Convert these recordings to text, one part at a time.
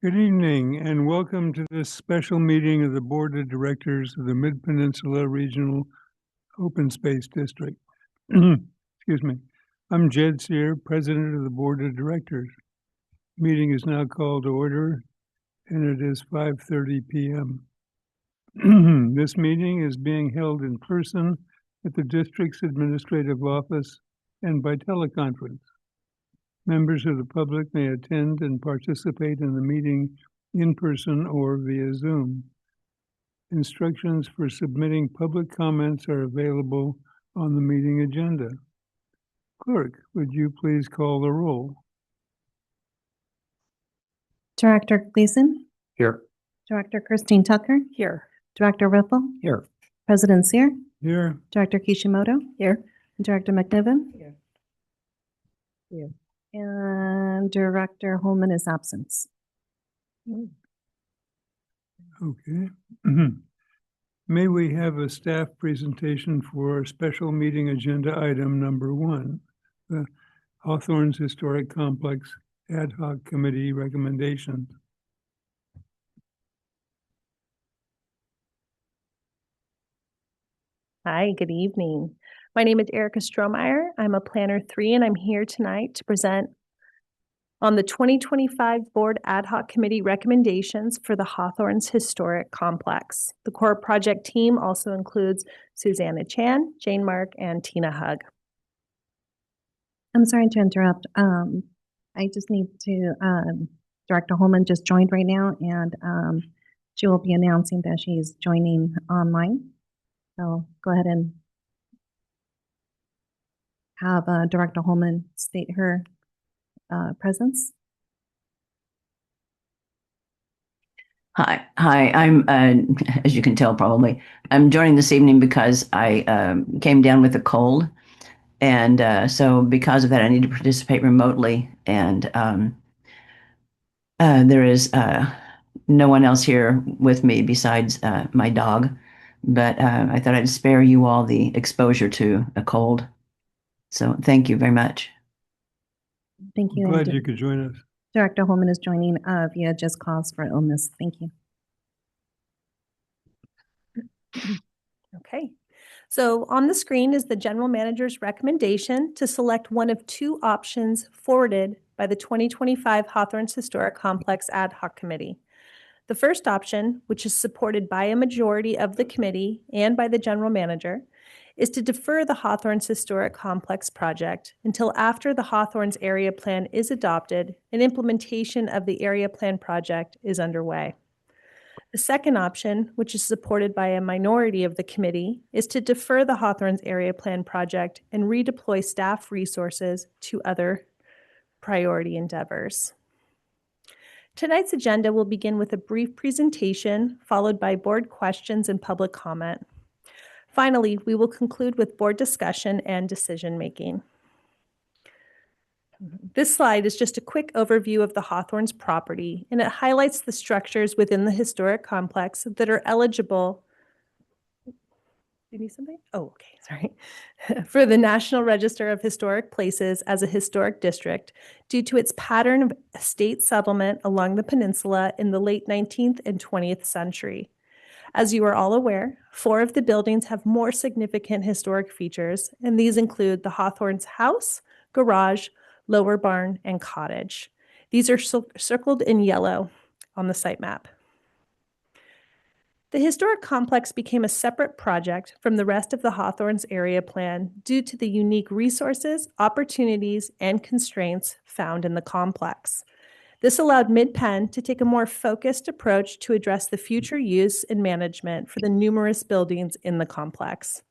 Good evening and welcome to this special meeting of the Board of Directors of the Midpeninsula Regional Open Space District. Excuse me. I'm Jed Sear, President of the Board of Directors. Meeting is now called to order and it is 5:30 p.m. This meeting is being held in person at the district's administrative office and by teleconference. Members of the public may attend and participate in the meeting in person or via Zoom. Instructions for submitting public comments are available on the meeting agenda. Clerk, would you please call the roll? Director Gleason? Here. Director Christine Tucker? Here. Director Riffle? Here. President Sear? Here. Director Kishimoto? Here. Director McNiven? Here. Here. And Director Holman is absent. Okay. May we have a staff presentation for special meeting agenda item number 1, the Hawthorne's Historic Complex Ad Hoc Committee recommendations. Hi, good evening. My name is Erica Strohmeyer. I'm a Planner 3, and I'm here tonight to present on the 2025 Board Ad Hoc Committee recommendations for the Hawthorne's Historic Complex. The core project team also includes Susanna Chan, Jane Mark, and Tina Hug. I'm sorry to interrupt. I just need to, Director Holman just joined right now, and she will be announcing that she's joining online. So go ahead and have Director Holman state her presence. Hi. I'm, as you can tell, probably, I'm joining this evening because I came down with a cold. And so because of that, I need to participate remotely. And there is no one else here with me besides my dog. But I thought I'd spare you all the exposure to a cold. So thank you very much. Thank you. I'm glad you could join us. Director Holman is joining via just cause for illness. Thank you. Okay. So on the screen is the General Manager's recommendation to select one of 2 options forwarded by the 2025 Hawthorne's Historic Complex Ad Hoc Committee. The first option, which is supported by a majority of the committee and by the General Manager, is to defer the Hawthorne's Historic Complex project until after the Hawthorne's Area Plan is adopted and implementation of the Area Plan project is underway. The second option, which is supported by a minority of the committee, is to defer the Hawthorne's Area Plan project and redeploy staff resources to other priority endeavors. Tonight's agenda will begin with a brief presentation, followed by board questions and public comment. Finally, we will conclude with board discussion and decision-making. This slide is just a quick overview of the Hawthorne's property, and it highlights the structures within the historic complex that are eligible. Do you need something? Oh, okay, sorry. For the National Register of Historic Places as a historic district due to its pattern of estate settlement along the peninsula in the late 19th and 20th century. As you are all aware, 4 of the buildings have more significant historic features, and these include the Hawthorne's house, garage, lower barn, and cottage. These are circled in yellow on the site map. The historic complex became a separate project from the rest of the Hawthorne's Area Plan due to the unique resources, opportunities, and constraints found in the complex. This allowed Mid-Penn to take a more focused approach to address the future use and management for the numerous buildings in the complex.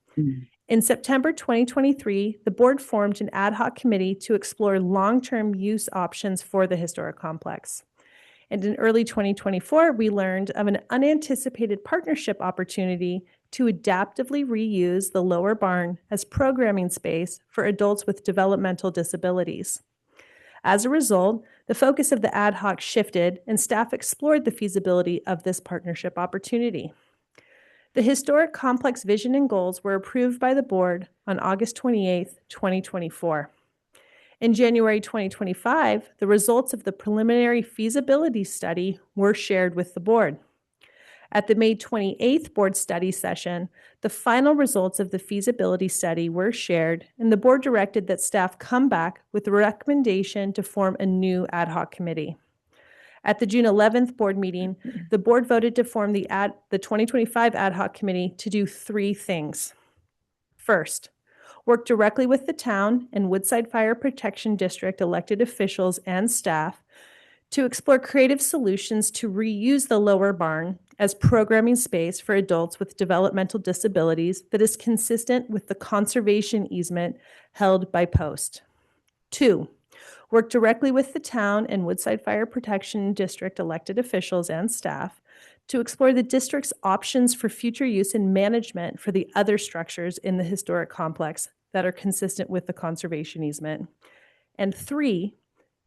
In September 2023, the board formed an ad hoc committee to explore long-term use options for the historic complex. And in early 2024, we learned of an unanticipated partnership opportunity to adaptively reuse the lower barn as programming space for adults with developmental disabilities. As a result, the focus of the ad hoc shifted and staff explored the feasibility of this partnership opportunity. The historic complex vision and goals were approved by the board on August 28, 2024. In January 2025, the results of the preliminary feasibility study were shared with the board. At the May 28th board study session, the final results of the feasibility study were shared, and the board directed that staff come back with a recommendation to form a new ad hoc committee. At the June 11th board meeting, the board voted to form the 2025 ad hoc committee to do three things. First, work directly with the town and Woodside Fire Protection District elected officials and staff to explore creative solutions to reuse the lower barn as programming space for adults with developmental disabilities that is consistent with the conservation easement held by Post. 2, work directly with the town and Woodside Fire Protection District elected officials and staff to explore the district's options for future use and management for the other structures in the historic complex that are consistent with the conservation easement. And 3,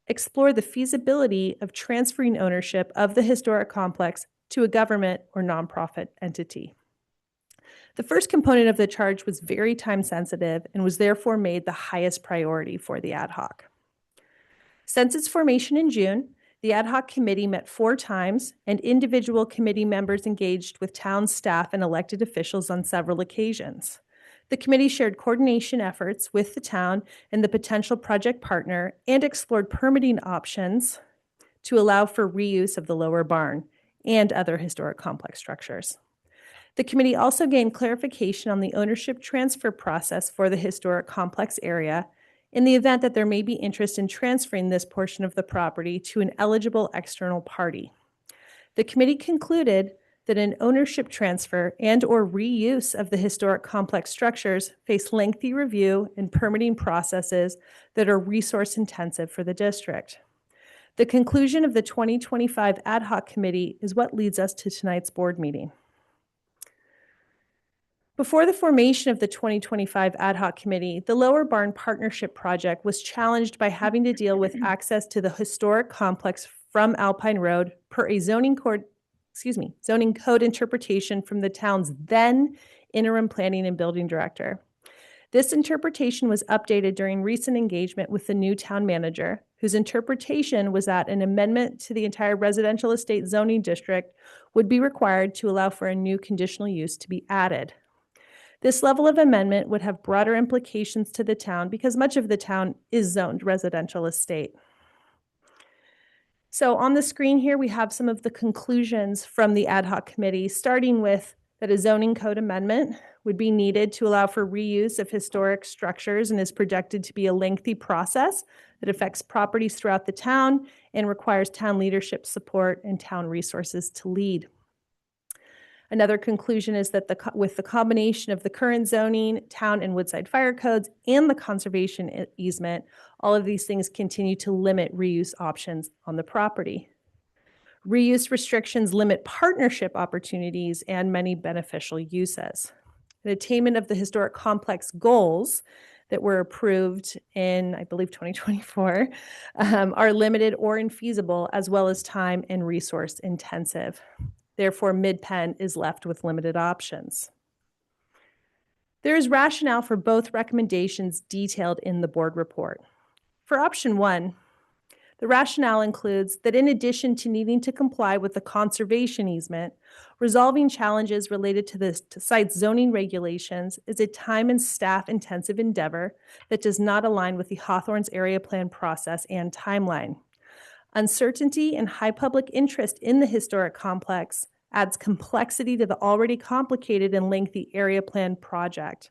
explore the feasibility of transferring ownership of the historic complex to a government or nonprofit entity. The first component of the charge was very time sensitive and was therefore made the highest priority for the ad hoc. Since its formation in June, the ad hoc committee met 4 times, and individual committee members engaged with town staff and elected officials on several occasions. The committee shared coordination efforts with the town and the potential project partner and explored permitting options to allow for reuse of the lower barn and other historic complex structures. The committee also gained clarification on the ownership transfer process for the historic complex area in the event that there may be interest in transferring this portion of the property to an eligible external party. The committee concluded that an ownership transfer and or reuse of the historic complex structures face lengthy review and permitting processes that are resource intensive for the district. The conclusion of the 2025 ad hoc committee is what leads us to tonight's board meeting. Before the formation of the 2025 ad hoc committee, the Lower Barn Partnership Project was challenged by having to deal with access to the historic complex from Alpine Road per a zoning code interpretation from the town's then interim planning and building director. This interpretation was updated during recent engagement with the new town manager, whose interpretation was that an amendment to the entire residential estate zoning district would be required to allow for a new conditional use to be added. This level of amendment would have broader implications to the town because much of the town is zoned residential estate. So on the screen here, we have some of the conclusions from the ad hoc committee, starting with that a zoning code amendment would be needed to allow for reuse of historic structures and is projected to be a lengthy process that affects properties throughout the town and requires town leadership support and town resources to lead. Another conclusion is that with the combination of the current zoning, town and Woodside fire codes, and the conservation easement, all of these things continue to limit reuse options on the property. Reuse restrictions limit partnership opportunities and many beneficial uses. The attainment of the historic complex goals that were approved in, I believe, 2024 are limited or infeasible, as well as time and resource intensive. Therefore, Midpen is left with limited options. There is rationale for both recommendations detailed in the board report. For option 1, the rationale includes that in addition to needing to comply with the conservation easement, resolving challenges related to the site's zoning regulations is a time and staff-intensive endeavor that does not align with the Hawthorne's area plan process and timeline. Uncertainty and high public interest in the historic complex adds complexity to the already complicated and lengthy area plan project.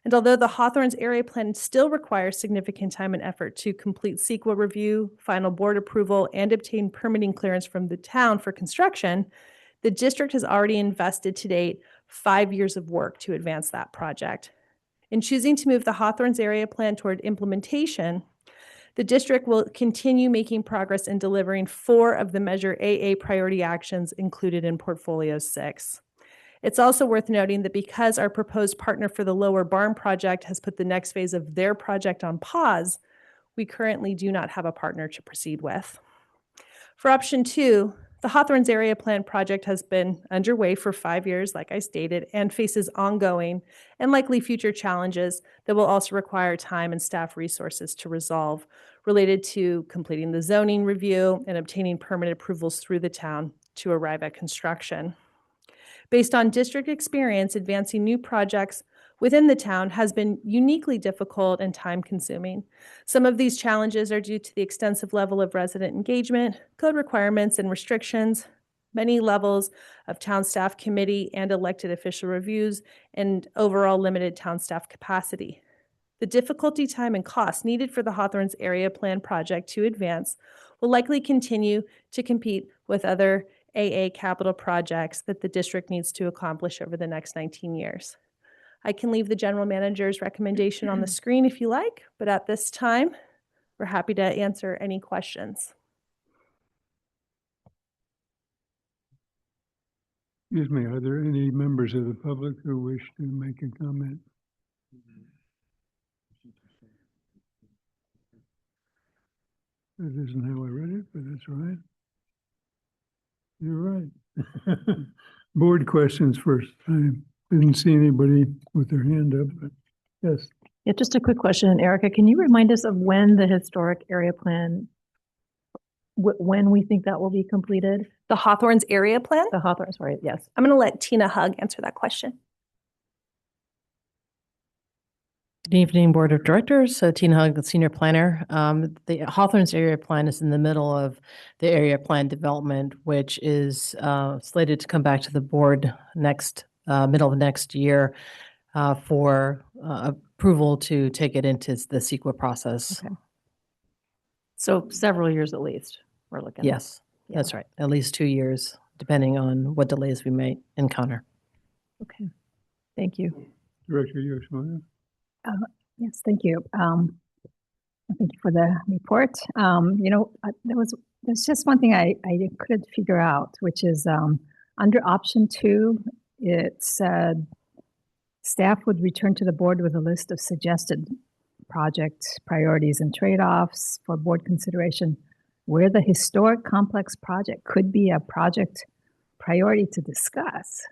And although the Hawthorne's area plan still requires significant time and effort to complete CEQA review, final board approval, and obtain permitting clearance from the town for construction, the district has already invested to date 5 years of work to advance that project. In choosing to move the Hawthorne's area plan toward implementation, the district will continue making progress in delivering 4 of the Measure AA priority actions included in Portfolio 6. It's also worth noting that because our proposed partner for the Lower Barn project has put the next phase of their project on pause, we currently do not have a partner to proceed with. For option 2, The Hawthorne's Area Plan project has been underway for 5 years, like I stated, and faces ongoing and likely future challenges that will also require time and staff resources to resolve, related to completing the zoning review and obtaining permit approvals through the town to arrive at construction. Based on district experience, advancing new projects within the town has been uniquely difficult and time-consuming. Some of these challenges are due to the extensive level of resident engagement, code requirements and restrictions, many levels of town staff committee and elected official reviews, and overall limited town staff capacity. The difficulty, time, and cost needed for the Hawthorne's Area Plan project to advance will likely continue to compete with other AA capital projects that the district needs to accomplish over the next 19 years. I can leave the general manager's recommendation on the screen if you like, but at this time, we're happy to answer any questions. Excuse me, are there any members of the public who wish to make a comment? That isn't how I read it, but that's all right. You're right. Board questions first. I didn't see anybody with their hand up, but yes. Yeah, just a quick question, Erica. Can you remind us of when the historic area plan, when we think that will be completed? The Hawthorne's Area Plan? The Hawthorne, sorry, yes. I'm going to let Tina Hug answer that question. Good evening, Board of Directors. Tina Hug, the Senior Planner. The Hawthorne's Area Plan is in the middle of the area plan development, which is slated to come back to the board middle of next year for approval to take it into the CEQA process. Okay. So several years at least, we're looking at. Yes, that's right. At least 2 years, depending on what delays we may encounter. Okay, thank you. Director Yoshimaya? Yes, thank you. Thank you for the report. There's just one thing I couldn't figure out, which is under option 2, it said staff would return to the board with a list of suggested project priorities and trade-offs for board consideration, where the historic complex project could be a project priority to discuss.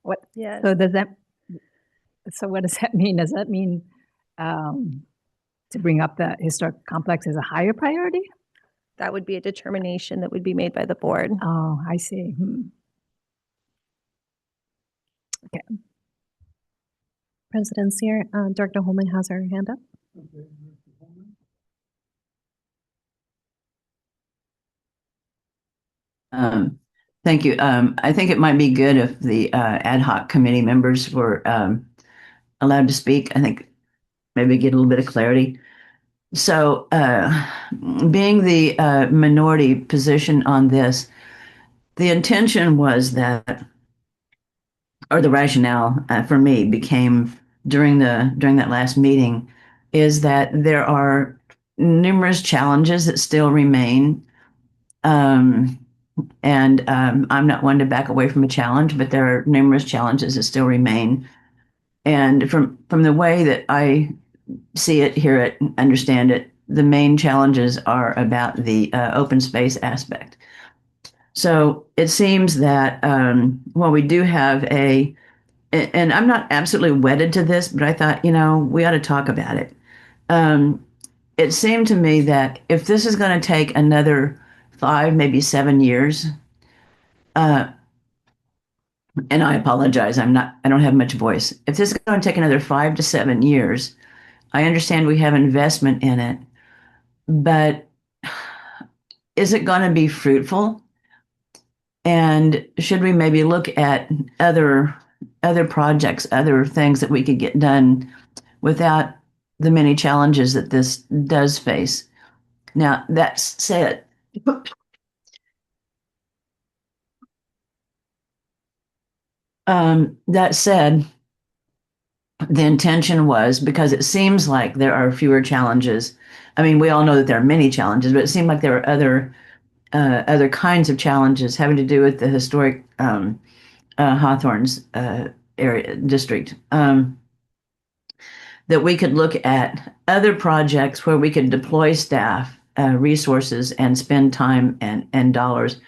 What? Yes. So what does that mean? Does that mean to bring up the historic complex as a higher priority? That would be a determination that would be made by the board. Oh, I see. Okay. President Sear, Director Holman has her hand up. Thank you. I think it might be good if the ad hoc committee members were allowed to speak. I think maybe get a little bit of clarity. So being the minority position on this, the intention was that, or the rationale for me became during that last meeting, is that there are numerous challenges that still remain. I'm not one to back away from a challenge, but there are numerous challenges that still remain. And from the way that I see it, hear it, understand it, the main challenges are about the open space aspect. So it seems that while we do have and I'm not absolutely wedded to this, but I thought, we ought to talk about it. It seemed to me that if this is going to take another 5, maybe 7 years, and I apologize, I don't have much voice. If this is going to take another 5 to 7 years, I understand we have investment in it, but is it going to be fruitful? And should we maybe look at other projects, other things that we could get done without the many challenges that this does face? Now, that said, the intention was, because it seems like there are fewer challenges. I mean, we all know that there are many challenges, but it seemed like there were other kinds of challenges having to do with the historic Hawthorne's area district. That we could look at other projects where we could deploy staff resources and spend time and dollars,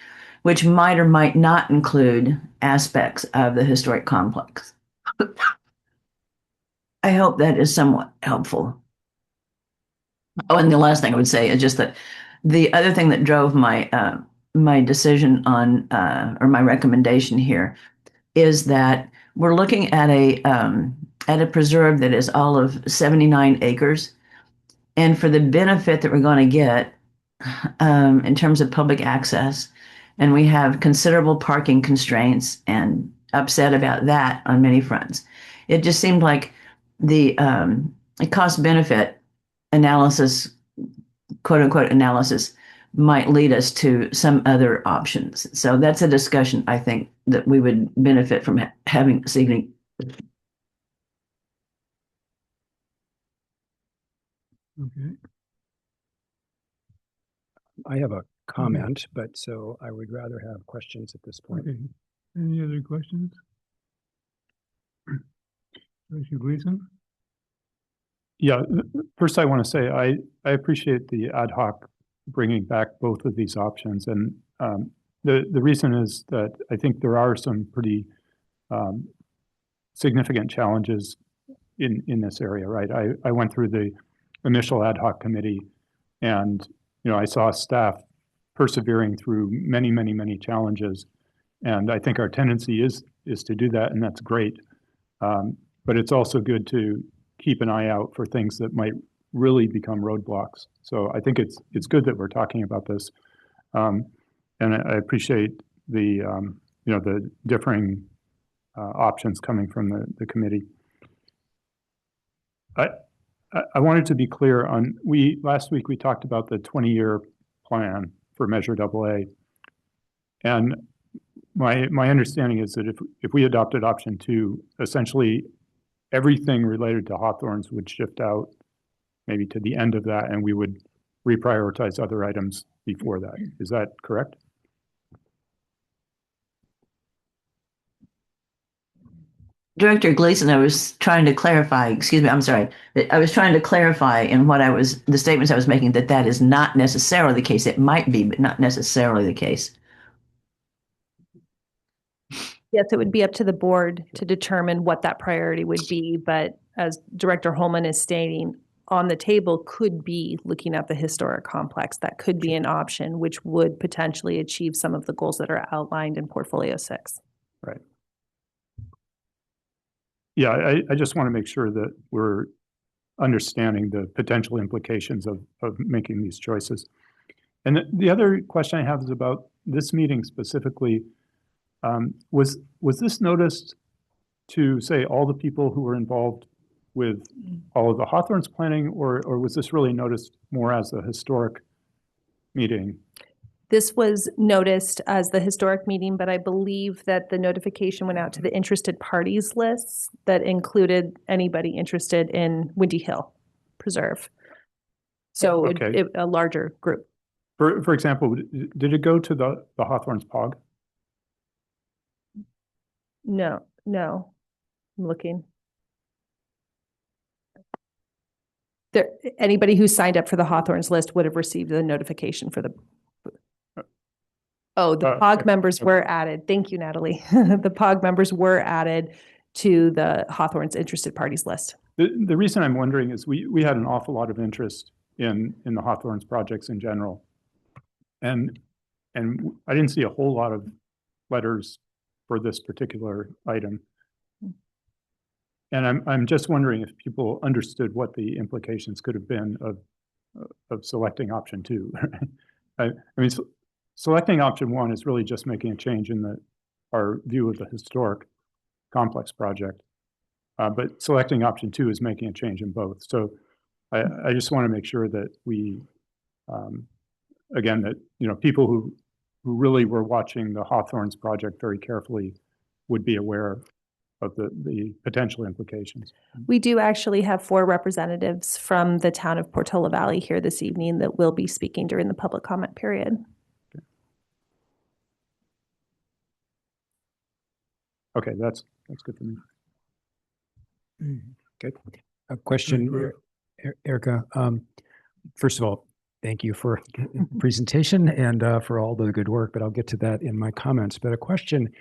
which might or might not include aspects of the historic complex. I hope that is somewhat helpful. Oh, and the last thing I would say is just that the other thing that drove my my decision on or my recommendation here is that we're looking at a preserve that is all of 79 acres, and for the benefit that we're going to get in terms of public access, and we have considerable parking constraints and upset about that on many fronts. It just seemed like the cost benefit analysis, quote unquote analysis, might lead us to some other options. So that's a discussion I think that we would benefit from having this evening. Okay. I have a comment, but so I would rather have questions at this point. Okay. Any other questions? Trustee Gleason? Yeah, first I want to say I appreciate the ad hoc bringing back both of these options. And the reason is that I think there are some pretty significant challenges in this area, right? I went through the initial ad hoc committee and, you know, I saw staff persevering through many challenges. And I think our tendency is to do that, and that's great. But it's also good to keep an eye out for things that might really become roadblocks. So I think it's good that we're talking about this. And I appreciate the, you know, the differing options coming from the committee. I wanted to be clear on, last week we talked about the 20-year plan for Measure AA. And my understanding is that if we adopted option 2, essentially everything related to Hawthorns would shift out maybe to the end of that, and we would reprioritize other items before that. Is that correct? Director Gleason, I was trying to clarify, excuse me, I'm sorry. I was trying to clarify in the statements I was making that is not necessarily the case. It might be, but not necessarily the case. Yes, it would be up to the board to determine what that priority would be, but as Director Holman is stating, on the table could be looking at the historic complex. That could be an option, which would potentially achieve some of the goals that are outlined in Portfolio 6. Right. Yeah, I just want to make sure that we're understanding the potential implications of making these choices. And the other question I have is about this meeting specifically. Was this noticed to, say, all the people who were involved with all of the Hawthorns planning, or was this really noticed more as a historic meeting? This was noticed as the historic meeting, but I believe that the notification went out to the interested parties lists that included anybody interested in Windy Hill Preserve. So Okay. a larger group. For example, did it go to the Hawthorns POG? No, I'm looking. Anybody who signed up for the Hawthorns list would have received the notification for the. Oh, the POG members were added. Thank you, Natalie. The POG members were added to the Hawthorns interested parties list. The reason I'm wondering is we had an awful lot of interest in the Hawthorns projects in general. And I didn't see a whole lot of letters for this particular item. And I'm just wondering if people understood what the implications could have been of selecting option 2. I mean, selecting option 1 is really just making a change in our view of the historic complex project. But selecting option 2 is making a change in both. So I just want to make sure that we, again, that, you know, people who really were watching the Hawthorns project very carefully would be aware of the potential implications. We do actually have 4 representatives from the town of Portola Valley here this evening that will be speaking during the public comment period. Okay, that's good for me. Okay. A question, Erica. First of all, thank you for the presentation and for all the good work, but I'll get to that in my comments. But a question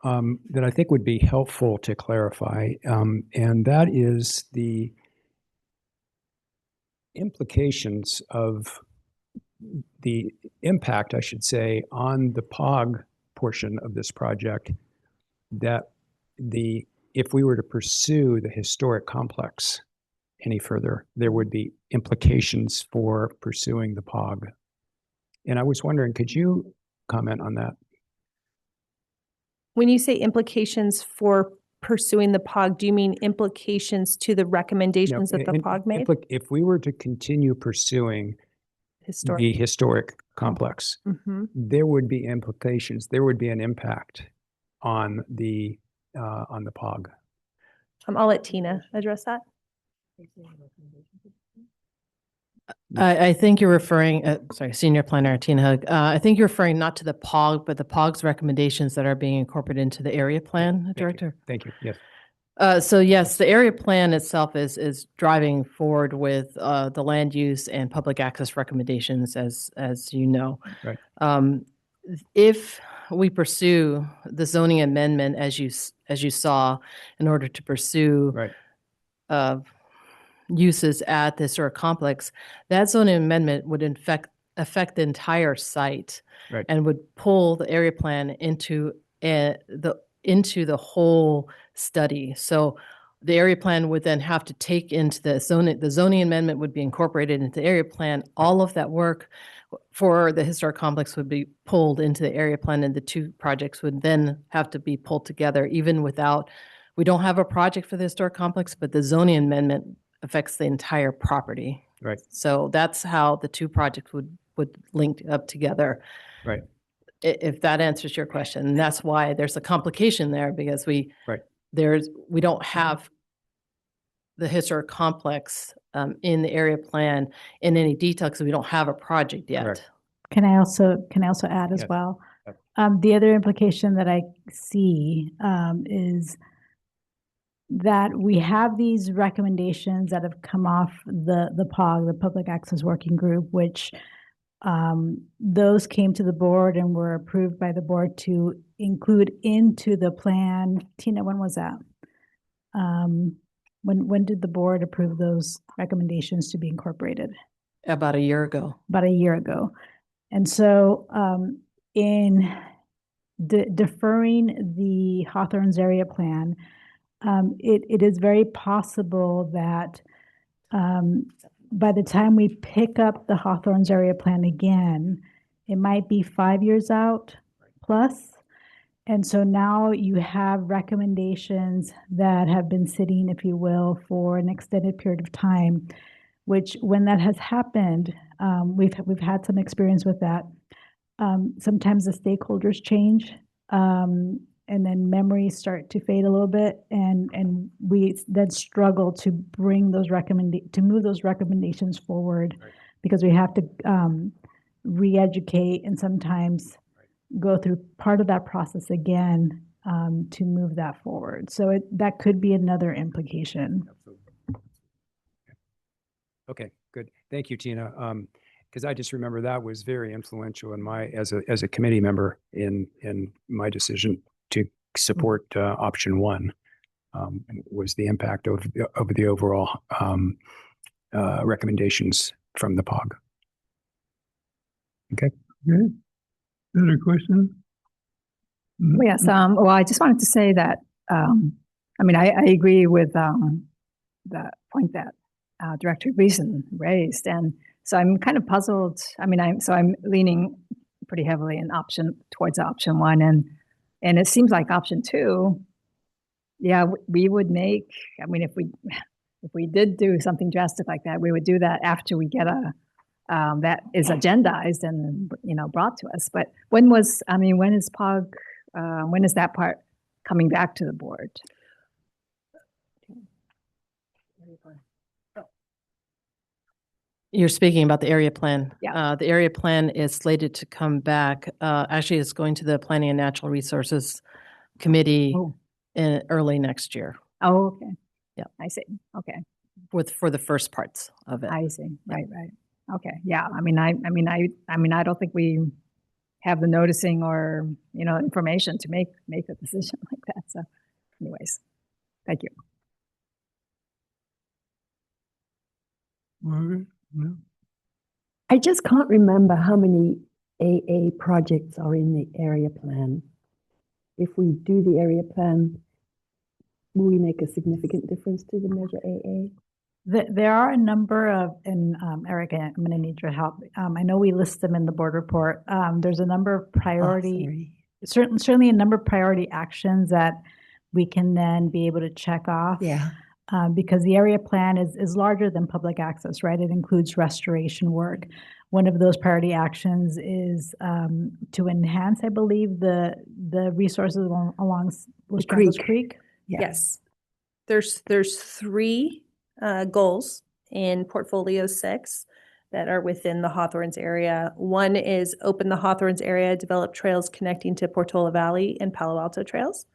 that I think would be helpful to clarify, and that is the implications of the impact, I should say, on the POG portion of this project, that if we were to pursue the historic complex any further, there would be implications for pursuing the POG. And I was wondering, could you comment on that? When you say implications for pursuing the POG, do you mean implications to the recommendations that the POG made? If we were to continue pursuing the historic complex, there would be implications. There would be an impact on the POG. I'll let Tina address that. I think you're referring, sorry, Senior Planner Tina Hug. I think you're referring not to the POG, but the POG's recommendations that are being incorporated into the area plan, Director. Thank you. Yes. So yes, the area plan itself is driving forward with the land use and public access recommendations, as you know. Right. If we pursue the zoning amendment, as you saw, in order to pursue right. Uses at the historic complex, that zoning amendment would affect the entire site, right. and would pull the area plan into the whole study. So the area plan would then have to take into the zoning amendment would be incorporated into the area plan. All of that work for the historic complex would be pulled into the area plan, and the two projects would then have to be pulled together, even without, we don't have a project for the historic complex, but the zoning amendment affects the entire property. Right. So that's how the two projects would link up together. Right. If that answers your question. And that's why there's a complication there, because we don't have the historic complex in the area plan in any detail, because we don't have a project yet. Correct. Can I also add as Yes. well? The other implication that I see is that we have these recommendations that have come off the POG, the Public Access Working Group, which those came to the board and were approved by the board to include into the plan. Tina, when was that? When did the board approve those recommendations to be incorporated? About a year ago. About a year ago. And so in deferring the Hawthorne's area plan, it is very possible that by the time we pick up the Hawthorne's area plan again, it might be 5 years out plus. And so now you have recommendations that have been sitting, if you will, for an extended period of time, which when that has happened, we've had some experience with that. Sometimes the stakeholders change, and then memories start to fade a little bit, and we then struggle to bring those move those recommendations forward, because we have to re-educate and sometimes go through part of that process again to move that forward. So that could be another implication. Absolutely. Okay, good. Thank you, Tina. Because I just remember that was very influential in my as a committee member in my decision to support option one. Was the impact of the overall recommendations from the POG. Okay. Okay. Other question? Yes. Well, I just wanted to say that, I mean, I agree with the point that Director Gleason raised. And so I'm kind of puzzled. I mean, I'm leaning pretty heavily towards option one. And it seems like option two, yeah, we would make, I mean, if we did do something drastic like that, we would do that after we get that is agendized and, brought to us. But when is POG, when is that part coming back to the board? You're speaking about the area plan. Yeah. The area plan is slated to come back. Actually, it's going to the Planning and Natural Resources Committee in early next year. Oh, okay. Yeah. I see. Okay. For the first parts of it. I see. Right. Okay, yeah, I don't think we have the noticing or, information to make a decision like that. So anyways, thank you. Margaret? No? I just can't remember how many AA projects are in the area plan. If we do the area plan, will we make a significant difference to the measure AA? There are a number of, and Erica, I'm going to need your help. I know we list them in the board report. There's a number of priority, certainly a number of priority actions that we can then be able to check off. Yeah. Because the area plan is larger than public access, right? It includes restoration work. One of those priority actions is to enhance, I believe, the resources along Los Trancos Creek. Yeah. Yes. There's three goals in Portfolio 6 that are within the Hawthorns area. One is open the Hawthorns area, develop trails connecting to Portola Valley and Palo Alto trails.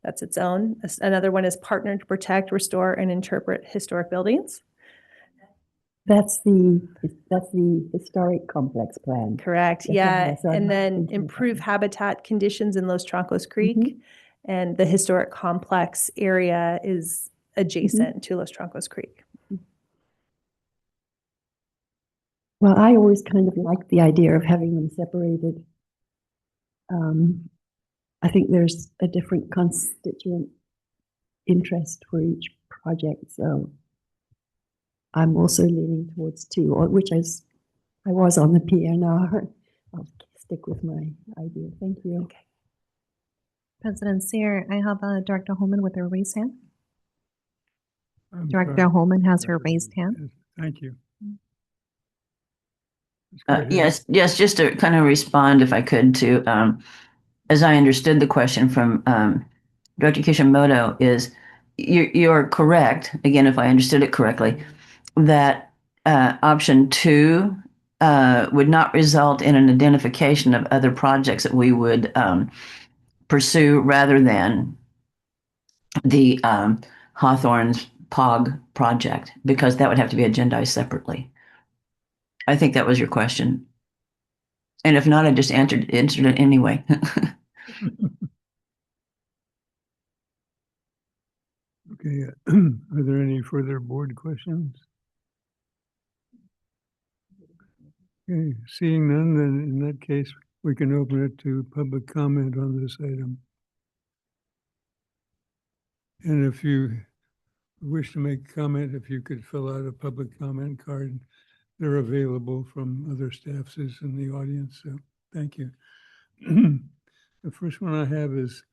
That's its own. Another one is partner to protect, restore, and interpret historic buildings. That's the historic complex plan. Correct. Okay, Yeah. so I'm And not then thinking about improve that. habitat conditions in Los Trancos Creek. Mhm. And the historic complex area is adjacent to Los Trancos Creek. Well, I always kind of like the idea of having them separated. I think there's a different constituent interest for each project, so I'm also leaning towards 2, which is I was on the PNR. I'll stick with my idea. Thank you. Okay. President Seer, I have Director Holman with her raised hand. I'm Director sorry. Holman has her raised hand. Yes, thank you. Let's go ahead. Yes, just to kind of respond, if I could, to as I understood the question from Director Kishimoto, is you're correct, again, if I understood it correctly, that option 2 would not result in an identification of other projects that we would pursue rather than the Hawthorns POG project, because that would have to be agendized separately. I think that was your question. And if not, I just answered it anyway. Okay, are there any further board questions? Okay, seeing none, then in that case, we can open it to public comment on this item. And if you wish to make a comment, if you could fill out a public comment card, they're available from other staffs in the audience, so thank you. The first one I have is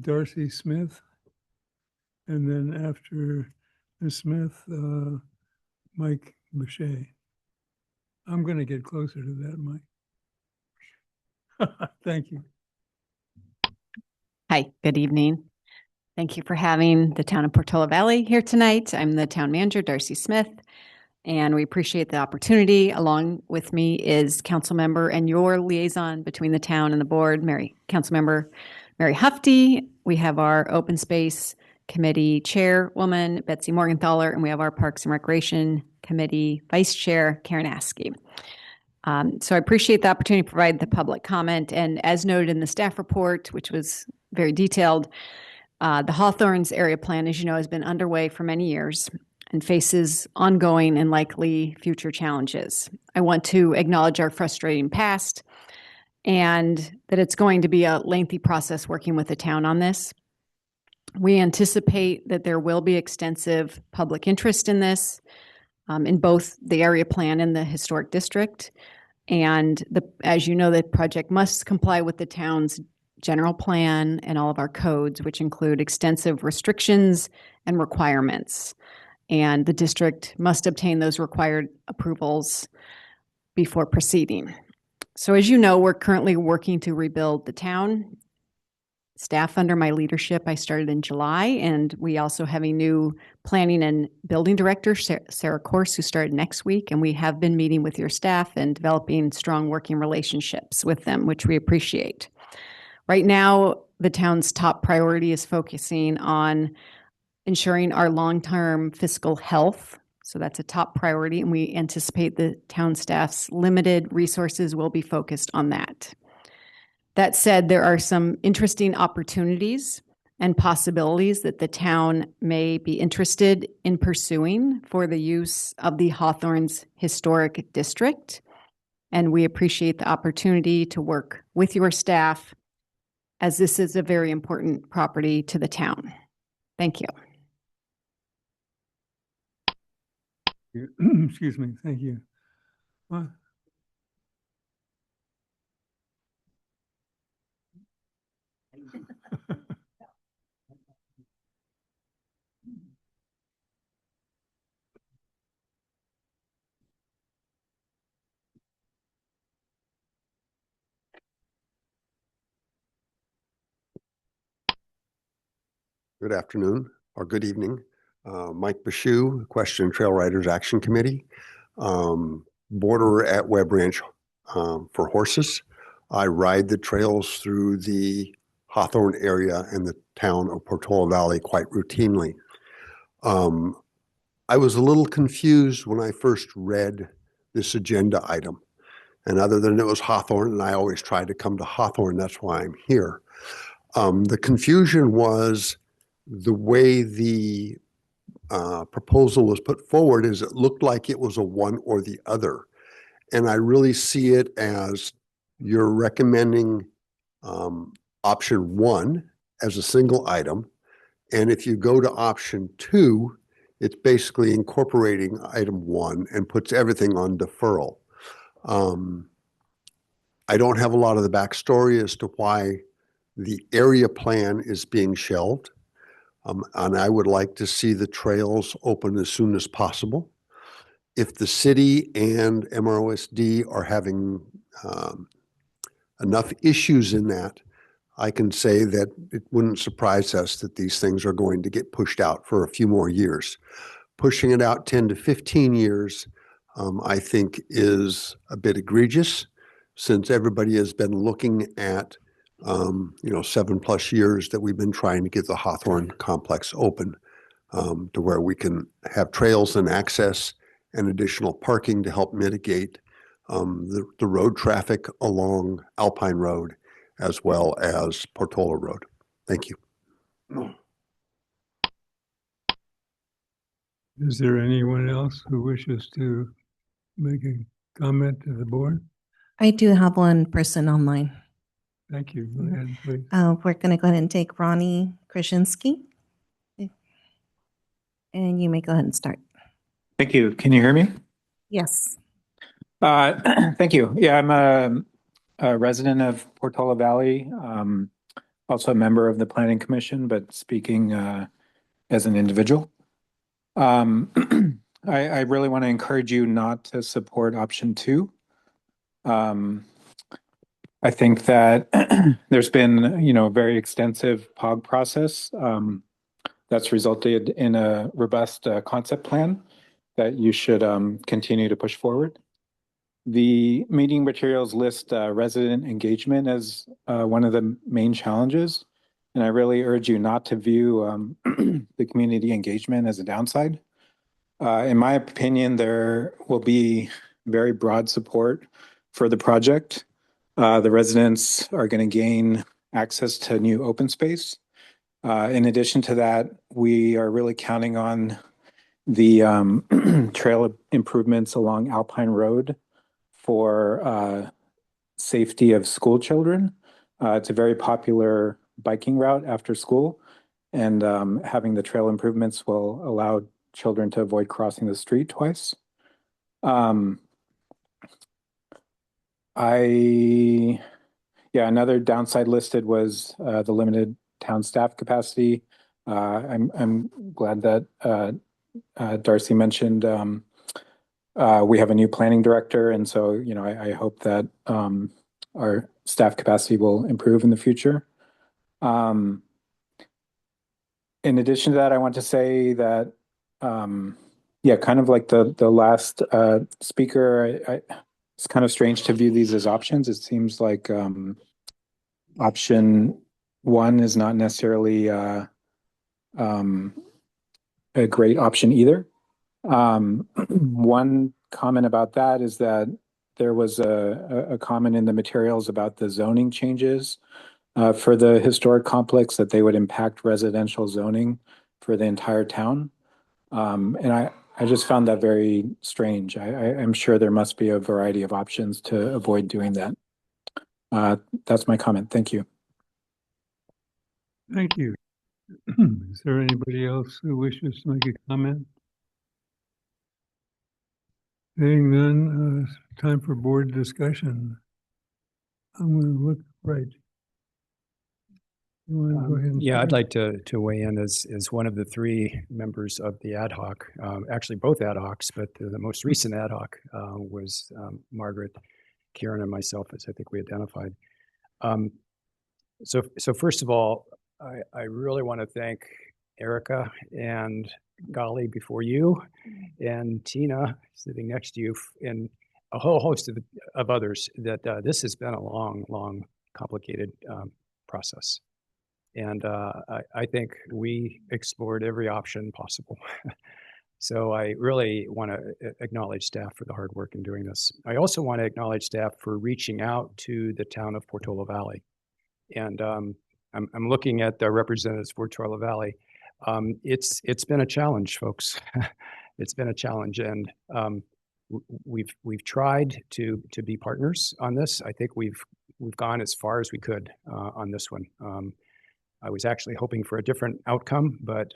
Darcy Smith. And then after Ms. Smith, Mike Boucher. I'm going to get closer to that, Mike. Thank you. Hi, good evening. Thank you for having the town of Portola Valley here tonight. I'm the town manager, Darcy Smith, and we appreciate the opportunity. Along with me is council member and your liaison between the town and the board, Councilmember Mary Hufty. We have our open space committee chairwoman, Betsy Morgenthaler, and we have our Parks and Recreation Committee vice chair, Karen Askey. So I appreciate the opportunity to provide the public comment. And as noted in the staff report, which was very detailed, the Hawthorns area plan, as you know, has been underway for many years and faces ongoing and likely future challenges. I want to acknowledge our frustrating past and that it's going to be a lengthy process working with the town on this. We anticipate that there will be extensive public interest in this, in both the area plan and the historic district. And as you know, the project must comply with the town's general plan and all of our codes, which include extensive restrictions and requirements. And the district must obtain those required approvals before proceeding. So as you know, we're currently working to rebuild the town. Staff under my leadership, I started in July, and we also have a new planning and building director, Sarah Corse, who started next week, and we have been meeting with your staff and developing strong working relationships with them, which we appreciate. Right now, the town's top priority is focusing on ensuring our long-term fiscal health So that's a top priority, and we anticipate the town staff's limited resources will be focused on that. That said, there are some interesting opportunities and possibilities that the town may be interested in pursuing for the use of the Hawthorne's Historic District. And we appreciate the opportunity to work with your staff, as this is a very important property to the town. Thank you. Excuse me, thank you. Well, Good afternoon or good evening. Mike Bashu, Equestrian Trail Riders Action Committee, borderer at Webb Ranch for horses. I ride the trails through the Hawthorne area and the town of Portola Valley quite routinely. I was a little confused when I first read this agenda item. And other than it was Hawthorne, and I always try to come to Hawthorne, that's why I'm here. The confusion was the way the proposal was put forward is it looked like it was a one or the other. And I really see it as you're recommending option one as a single item. And if you go to option two, it's basically incorporating item one and puts everything on deferral. I don't have a lot of the backstory as to why the area plan is being shelved. And I would like to see the trails open as soon as possible. If the city and MROSD are having enough issues in that, I can say that it wouldn't surprise us that these things are going to get pushed out for a few more years. Pushing it out 10 to 15 years, I think is a bit egregious, since everybody has been looking at 7+ years that we've been trying to get the Hawthorne complex open to where we can have trails and access and additional parking to help mitigate the road traffic along Alpine Road as well as Portola Road. Thank you. is there anyone else who wishes to make a comment to the board? I do have one person online. Thank you. Go ahead, please. We're going to go ahead and take Ronnie Krasinski. And you may go ahead and start. Thank you. Can you hear me? Yes. Thank you. Yeah, I'm a resident of Portola Valley, also a member of the Planning Commission, but speaking as an individual. I really want to encourage you not to support option two. I think that there's been, a very extensive POG process that's resulted in a robust concept plan that you should continue to push forward. The meeting materials list resident engagement as one of the main challenges, and I really urge you not to view the community engagement as a downside. In my opinion, there will be very broad support for the project. The residents are going to gain access to new open space. In addition to that, we are really counting on the trail improvements along Alpine Road for safety of school children. It's a very popular biking route after school, and having the trail improvements will allow children to avoid crossing the street twice. Another downside listed was the limited town staff capacity. I'm glad that Darcy mentioned we have a new planning director, and so I hope that our staff capacity will improve in the future. In addition to that, I want to say that kind of like the last speaker, it's kind of strange to view these as options. It seems like option one is not necessarily a great option either. One comment about that is that there was a comment in the materials about the zoning changes for the historic complex, that they would impact residential zoning for the entire town. And I just found that very strange. I'm sure there must be a variety of options to avoid doing that. That's my comment. Thank you. Thank you. Is there anybody else who wishes to make a comment? Seeing none, time for board discussion. I'm going to look right. You want to go ahead and Yeah, I'd start? like to weigh in as one of the three members of the ad hoc, actually both ad hocs, but the most recent ad hoc was Margaret, Karen, and myself, as I think we identified. So first of all, I really want to thank Erica and Golly before you, and Tina sitting next to you, and a whole host of others, that this has been a long, complicated process. And I think we explored every option possible. So I really want to acknowledge staff for the hard work in doing this. I also want to acknowledge staff for reaching out to the town of Portola Valley. And I'm looking at the representatives for Portola Valley. It's been a challenge, folks. It's been a challenge, and we've tried to be partners on this. I think we've gone as far as we could on this one. I was actually hoping for a different outcome, but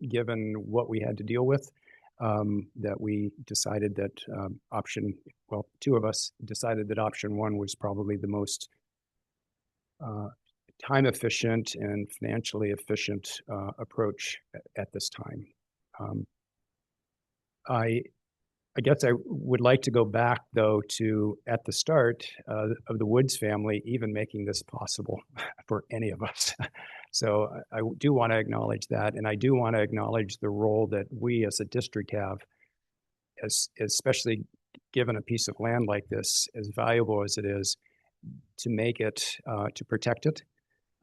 given what we had to deal with, that we decided that two of us decided that option one was probably the most time efficient and financially efficient approach at this time. I guess I would like to go back, though, to at the start of the Woods family even making this possible for any of us. So I do want to acknowledge that, and I do want to acknowledge the role that we as a district have, especially given a piece of land like this, as valuable as it is, to make it, to protect it,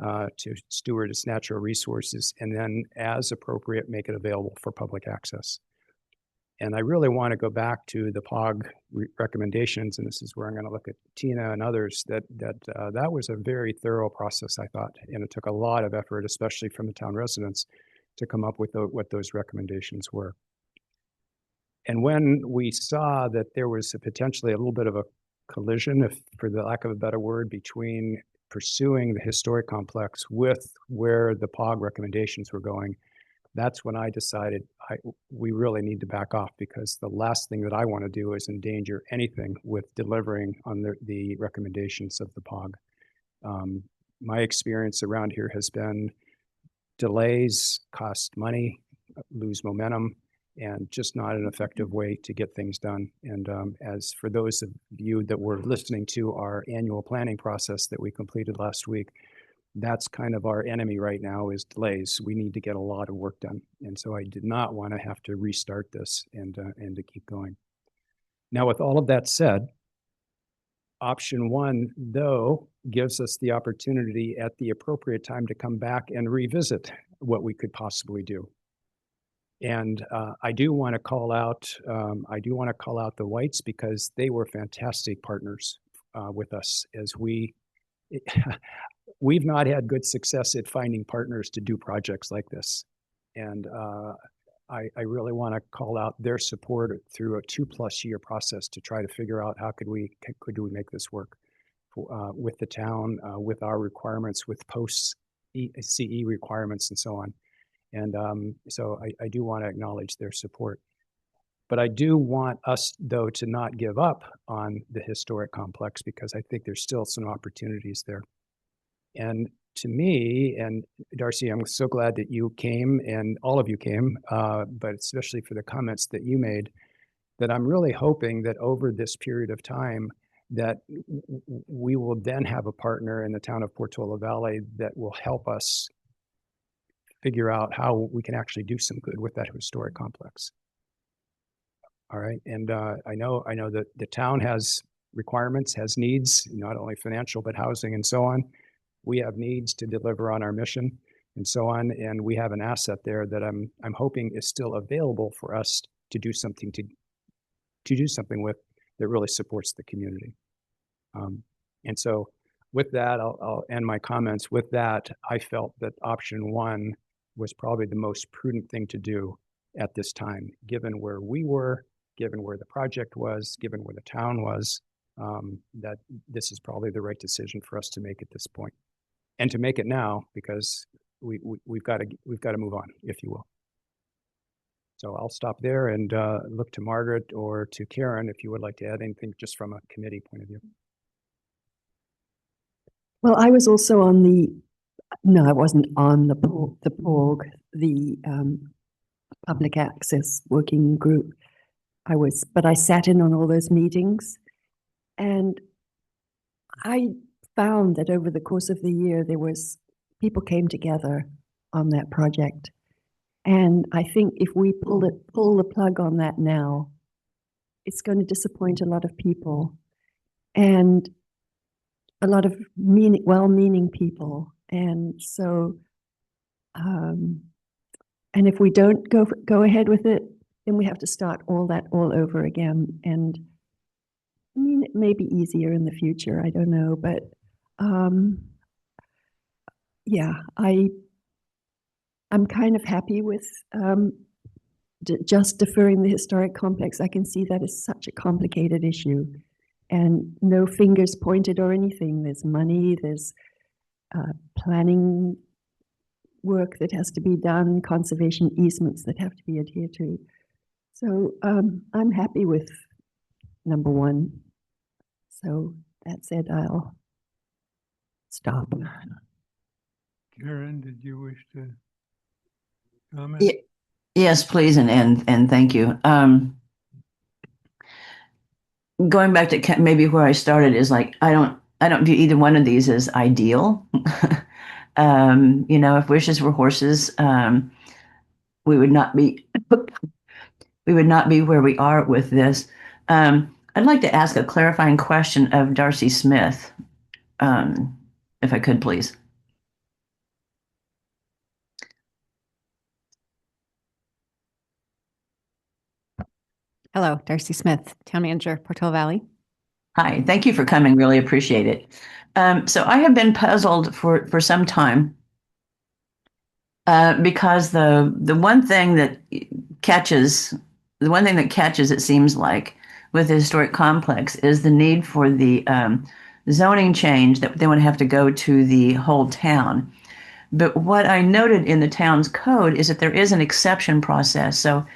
to steward its natural resources, and then, as appropriate, make it available for public access. And I really want to go back to the POG recommendations, and this is where I'm going to look at Tina and others, that was a very thorough process, I thought, and it took a lot of effort, especially from the town residents, to come up with what those recommendations were. And when we saw that there was potentially a little bit of a collision, if for the lack of a better word, between pursuing the historic complex with where the POG recommendations were going, that's when I decided we really need to back off, because the last thing that I want to do is endanger anything with delivering on the recommendations of the POG. My experience around here has been delays cost money, lose momentum, and just not an effective way to get things done. And as for those of you that were listening to our annual planning process that we completed last week, that's kind of our enemy right now, is delays. We need to get a lot of work done. And so I did not want to have to restart this and to keep going. Now, with all of that said, option one, though, gives us the opportunity at the appropriate time to come back and revisit what we could possibly do. And I do want to call out the Whites, because they were fantastic partners with us as we've not had good success at finding partners to do projects like this. And I really want to call out their support through a 2+ year process to try to figure out how could we make this work with the town, with our requirements, with post-CE requirements and so on. And so I do want to acknowledge their support. But I do want us, though, to not give up on the historic complex, because I think there's still some opportunities there. And to me, and Darcy, I'm so glad that you came, and all of you came, but especially for the comments that you made, that I'm really hoping that over this period of time that we will then have a partner in the town of Portola Valley that will help us figure out how we can actually do some good with that historic complex. All right, and I know that the town has requirements, has needs, not only financial, but housing and so on. We have needs to deliver on our mission and so on, and we have an asset there that I'm hoping is still available for us to do something with that really supports the community. And so with that, I'll end my comments. With that, I felt that option one was probably the most prudent thing to do at this time, given where we were, given where the project was, given where the town was, that this is probably the right decision for us to make at this point, and to make it now, because we've got to move on, if you will. So I'll stop there and look to Margaret or to Karen if you would like to add anything just from a committee point of view. Well, I was also on I wasn't on the PORG, the public access working group. But I sat in on all those meetings, and I found that over the course of the year, people came together on that project. And I think if we pull the plug on that now, it's going to disappoint a lot of people, and a lot of well-meaning people. And so, and if we don't go ahead with it, then we have to start all over again. And I mean, it may be easier in the future. I don't know, but yeah, I'm kind of happy with just deferring the historic complex. I can see that is such a complicated issue, and no fingers pointed or anything. There's money, there's planning work that has to be done, conservation easements that have to be adhered to. So I'm happy with number one. So that said, I'll stop. Karen, did you wish to comment? Yes, please, and thank you. Going back to maybe where I started is like I don't view either one of these as ideal. If wishes were horses, we would not be where we are with this. I'd like to ask a clarifying question of Darcy Smith, if I could, please. Hello, Darcy Smith, Town Manager, Portola Valley. Hi, thank you for coming. Really appreciate it. So I have been puzzled for some time because the one thing that catches, it seems like, with the historic complex is the need for the zoning change that they would have to go to the whole town. But what I noted in the town's code is that there is an exception process. So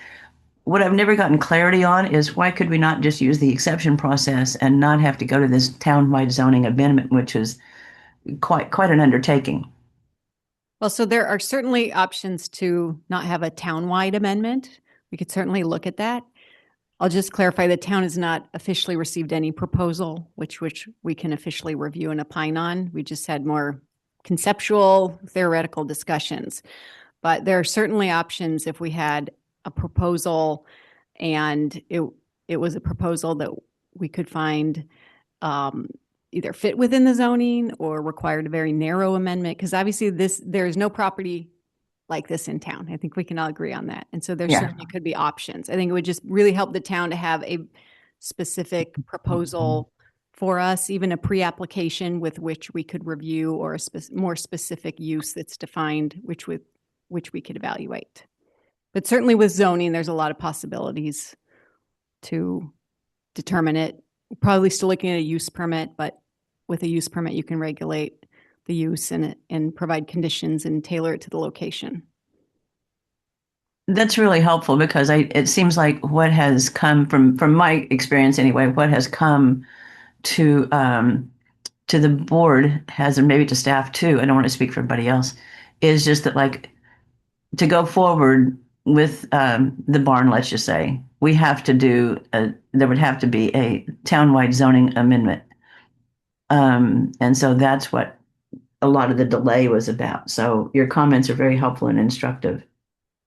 what I've never gotten clarity on is why could we not just use the exception process and not have to go to this town-wide zoning amendment, which is quite an undertaking. Well, so there are certainly options to not have a town-wide amendment. We could certainly look at that. I'll just clarify, the town has not officially received any proposal, which we can officially review and opine on. We just had more conceptual, theoretical discussions. But there are certainly options if we had a proposal and it was a proposal that we could find either fit within the zoning or required a very narrow amendment, because obviously there is no property like this in town. I think we can all agree on that. And so there certainly could be options. I think it would just really help the town to have a specific proposal for us, even a pre-application with which we could review, or a more specific use that's defined, which we could evaluate. But certainly with zoning, there's a lot of possibilities to determine it. Probably still looking at a use permit, but with a use permit, you can regulate the use and provide conditions and tailor it to the location. That's really helpful, because it seems like what has come from my experience anyway, what has come to the board has, and maybe to staff too, I don't want to speak for everybody else, is just that, like, to go forward with the barn, let's just say, we have to there would have to be a townwide zoning amendment. And so that's what a lot of the delay was about. So your comments are very helpful and instructive.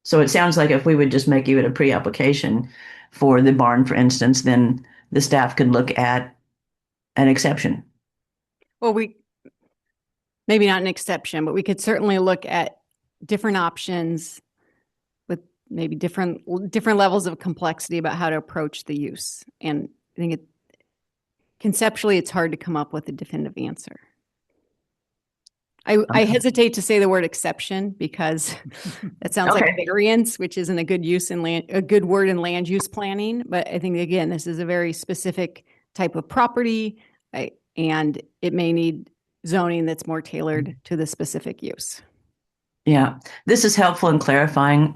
So it sounds like if we would just make you a pre-application for the barn, for instance, then the staff could look at an exception. Well, maybe not an exception, but we could certainly look at different options with maybe different levels of complexity about how to approach the use. And I think conceptually, it's hard to come up with a definitive answer. I hesitate to say the word exception because that sounds like a variance, which isn't a good word in land use planning. But I think, again, this is a very specific type of property, and it may need zoning that's more tailored to the specific use. Yeah, this is helpful in clarifying.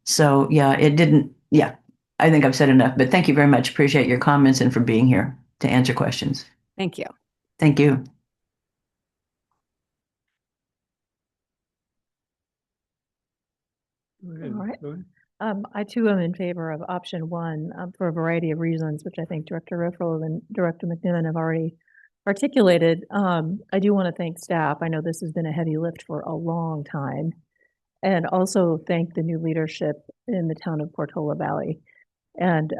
So yeah, I think I've said enough, but thank you very much. Appreciate your comments and for being here to answer questions. Thank you. Thank you. Go ahead. All right. Go ahead. I too am in favor of option one for a variety of reasons, which I think Director Riffle and Director McNiven have already articulated. I do want to thank staff. I know this has been a heavy lift for a long time, and also thank the new leadership in the town of Portola Valley. And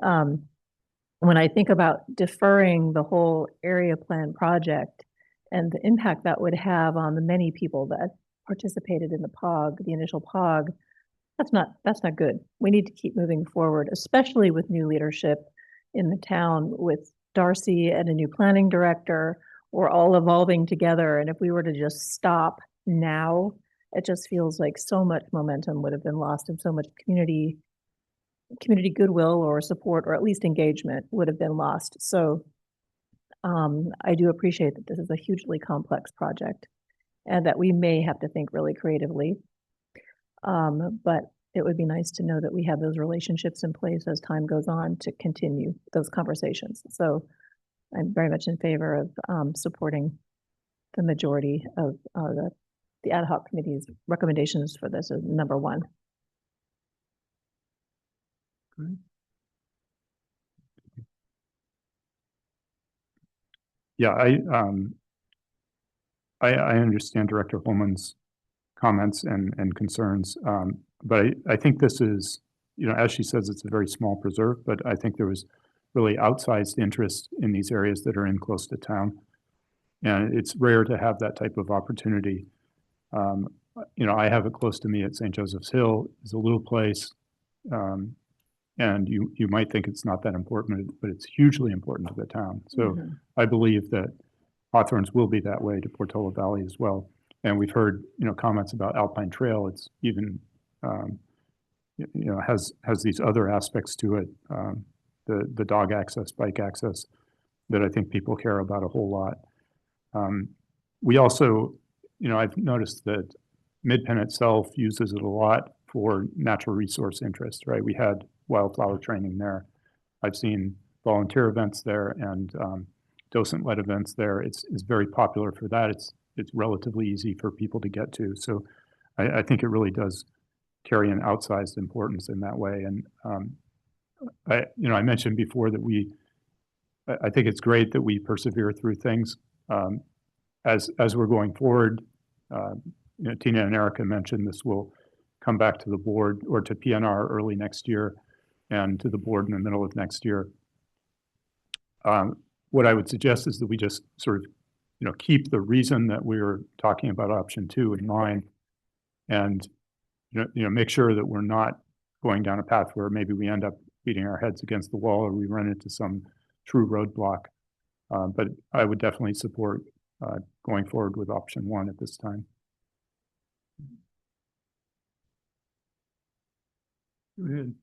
when I think about deferring the whole area plan project and the impact that would have on the many people that participated in the POG, the initial POG, that's not good. We need to keep moving forward, especially with new leadership in the town, with Darcy and a new planning director. We're all evolving together. And if we were to just stop now, it just feels like so much momentum would have been lost and so much community goodwill or support, or at least engagement, would have been lost. So I do appreciate that this is a hugely complex project and that we may have to think really creatively. But it would be nice to know that we have those relationships in place as time goes on to continue those conversations. So I'm very much in favor of supporting the majority of the ad hoc committee's recommendations for this as number one. Great. Yeah, I understand Director Holman's comments and concerns, but I think this is, as she says, it's a very small preserve, but I think there was really outsized interest in these areas that are in close to town. And it's rare to have that type of opportunity. I have it close to me at St. Joseph's Hill. It's a little place, and you might think it's not that important, but it's hugely important to the town. So I believe that Hawthorne's will be that way to Portola Valley as well. And we've heard, comments about Alpine Trail. It's even, has these other aspects to it, the dog access, bike access, that I think people care about a whole lot. We also, I've noticed that Midpen itself uses it a lot for natural resource interest, right? We had wildflower training there. I've seen volunteer events there and docent-led events there. It's very popular for that. It's relatively easy for people to get to. So I think it really does carry an outsized importance in that way. And I mentioned before that I think it's great that we persevere through things. As we're going forward, Tina and Erica mentioned this will come back to the board or to PNR early next year and to the board in the middle of next year. What I would suggest is that we just sort of keep the reason that we were talking about option 2 in mind, and make sure that we're not going down a path where maybe we end up beating our heads against the wall or we run into some true roadblock. But I would definitely support going forward with option 1 at this time. Go ahead.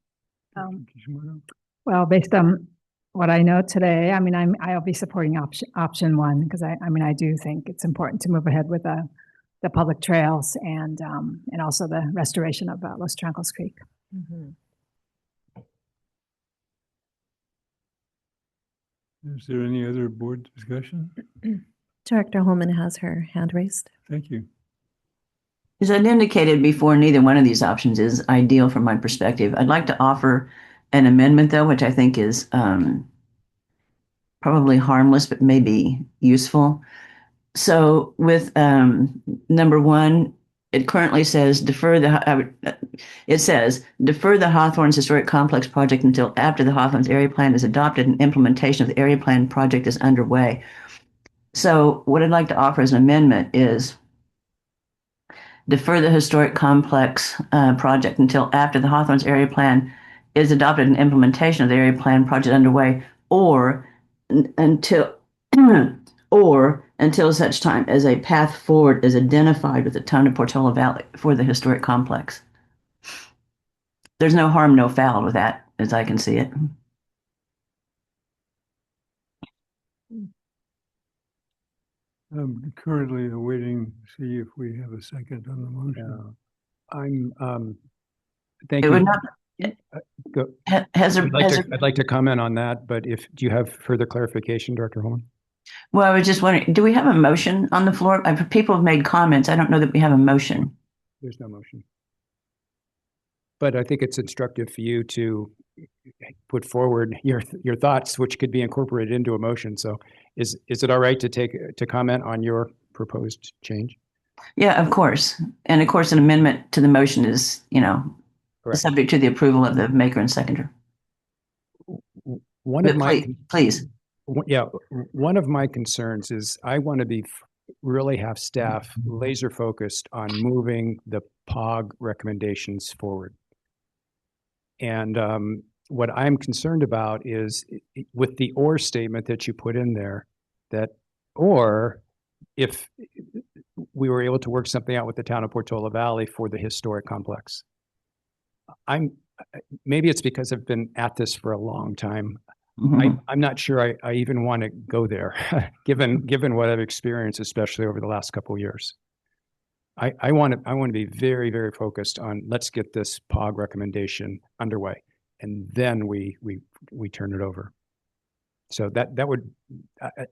Well, based on what I know today, I'll be supporting option 1 because I do think it's important to move ahead with the public trails and also the restoration of Los Trancos Creek. Is there any other board discussion? Director Holman has her hand raised. Thank you. As I'd indicated before, neither one of these options is ideal from my perspective. I'd like to offer an amendment, though, which I think is probably harmless, but maybe useful. So with number 1, it currently says defer the Hawthorne's Historic Complex project until after the Hawthorne's area plan is adopted and implementation of the area plan project is underway. So what I'd like to offer as an amendment is defer the historic complex project until after the Hawthorne's area plan is adopted and implementation of the area plan project underway, or until or until such time as a path forward is identified with the town of Portola Valley for the historic complex. There's no harm, no foul with that, as I can see it. I'm currently awaiting to see if we have a second on the motion. Thank It you. would not. Go. Has I'd like to comment on that, but do you have further clarification, Director Holman? Well, I was just wondering, do we have a motion on the floor? People have made comments. I don't know that we have a motion. There's no motion. But I think it's instructive for you to put forward your thoughts, which could be incorporated into a motion. So is it all right to comment on your proposed change? Yeah, of course. And of course, an amendment to the motion is, Correct. subject to the approval of the maker and seconder. One of my please. Yeah, one of my concerns is I want to really have staff laser focused on moving the POG recommendations forward. And what I'm concerned about is with the or statement that you put in there, that or if we were able to work something out with the town of Portola Valley for the historic complex. Maybe it's because I've been at this for a long time. Mm-hmm. I'm not sure I even want to go there, given what I've experienced, especially over the last couple of years. I want to be very, very focused on let's get this POG recommendation underway, and then we turn it over. So that would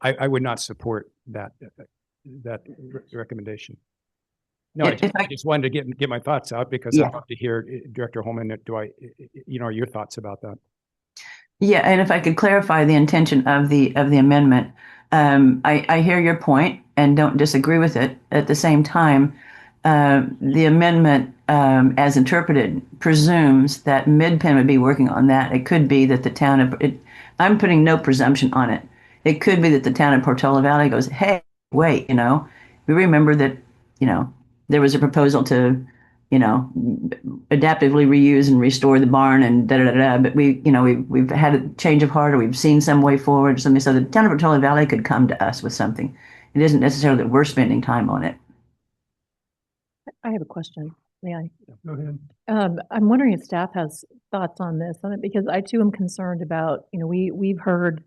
I would not support that recommendation. No, I just wanted to get my thoughts out because I'd love to hear Director Holman. Your thoughts about that? Yeah, and if I could clarify the intention of the amendment, I hear your point and don't disagree with it. At the same time, the amendment, as interpreted, presumes that Midpen would be working on that. It could be that the town of I'm putting no presumption on it. It could be that the town of Portola Valley goes, hey, wait, we remember that, there was a proposal to, adaptively reuse and restore the barn and da-da-da-da, but we've had a change of heart or we've seen some way forward, something, so the town of Portola Valley could come to us with something. It isn't necessarily that we're spending time on it. I have a question. May I? Go ahead. I'm wondering if staff has thoughts on this, because I too am concerned about, we've heard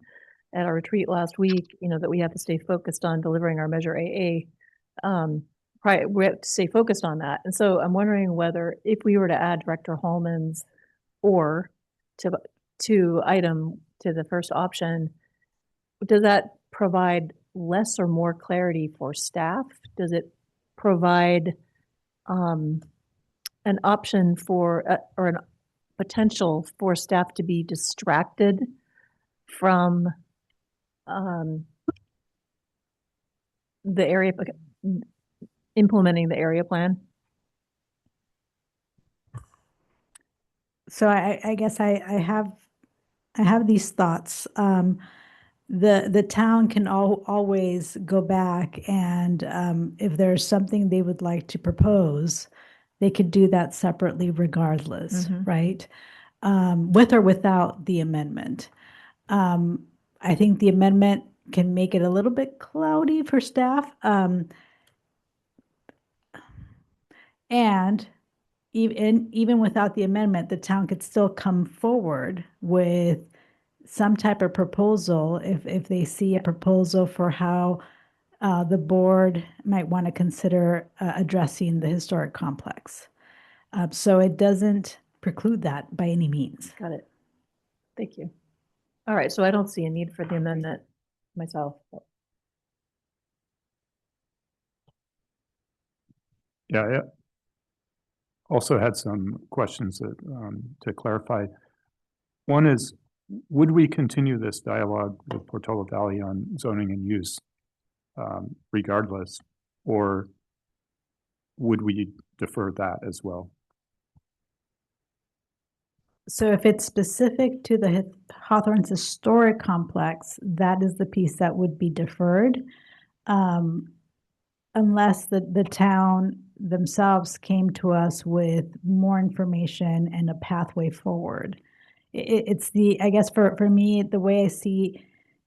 at our retreat last week, that we have to stay focused on delivering our Measure AA. We have to stay focused on that. And so I'm wondering whether if we were to add Director Holman's or to the first option, does that provide less or more clarity for staff? Does it provide an option for or an potential for staff to be distracted from the area, implementing the area plan? So I guess I have these thoughts. The town can always go back and if there's something they would like to propose, they could do that separately regardless, right? With or without the amendment. I think the amendment can make it a little bit cloudy for staff. And even without the amendment, the town could still come forward with some type of proposal if they see a proposal for how the board might want to consider addressing the historic complex. So it doesn't preclude that by any means. Got it. Thank you. All right, so I don't see a need for the amendment myself. Yeah, I also had some questions to clarify. One is, would we continue this dialogue with Portola Valley on zoning and use regardless, or would we defer that as well? So if it's specific to the Hawthorne's historic complex, that is the piece that would be deferred. Unless the town themselves came to us with more information and a pathway forward. It's the, I guess for me, the way I see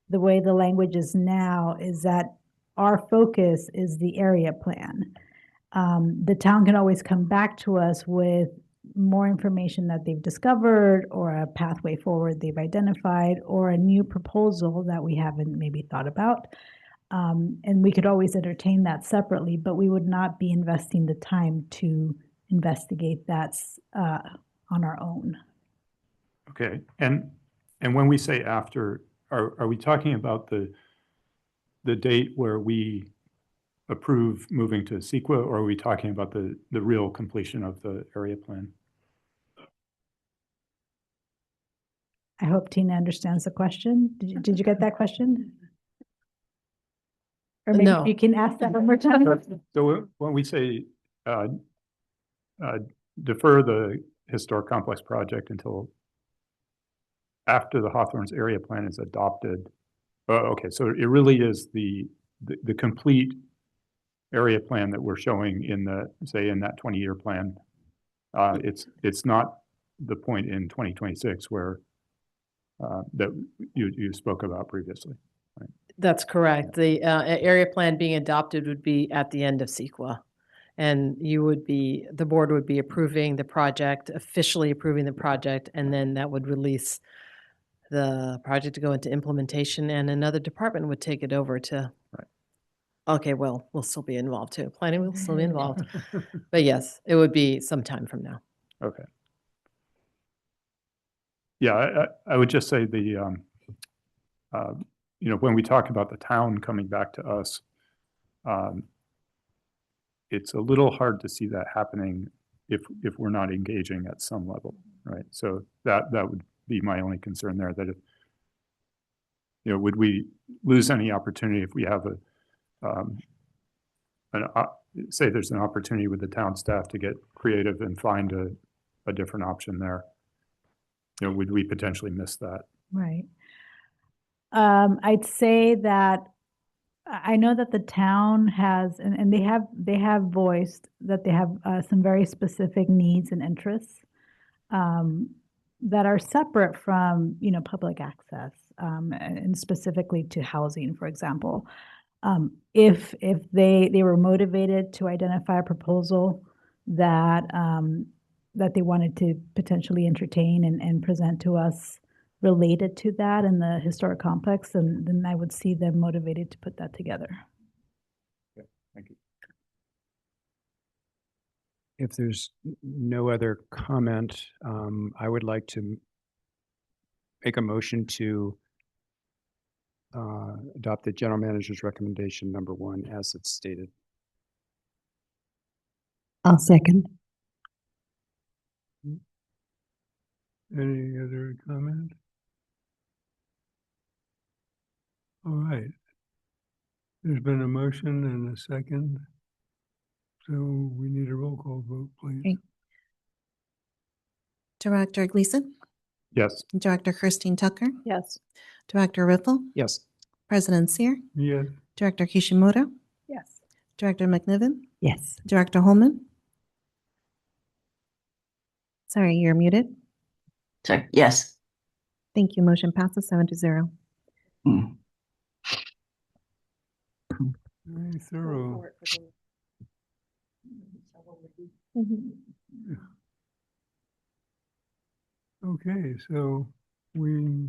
the way the language is now is that our focus is the area plan. The town can always come back to us with more information that they've discovered or a pathway forward they've identified or a new proposal that we haven't maybe thought about. And we could always entertain that separately, but we would not be investing the time to investigate that on our own. Okay, and when we say after, are we talking about the date where we approve moving to CEQA, or are we talking about the real completion of the area plan? I hope Tina understands the question. Did you get that question? Or maybe No. you can ask that one more time. So when we say defer the historic complex project until after the Hawthorne's area plan is adopted, okay, so it really is the complete area plan that we're showing in in that 20-year plan. It's not the point in 2026 where that you spoke about previously. Right? That's correct. The area plan being adopted would be at the end of CEQA. And the board would be approving the project, officially approving the project, and then that would release the project to go into implementation, and another department would take it over to. Right. Okay, well, we'll still be involved too. Planning will still be involved. But yes, it would be some time from now. Okay. Yeah, I would just say when we talk about the town coming back to us, it's a little hard to see that happening if we're not engaging at some level, right? So that would be my only concern there, that if, would we lose any opportunity if we have say there's an opportunity with the town staff to get creative and find a different option there? Would we potentially miss that? Right. I'd say that I know that the town has, and they have voiced that they have some very specific needs and interests that are separate from, public access, and specifically to housing, for example. If they were motivated to identify a proposal that they wanted to potentially entertain and present to us related to that in the historic complex, then I would see them motivated to put that together. Okay, thank you. If there's no other comment, I would like to make a motion to adopt the general manager's recommendation number 1 as it's stated. I'll second. Any other comment? All right. There's been a motion and a second. So we need a roll call vote, please. Okay. Director Gleason, Yes. Director Christine Tucker, Yes. Director Riffle, Yes. President Sear, Yes. Director Kishimoto, Yes. Director McNiven, Yes. Director Holman. Sorry, you're muted. Sorry, yes. Thank you. Motion passes 7-0. Mm. Very thorough. Okay, so we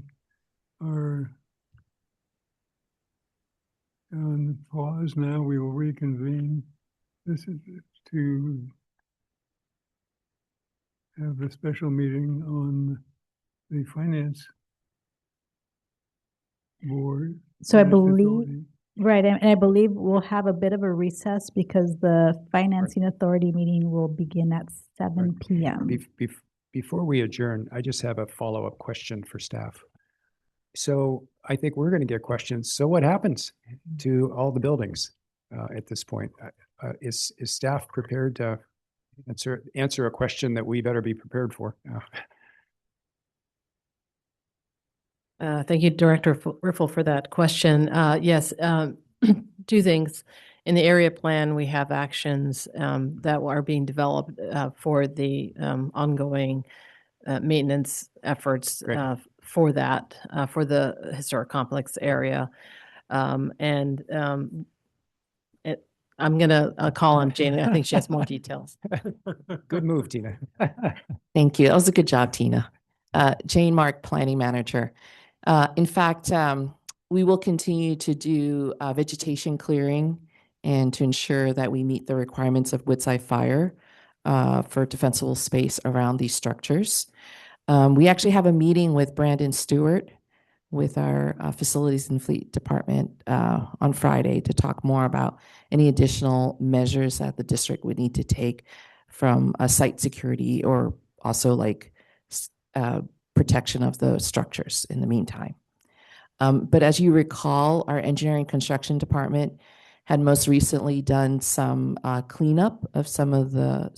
are on pause now. We will reconvene. This is to have a special meeting on the finance board. So I Finance believe, authority. right, and I believe we'll have a bit of a recess because the financing authority meeting will begin at 7 p.m. Before we adjourn, I just have a follow-up question for staff. So I think we're going to get questions. So what happens to all the buildings at this point? Is staff prepared to answer a question that we better be prepared for? Thank you, Director Riffle, for that question. Yes, 2 things. In the area plan, we have actions that are being developed for the ongoing maintenance efforts for that, for the historic complex area. I'm going to call on Jane. I think she has more details. Good move, Tina. Thank you. That was a good job, Tina. Jane Mark, Planning Manager. In fact, we will continue to do vegetation clearing and to ensure that we meet the requirements of Woodside Fire for defensible space around these structures. We actually have a meeting with Brandon Stewart with our Facilities and Fleet Department on Friday to talk more about any additional measures that the district would need to take from a site security or also like protection of the structures in the meantime. But as you recall, our engineering construction department had most recently done some cleanup of some of the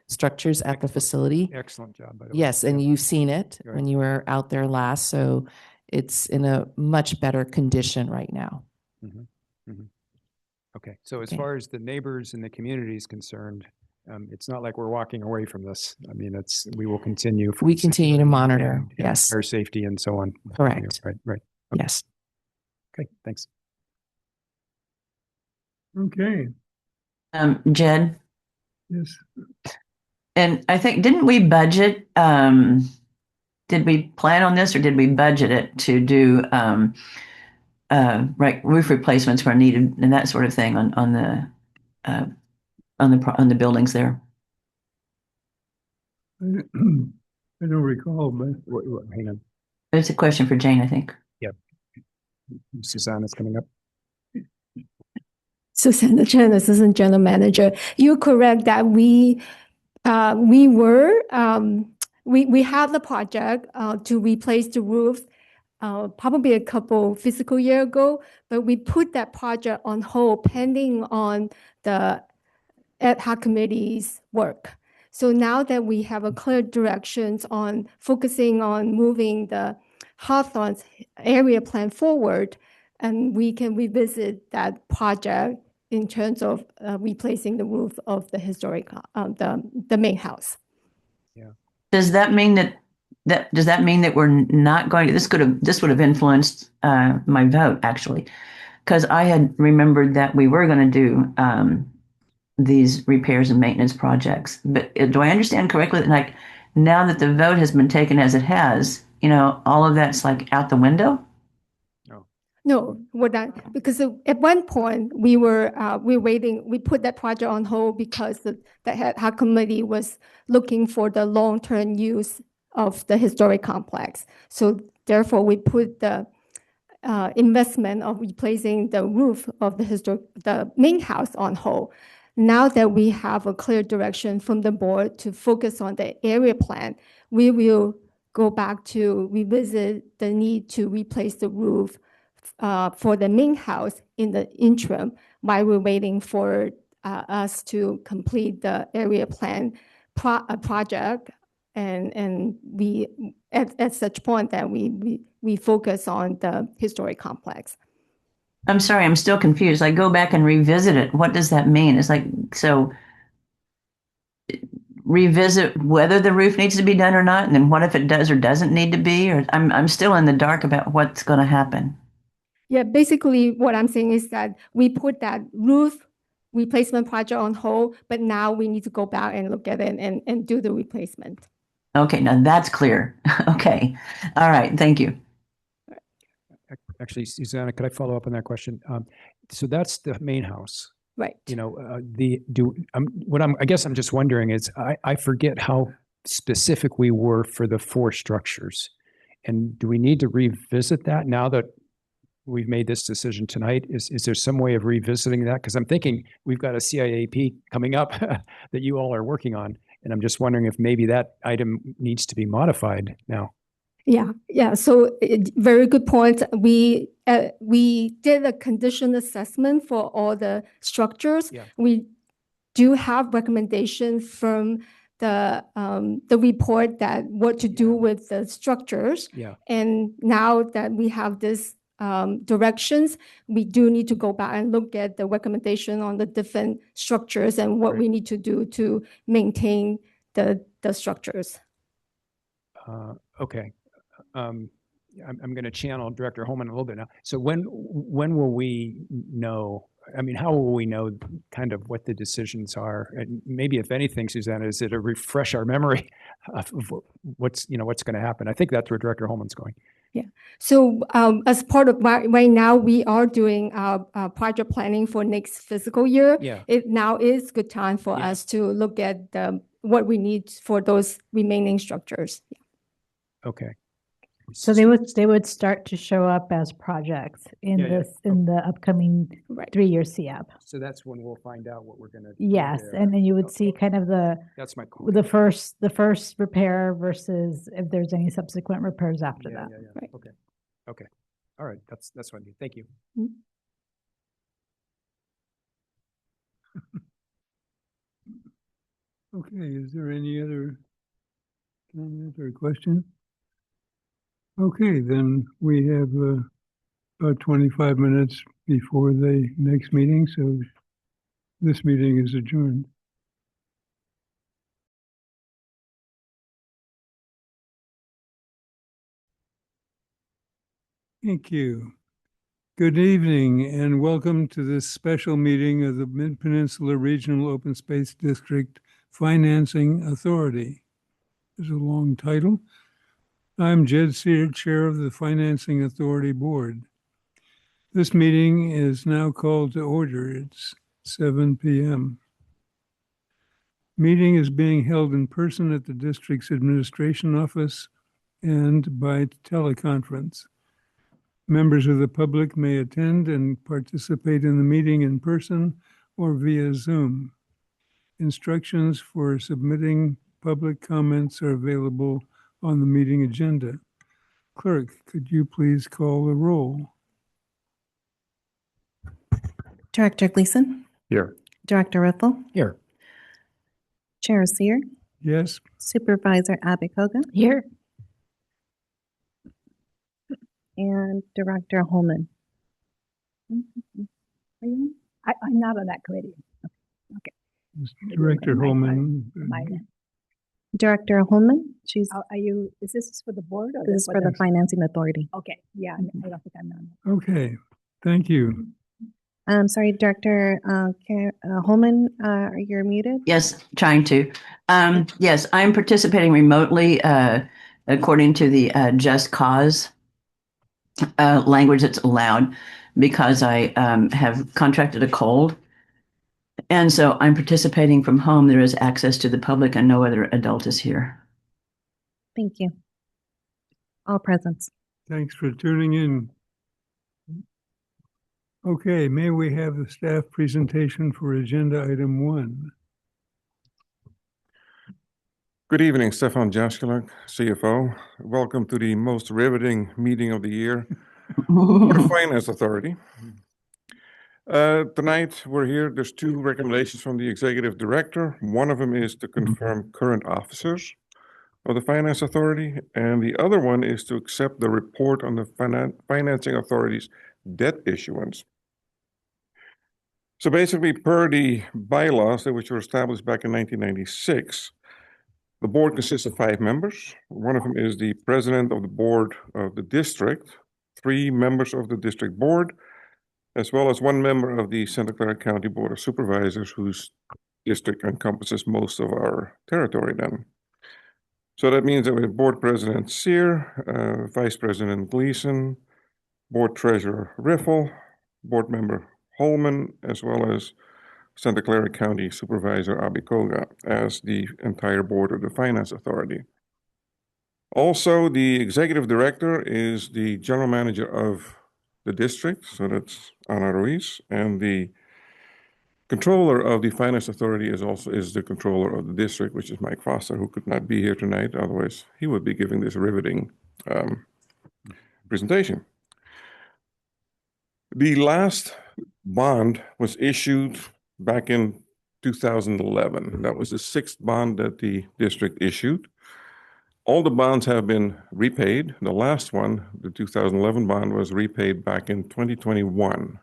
structures at the facility. Excellent job, by the way. Yes, and you've seen it Right. when you were out there last, so it's in a much better condition right now. Okay, so as Okay. far as the neighbors and the community is concerned, it's not like we're walking away from this. I mean, we will continue. We continue to monitor, and yes. Fire safety and so on. Correct. Right. Yes. Okay, thanks. Okay, Jed, yes. and I think, didn't we budget, did we plan on this or did we budget it to do roof replacements where needed and that sort of thing on the buildings there? I don't recall, but Hang on. It's a question for Jane, I think. Susanna's coming up. Susanna Chen, Assistant General Manager. You're correct that we had the project to replace the roof probably a couple fiscal year ago, but we put that project on hold pending on the ad hoc committee's work. So now that we have a clear directions on focusing on moving the Hawthorne's area plan forward, and we can revisit that project in terms of replacing the roof of the historic, the main house. Yeah. Does that mean that we're not going to, this would have influenced my vote actually, because I had remembered that we were going to do these repairs and maintenance projects. But do I understand correctly that like now that the vote has been taken as it has, all of that's like out the window? No, because at one point we were waiting. We put that project on hold because the ad hoc committee was looking for the long-term use of the historic complex. So therefore, we put the investment of replacing the roof of the main house on hold. Now that we have a clear direction from the board to focus on the area plan, we will go back to revisit the need to replace the roof for the main house in the interim while we're waiting for us to complete the area plan project. And we, at such point that we focus on the historic complex. I'm sorry, I'm still confused. I go back and revisit it. What does that mean? It's like, so revisit whether the roof needs to be done or not, and then what if it does or doesn't need to be? Or I'm still in the dark about what's going to happen. Yeah, basically what I'm saying is that we put that roof replacement project on hold, but now we need to go back and look at it and do the replacement. Okay, now that's clear. Okay, all right, thank you. Actually, Susanna, could I follow up on that question? So that's the main house. Right. I guess I'm just wondering is I forget how specific we were for the 4 structures. And do we need to revisit that now that we've made this decision tonight? Is there some way of revisiting that? Because I'm thinking we've got a CIAP coming up that you all are working on. And I'm just wondering if maybe that item needs to be modified now. Yeah. So very good point. We did a condition assessment for all the structures. Yeah. We do have recommendations from the report that what to do with the structures. Yeah. And now that we have this directions, we do need to go back and look at the recommendation on the different structures and what we need to do to maintain the structures. Okay. I'm going to channel Director Holman a little bit now. So when will we know? I mean, how will we know kind of what the decisions are? And maybe, if anything, Susanna, is it a refresh our memory of what's going to happen? I think that's where Director Holman's going. Yeah. So as part of right now, we are doing project planning for next fiscal year. Yeah. It now is good time for us to look at what we need for those remaining structures. Okay. So they would start to show up as projects in the upcoming 3-year CAP. So that's when we'll find out what we're going to. Yes, and then you would see kind of that's my the first repair versus if there's any subsequent repairs after that. Yeah. Right. Okay. All right. That's what I need. Thank you. Okay, is there any other comment or question? Okay, then we have about 25 minutes before the next meeting, so this meeting is adjourned. Thank you. Good evening and welcome to this special meeting of the Mid-Peninsula Regional Open Space District Financing Authority. There's a long title. I'm Jed Sear, Chair of the Financing Authority Board. This meeting is now called to order. It's 7 p.m. Meeting is being held in person at the district's administration office and by teleconference. Members of the public may attend and participate in the meeting in person or via Zoom. Instructions for submitting public comments are available on the meeting agenda. Clerk, could you please call the roll? Director Gleason? Here. Director Riffle? Here. Chair Sear? Yes. Supervisor Abikoga? Here. And Director Holman? Are you? I'm not on that committee. Okay. Director Holman. Director Holman, she's. Are you? Is this for the board? Or This is for the Financing Authority. Okay. Yeah, I don't think I'm on. Okay, thank you. I'm sorry, Director Holman, you're muted. Yes, trying to. Yes, I'm participating remotely according to the just cause language that's allowed because I have contracted a cold. And so I'm participating from home. There is access to the public and no other adult is here. Thank you. All presents. Thanks for tuning in. Okay, may we have the staff presentation for agenda item 1? Good evening, Stefan Jaskulak, CFO. Welcome to the most riveting meeting of the year for the Finance Authority. Tonight, we're here. There's 2 recommendations from the Executive Director. One of them is to confirm current officers of the Finance Authority, and the other one is to accept the report on the Financing Authority's debt issuance. So basically, per the bylaws which were established back in 1996, the board consists of 5 members. One of them is the president of the board of the district, 3 members of the district board, as well as 1 member of the Santa Clara County Board of Supervisors, whose district encompasses most of our territory then. So that means that we have Board President Sear, Vice President Gleason, Board Treasurer Riffle, Board Member Holman, as well as Santa Clara County Supervisor Abikoga as the entire board of the Finance Authority. Also, the Executive Director is the General Manager of the district, so that's Ana Ruiz, and the Controller of the Finance Authority is the Controller of the district, which is Mike Foster, who could not be here tonight. Otherwise, he would be giving this riveting presentation. The last bond was issued back in 2011. That was the 6th bond that the district issued. All the bonds have been repaid. The last one, the 2011 bond, was repaid back in 2021,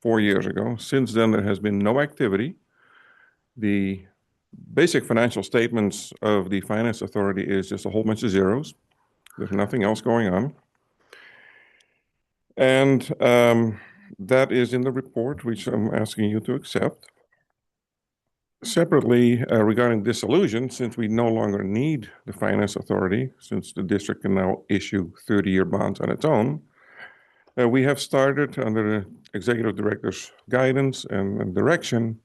4 years ago. Since then, there has been no activity. The basic financial statements of the Finance Authority is just a whole bunch of zeros. There's nothing else going on. And that is in the report, which I'm asking you to accept. Separately, regarding dissolution, since we no longer need the Finance Authority, since the district can now issue 30-year bonds on its own, we have started, under the Executive Director's guidance and direction,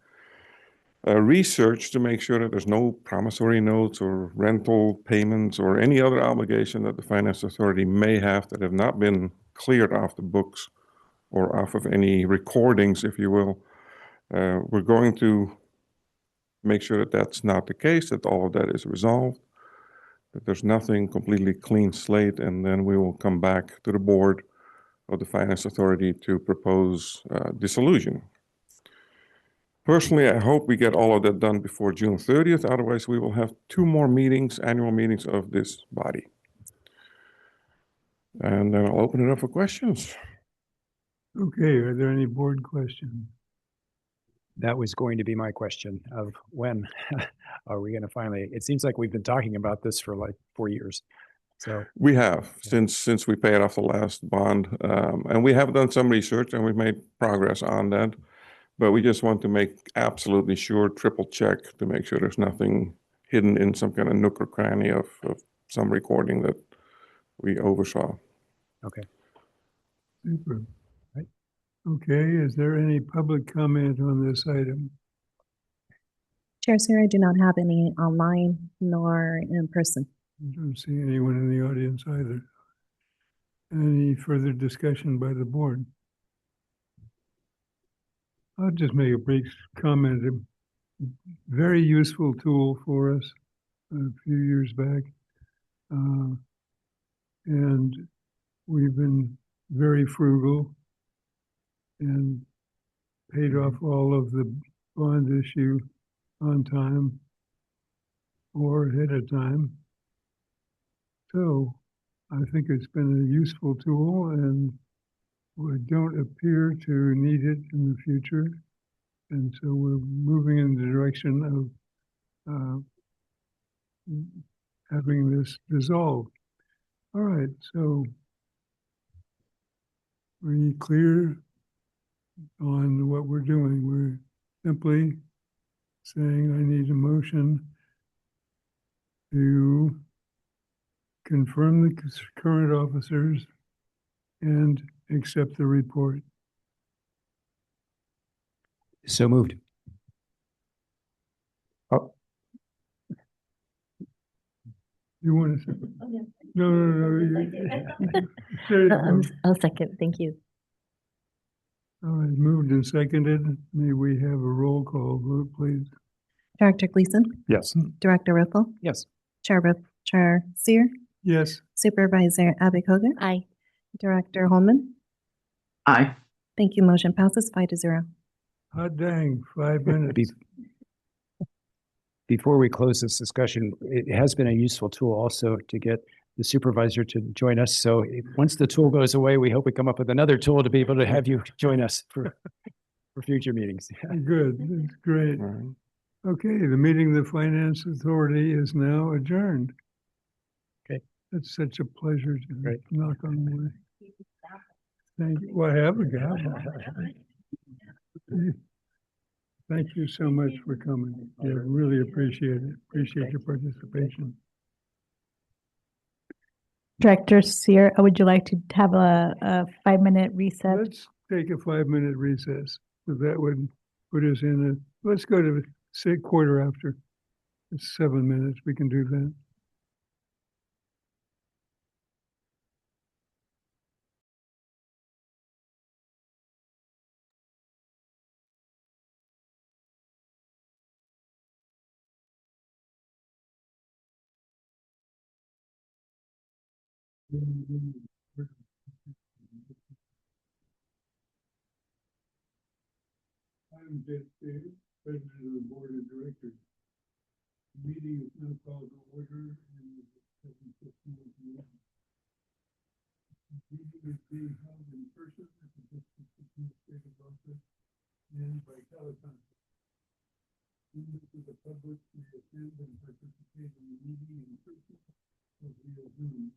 research to make sure that there's no promissory notes or rental payments or any other obligation that the Finance Authority may have that have not been cleared off the books or off of any recordings, if you will. We're going to make sure that that's not the case, that all of that is resolved, that there's nothing completely clean slate, and then we will come back to the board of the Finance Authority to propose dissolution. Personally, I hope we get all of that done before June 30th. Otherwise, we will have 2 more meetings, annual meetings of this body. And then I'll open it up for questions. Okay, are there any board questions? That was going to be my question of when are we going to finally, it seems like we've been talking about this for like 4 years. So we have, since we paid off the last bond, and we have done some research and we've made progress on that. But we just want to make absolutely sure, triple check to make sure there's nothing hidden in some kind of nook or cranny of some recording that we oversaw. Okay. Super. Right. Okay, is there any public comment on this item? Chair Sarah, I do not have any online nor in person. I don't see anyone in the audience either. Any further discussion by the board? I'll just make a brief comment. A very useful tool for us a few years back. And we've been very frugal and paid off all of the bond issue on time or ahead of time. So I think it's been a useful tool, and we don't appear to need it in the future. And so we're moving in the direction of having this dissolved. All right, so are you clear on what we're doing? We're simply saying I need a motion to confirm the current officers and accept the report. So moved. Oh. You want to say? No. I'll second. Thank you. All right, moved and seconded. May we have a roll call vote, please? Director Gleason? Yes. Director Riffle? Yes. Chair Seer? Yes. Supervisor Abikoga? Aye. Director Holman? Aye. Thank you. Motion passes 5-0. Hot dang, 5 minutes. Before we close this discussion, it has been a useful tool also to get the supervisor to join us. So once the tool goes away, we hope we come up with another tool to be able to have you join us for future meetings. Good, that's great. Okay, the meeting of the Finance Authority is now adjourned. Okay. It's such a pleasure to knock on wood. Thank you. Well, I have a gavel. Thank you so much for coming. Yeah, really appreciate it. Appreciate your participation. Director Seer, would you like to have a 5-minute recess? Let's take a 5-minute recess. So that would put us in let's go to say 1/4 after. It's 7 minutes. We can do that. I'm Jed Seer, President of the Board of Directors. The meeting is now called to order. Meeting is being held in person at the district administrative office and by teleconference. Members of the public may attend and participate in the meeting in person or via Zoom.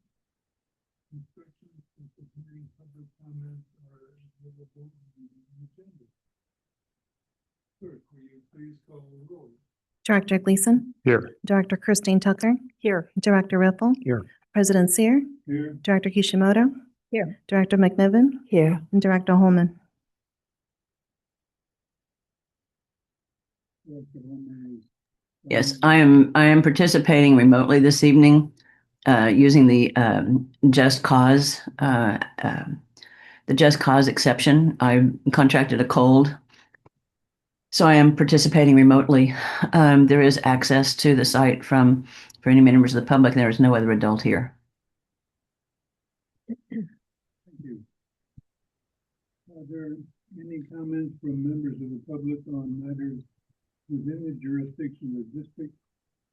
Instructions for submitting public comments are available on the agenda. Clerk, will you please call the roll? Director Gleason, Here. Director Christine Tucker, Here. Director Riffle, Here. President Seer, Here. Director Kishimoto, Here. Director McNiven, Here. and Director Holman. Director Holman is. Yes, I am participating remotely this evening using the Just Cause exception. I contracted a cold, so I am participating remotely. There is access to the site for any members of the public. There is no other adult here. Thank you. Are there any comments from members of the public on matters within the jurisdiction of the district,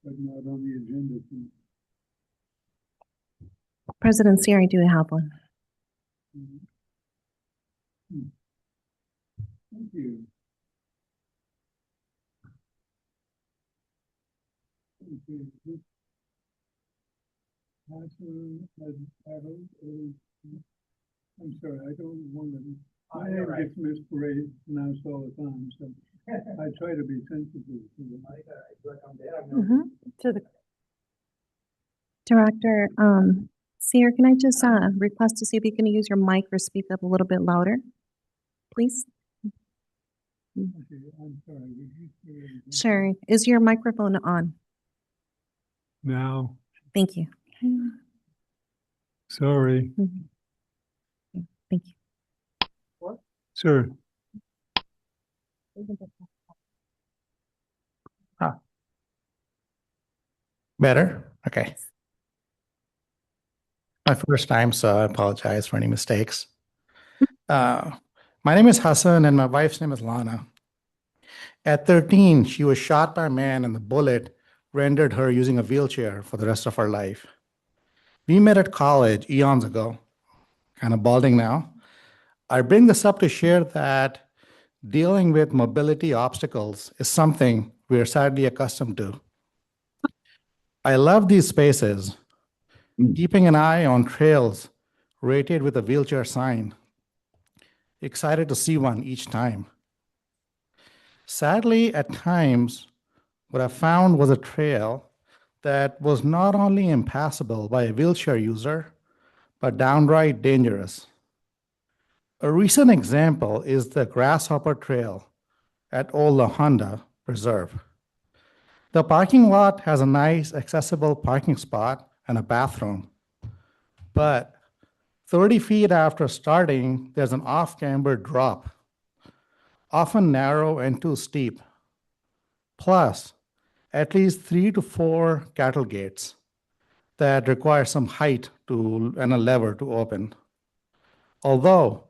but not on the agenda tonight? President Seer, I do have one. Thank you. Okay. I'm sorry, I don't want to. My name gets mispronounced all the time, so I try to be sensitive to the. To the Director Seer, can I just request to see if you can use your mic or speak up a little bit louder, please? Okay, I'm sorry. Would you say it again? Sure. Is your microphone on? Now, Thank you. sorry, Thank you. sir. Better? Okay. My first time, so I apologize for any mistakes. My name is Hassan and my wife's name is Lana. At 13, she was shot by a man and the bullet rendered her using a wheelchair for the rest of her life. We met at college eons ago, kind of balding now. I bring this up to share that dealing with mobility obstacles is something we are sadly accustomed to. I love these spaces, keeping an eye on trails rated with a wheelchair sign. Excited to see one each time. Sadly, at times, what I found was a trail that was not only impassable by a wheelchair user, but downright dangerous. A recent example is the Grasshopper Trail at Old La Honda Preserve. The parking lot has a nice accessible parking spot and a bathroom, but 30 feet after starting, there's an off-camber drop, often narrow and too steep, plus at least 3 to 4 cattle gates that require some height and a lever to open. Although,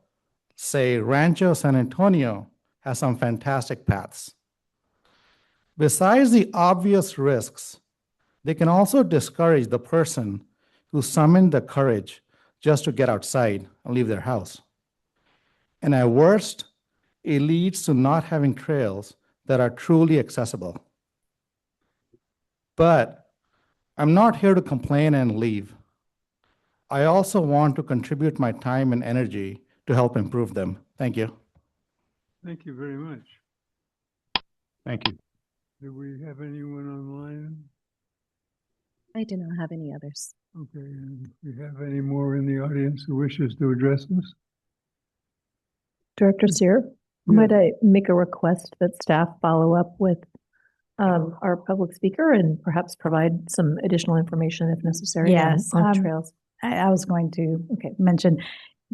say, Rancho San Antonio has some fantastic paths. Besides the obvious risks, they can also discourage the person who summoned the courage just to get outside and leave their house. And at worst, it leads to not having trails that are truly accessible. But I'm not here to complain and leave. I also want to contribute my time and energy to help improve them. Thank you. Thank you very much. Thank you. Do we have anyone online? I do not have any others. Okay, and do we have any more in the audience who wishes to address us? Director Seer, Yeah. might I make a request that staff follow up with our public speaker and perhaps provide some additional information if necessary Yes, on trails? I was going to mention,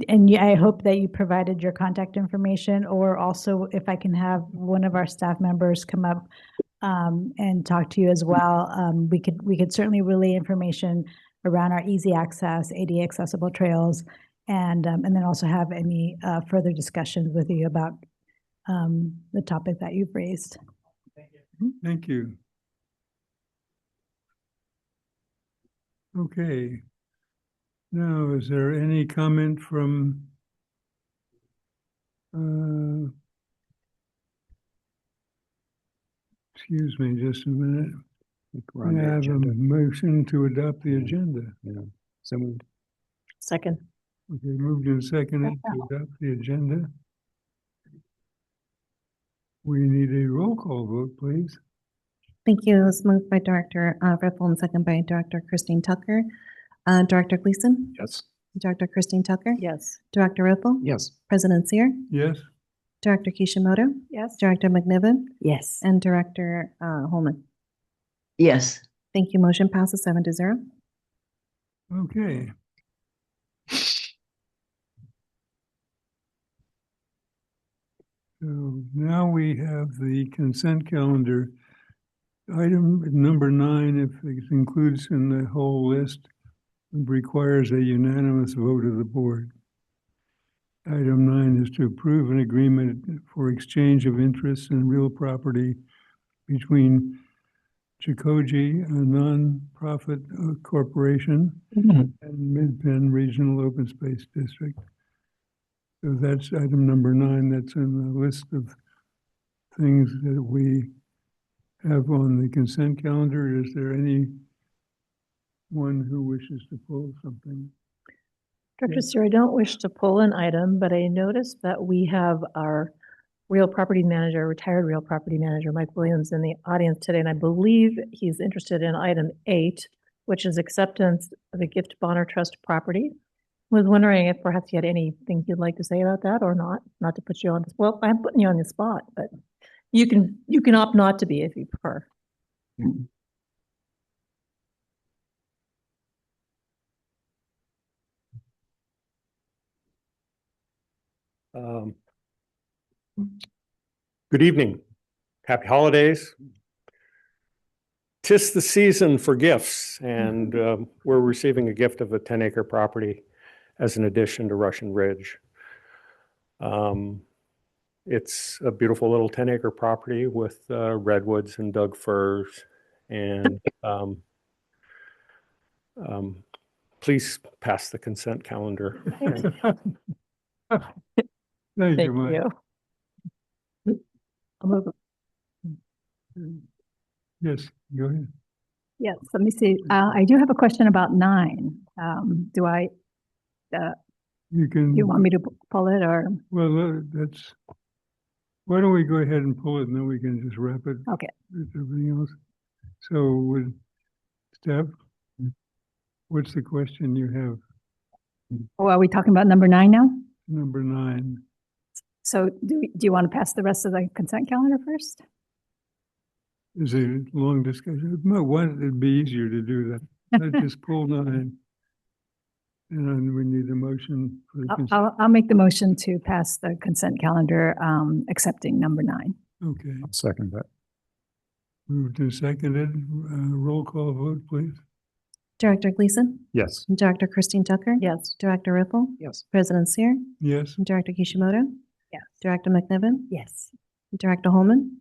and I hope that you provided your contact information, or also if I can have one of our staff members come up and talk to you as well. We could certainly relay information around our easy access, ADA accessible trails, and then also have any further discussions with you about the topic that you've raised. Thank you. Okay. Now, is there any comment from excuse me just a minute. We're on I the have agenda. a motion to adopt the agenda. Yeah. So moved. Second. Okay, moved and seconded to adopt the agenda. We need a roll call vote, please. Thank you. It was moved by Director Riffle and second by Director Christine Tucker. Director Gleason? Yes. Director Christine Tucker? Yes. Director Riffle? Yes. President Seer? Yes. Director Kishimoto? Yes. Director McNiven? Yes. And Director Holman? Yes. Thank you. Motion passes 7-0. Okay. So now we have the consent calendar. Item number 9, if it includes in the whole list, requires a unanimous vote of the board. Item 9 is to approve an agreement for exchange of interests in real property between Chikoji, a non-profit corporation, and Midpen Regional Open Space District. So that's item number 9. That's in the list of things that we have on the consent calendar. Is there anyone who wishes to pull something? Director Seer, I don't wish to pull an item, but I noticed that we have our real property manager, retired real property manager, Mike Williams, in the audience today, and I believe he's interested in item 8, which is acceptance of the Gift Bonner Trust property. Was wondering if perhaps you had anything you'd like to say about that or not. Not to put you on, well, I'm putting you on the spot, but you can opt not to be if you prefer. Good evening. Happy holidays. 'Tis the season for gifts, and we're receiving a gift of a 10-acre property as an addition to Russian Ridge. It's a beautiful little 10-acre property with redwoods and Doug firs, and please pass the consent calendar. Thank you, Mike. I'll move. Yes, go ahead. Yes, let me see. I do have a question about 9. Do I, You can. you want me to pull it or? Well, that's, why don't we go ahead and pull it and then we can just wrap it Okay. with everything else. So with Steph, what's the question you have? Oh, are we talking about number 9 now? Number 9. So do you want to pass the rest of the consent calendar first? Is it a long discussion? No, why, it'd be easier to do that. Let's just pull 9. And then we need a motion for the consent. I'll make the motion to pass the consent calendar, accepting number 9. Okay. I'll second that. Moved and seconded. Roll call vote, please. Director Gleason? Yes. Director Christine Tucker? Yes. Director Riffle? Yes. President Seer? Yes. Director Kishimoto? Yes. Director McNiven? Yes. Director Holman?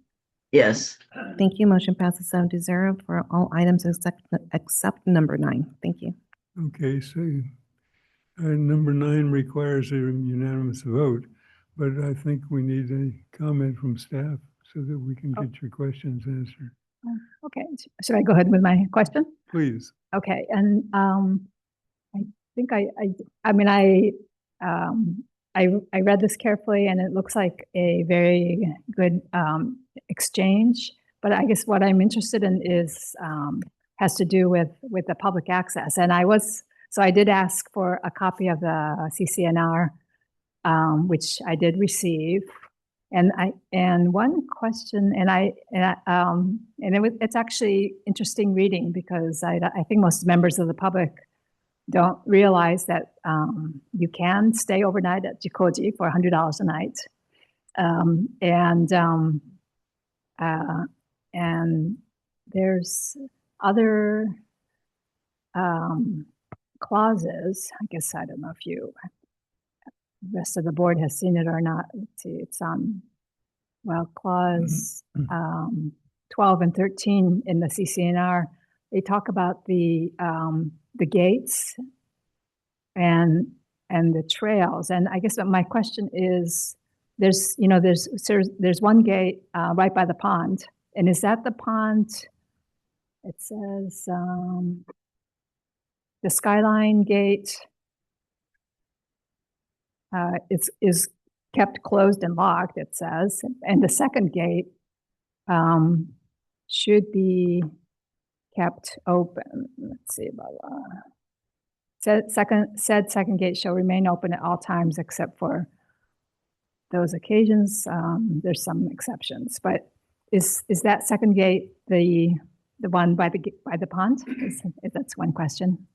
Yes. Thank you. Motion passes 7-0 for all items except number 9. Thank you. Okay, so number 9 requires a unanimous vote, but I think we need a comment from staff so that we can get your questions answered. Okay, should I go ahead with my question? Please. Okay, and I think I read this carefully, and it looks like a very good exchange. But I guess what I'm interested in is has to do with the public access. And I did ask for a copy of the CCNR, which I did receive. And one question, it's actually interesting reading because I think most members of the public don't realize that you can stay overnight at Chikoji for $100 a night, and there's other clauses. I guess I don't know if the rest of the board has seen it or not. Let's see, it's on, clause 12 and 13 in the CCNR they talk about the gates and the trails. And I guess my question is, there's one gate right by the pond, and is that the pond? It says the Skyline Gate is kept closed and locked, it says, and the second gate should be kept open. Let's see about said second gate shall remain open at all times except for those occasions. There's some exceptions, but is that second gate the one by the pond? That's one question.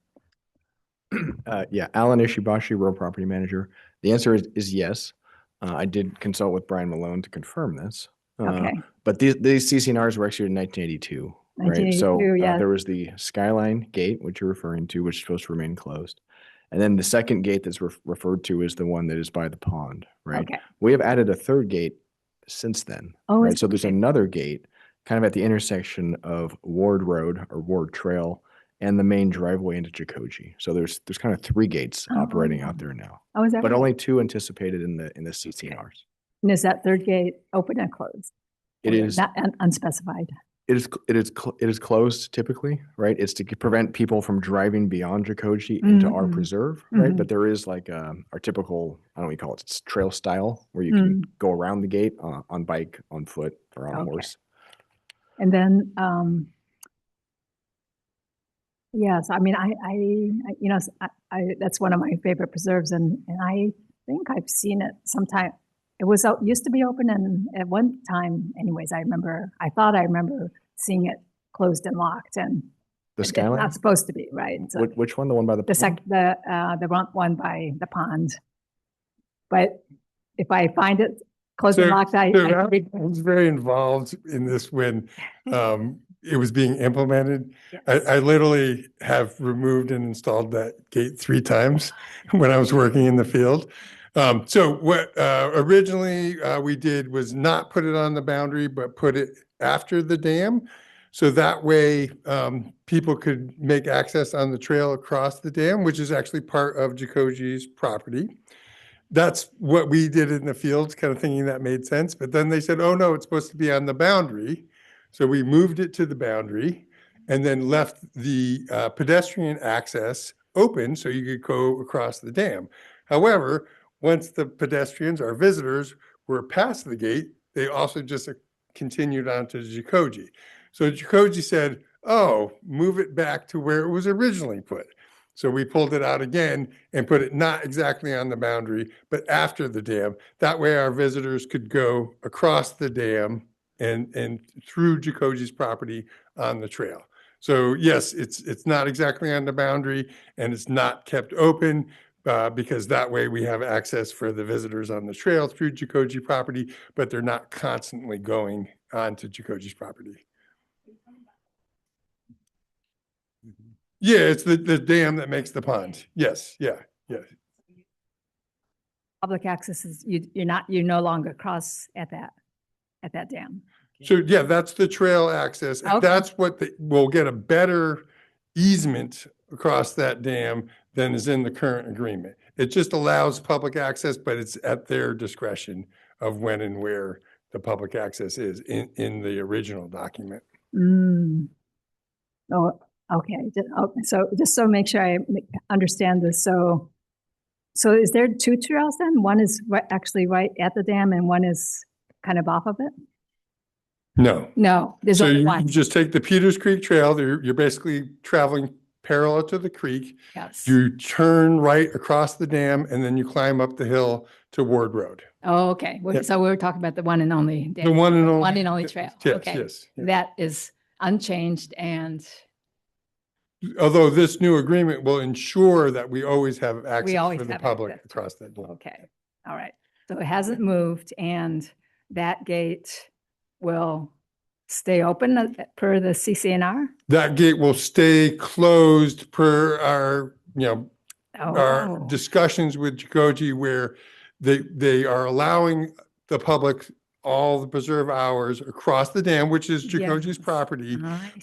Yeah, Alan Ishibashi, Rural Property Manager. The answer is yes. I did consult with Brian Malone to confirm this. Okay. But these CCNRs were actually in 1982, right? So yeah. there was the Skyline Gate, which you're referring to, which is supposed to remain closed. And then the second gate that's referred to is the one that is by the pond, right? Okay. We have added a third gate since then, right? So there's another gate kind of at the intersection of Ward Road or Ward Trail and the main driveway into Jikoji. So there's kind of 3 gates operating out there now. Oh, is that but right? only 2 anticipated in the CCNRs. And is that third gate open and closed? It is not unspecified. It is closed typically, right? It's to prevent people from driving beyond Jikoji into our preserve, right? But there is like our typical, I don't know what you call it, it's trail style where you can go around the gate on bike, on foot, or on a horse. And then, yes, I mean, I that's one of my favorite preserves, and I think I've seen it sometime. It was used to be open, and at one time, anyways, I thought I remember seeing it closed and locked, and the Skyline? It's not supposed to be, right? So which one? The one by the pond? The one by the pond. But if I find it closed and locked, I was very involved in this when it was being implemented. Yes. I literally have removed and installed that gate 3 times when I was working in the field. So what originally we did was not put it on the boundary, but put it after the dam. So that way people could make access on the trail across the dam, which is actually part of Jikoji's property. That's what we did in the field, kind of thinking that made sense. But then they said, oh, no, it's supposed to be on the boundary. So we moved it to the boundary and then left the pedestrian access open so you could go across the dam. However, once the pedestrians, our visitors, were past the gate, they also just continued on to Jikoji. So Jikoji said, oh, move it back to where it was originally put. So we pulled it out again and put it not exactly on the boundary, but after the dam. That way our visitors could go across the dam and through Jikoji's property on the trail. So yes, it's not exactly on the boundary and it's not kept open because that way we have access for the visitors on the trail through Jikoji property, but they're not constantly going onto Jikoji's property. Yeah, it's the dam that makes the pond. Yes, yeah. Public access is you no longer cross at that dam. So yeah, that's the trail access. Okay. That's what will get a better easement across that dam than is in the current agreement. It just allows public access, but it's at their discretion of when and where the public access is in the original document. Oh, okay. So just so make sure I understand this. So is there 2 trails then? One is actually right at the dam and one is kind of off of it? No, there's so only one. You just take the Peters Creek Trail. You're basically traveling parallel to the creek. Yes. You turn right across the dam and then you climb up the hill to Ward Road. Oh, okay. So we were talking about the one and only dam. The one and only trail. Yes, okay. Yes. That is unchanged, and although this new agreement will ensure that we always have access for the public access. across that dam. Okay. All right. So it hasn't moved, and that gate will stay open per the CCNR? That gate will stay closed per our, our discussions with Jikoji, where they are allowing the public all the preserve hours across the dam, which is Jikoji's property,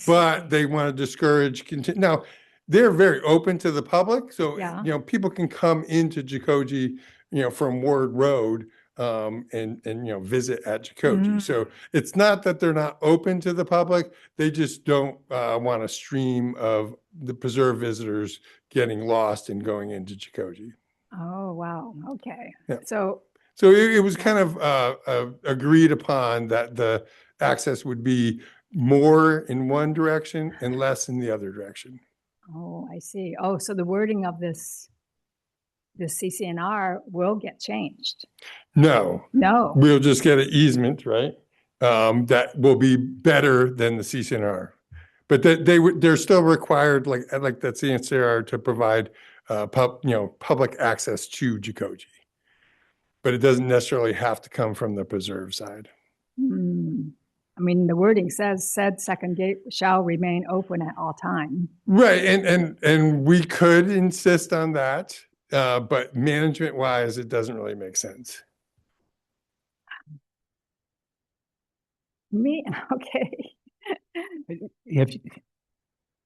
but they want to discourage now. They're very open to the public, so people can come into Jikoji, from Ward Road, and visit at Jikoji. So it's not that they're not open to the public; they just don't want a stream of the preserve visitors getting lost and going into Jikoji. Oh, wow. Okay. Yeah. So it was kind of agreed upon that the access would be more in one direction and less in the other direction. oh, I see. Oh, so the wording of this CCNR will get changed. No. We'll just get an easement, right? That will be better than the CCNR. But they're still required, like that CCNR, to provide public access to Jikoji. But it doesn't necessarily have to come from the preserve side. I mean, the wording says said second gate shall remain open at all time. Right, and we could insist on that, but management-wise, it doesn't really make sense. Okay.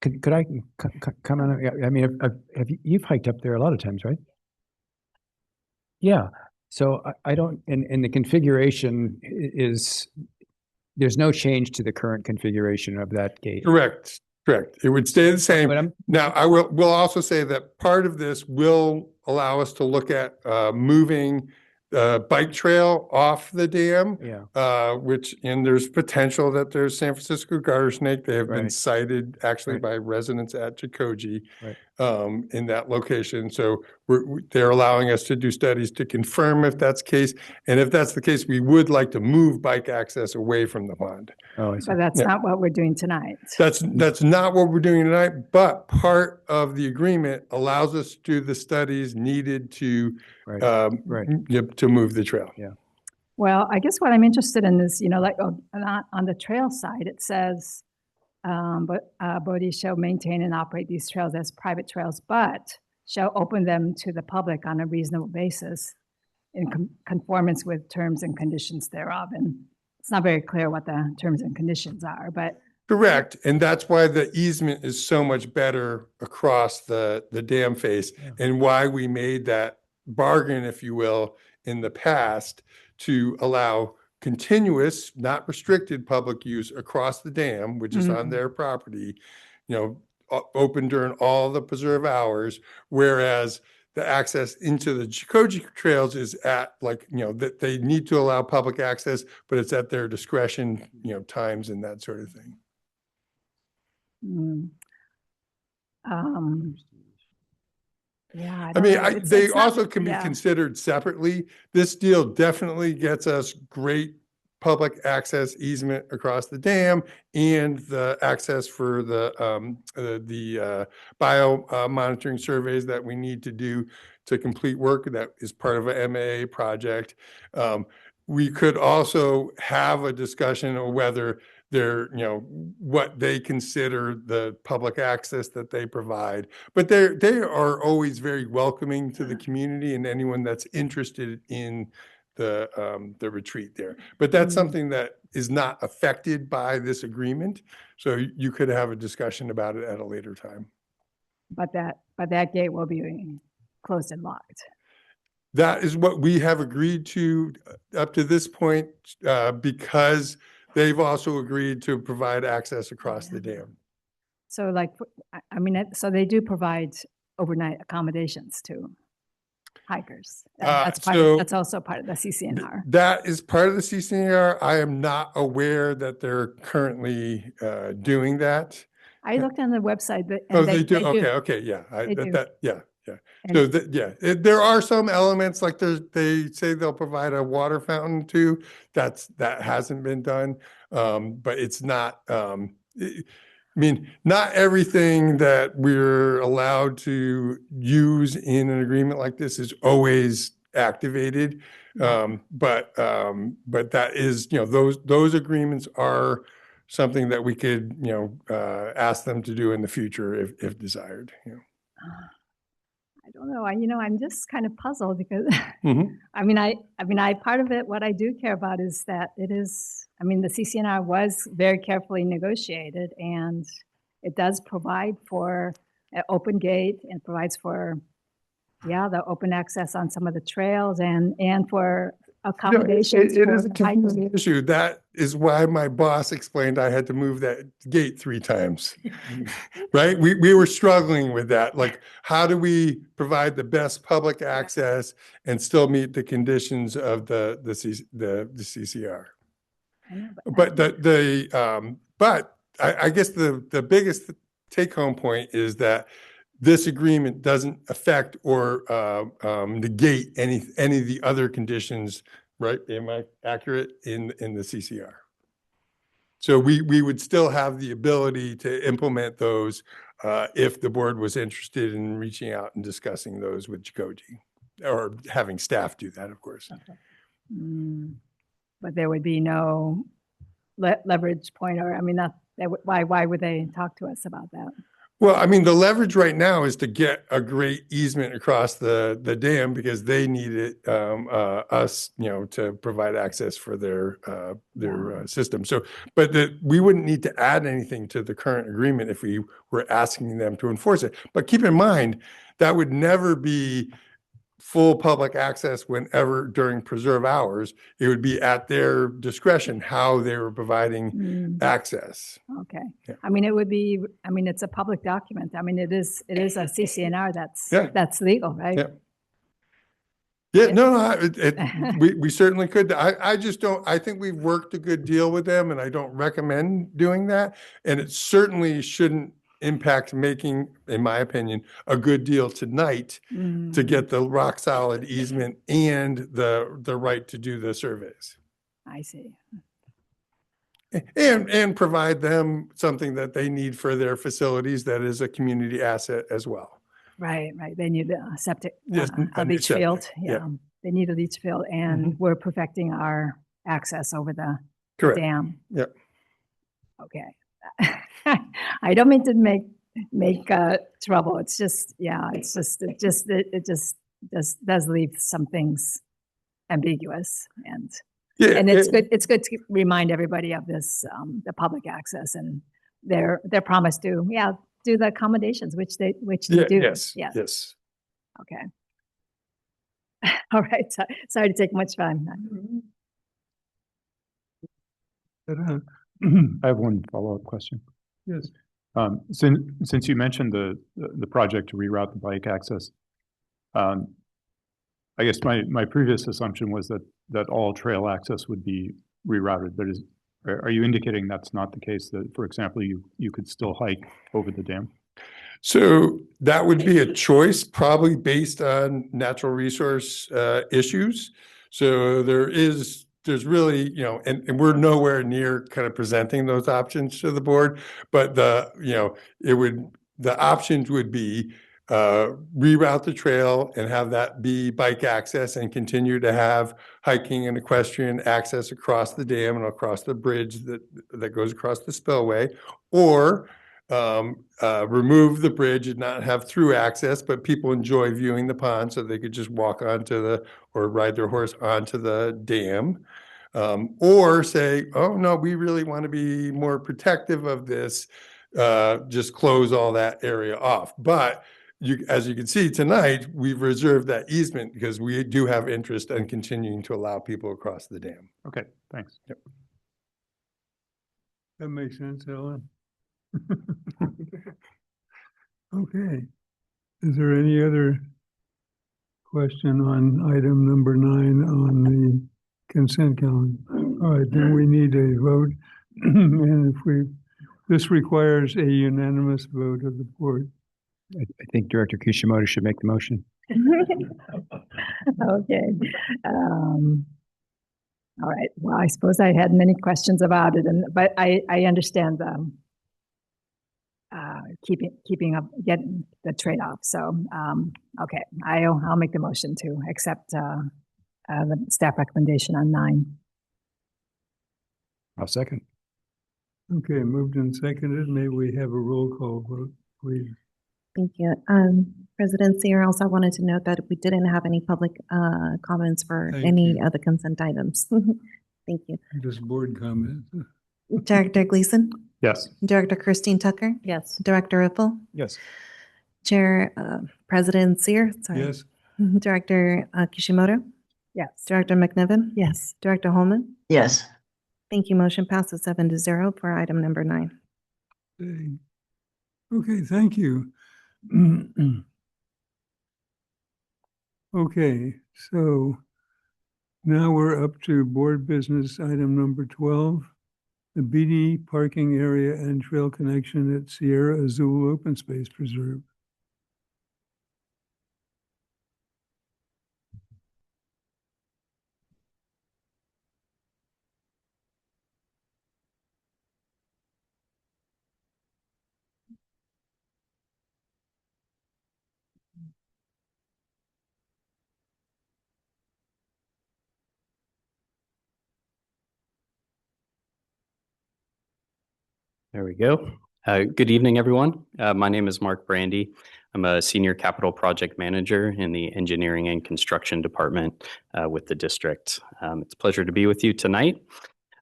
Could I comment? I mean, you've hiked up there a lot of times, right? Yeah. So I don't, and the configuration is, there's no change to the current configuration of that gate. Correct. It would stay the same. Now, we'll also say that part of this will allow us to look at moving the bike trail off the dam, and there's potential that there's San Francisco garter snake. They have been cited actually by residents at Jikoji in that location. So they're allowing us to do studies to confirm if that's the case. And if that's the case, we would like to move bike access away from the pond. Oh, but that's not what we're doing tonight. That's not what we're doing tonight, but part of the agreement allows us to do the studies needed to to move the trail. Yeah. Well, I guess what I'm interested in is, like on the trail side, it says, Bodie shall maintain and operate these trails as private trails, but shall open them to the public on a reasonable basis in conformance with terms and conditions thereof. And it's not very clear what the terms and conditions are, but. Correct. And that's why the easement is so much better across the dam face and why we made that bargain, if you will, in the past to allow continuous, not restricted public use across the dam, which is on their property, open during all the preserve hours, whereas the access into the Jikoji trails is at that they need to allow public access, but it's at their discretion, times and that sort of thing. Yeah, I mean, they also can be considered separately. This deal definitely gets us great public access easement across the dam and the access for the bio monitoring surveys that we need to do to complete work that is part of a MAA project. We could also have a discussion of whether they're, what they consider the public access that they provide, but they are always very welcoming to the community and anyone that's interested in the retreat there. But that's something that is not affected by this agreement. So you could have a discussion about it at a later time. But that gate will be closed and locked. That is what we have agreed to up to this point, because they've also agreed to provide access across the dam. So so they do provide overnight accommodations to hikers. That's also part of the CCNR. That is part of the CCNR. I am not aware that they're currently doing that. I looked on the website. They do? Okay, yeah. So there are some elements like they say they'll provide a water fountain too. That hasn't been done, but it's not. I mean, not everything that we're allowed to use in an agreement like this is always activated. But that is, those agreements are something that we could, ask them to do in the future if desired. I don't know. I'm just kind of puzzled because Mhm. part of it, what I do care about is that it is, the CCNR was very carefully negotiated and it does provide for an open gate and provides for, the open access on some of the trails and for accommodations. It for is a confusing issue. That is why my boss explained I had to move that gate 3 times. Right? We were struggling with that. Like, how do we provide the best public access and still meet the conditions of the CCR? I know, But I guess the biggest take-home point is that this agreement doesn't affect or negate any of the other conditions, right? Am I accurate in the CCR? So we would still have the ability to implement those if the board was interested in reaching out and discussing those with Jikoji, or having staff do that, of course. But there would be no leverage point, or why would they talk to us about that? Well, the leverage right now is to get a great easement across the dam because they needed us, to provide access for their system. So, but we wouldn't need to add anything to the current agreement if we were asking them to enforce it. But keep in mind, that would never be full public access whenever during preserve hours. It would be at their discretion how they were providing access. Okay. Yeah. It would be, it's a public document. It is a CCNR that's legal, right? Yeah. Yeah, no, we certainly could. I just don't, I think we've worked a good deal with them and I don't recommend doing that. And it certainly shouldn't impact making, in my opinion, a good deal tonight to get the rock solid easement and the right to do the surveys. I see. And provide them something that they need for their facilities that is a community asset as well. Right. They need a septic, Yes, a leach septic, field. yeah. They need a leach field and we're perfecting our access over the Correct. dam. Yep. Okay. I don't mean to make trouble. It's just, it does leave some things ambiguous, and it's good to remind everybody of this, the public access and their promise to do the accommodations, which they do. Yes. Okay. All right. Sorry to take much time. I have one follow-up question. Yes. Since you mentioned the project to reroute the bike access, I guess my previous assumption was that all trail access would be rerouted, but are you indicating that's not the case, that, for example, you could still hike over the dam? So that would be a choice, probably based on natural resource issues. So there's really, and we're nowhere near kind of presenting those options to the board, but the options would be reroute the trail and have that be bike access and continue to have hiking and equestrian access across the dam and across the bridge that goes across the spillway, or remove the bridge and not have through access, but people enjoy viewing the pond, so they could just walk or ride their horse onto the dam. Or say, oh no, we really want to be more protective of this, just close all that area off. But as you can see tonight, we've reserved that easement because we do have interest in continuing to allow people across the dam. Okay, thanks. Yep. That makes sense, Ellen. Okay. Is there any other question on item number 9 on the consent calendar? All right, then we need a vote. And this requires a unanimous vote of the board. I think Director Kishimoto should make the motion. Okay. All right. Well, I suppose I had many questions about it, but I understand keeping up, getting the trade-off. So, okay, I'll make the motion to accept the staff recommendation on 9. I'll second. Okay, moved and seconded. May we have a roll call vote, please? Thank you. President Seer, also wanted to note that we didn't have any public comments for Thank any you. of the consent items. Thank you. Just board comment. Director Gleason, Yes. Director Christine Tucker, Yes. Director Riffle, Yes. Chair President Seer, sorry. Yes. Director Kishimoto, Yes. Director McNiven, Yes. Director Holman. Yes. Thank you. Motion passes 7-0 for item number 9. Okay, thank you. Okay, so now we're up to board business item number 12, the BD parking area and trail connection at Sierra Azul Open Space Preserve. There we go. Good evening, everyone. My name is Mark Brandy. I'm a senior capital project manager in the engineering and construction department with the district. It's a pleasure to be with you tonight.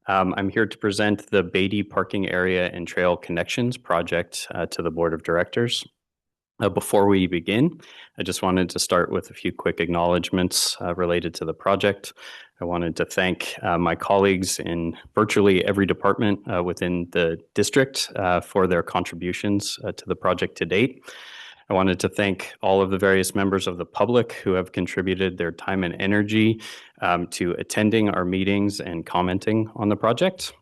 I'm here to present the Beatty Parking Area and Trail Connections project to the board of directors. Before we begin, I just wanted to start with a few quick acknowledgements related to the project. I wanted to thank my colleagues in virtually every department within the district for their contributions to the project to date. I wanted to thank all of the various members of the public who have contributed their time and energy to attending our meetings and commenting on the project.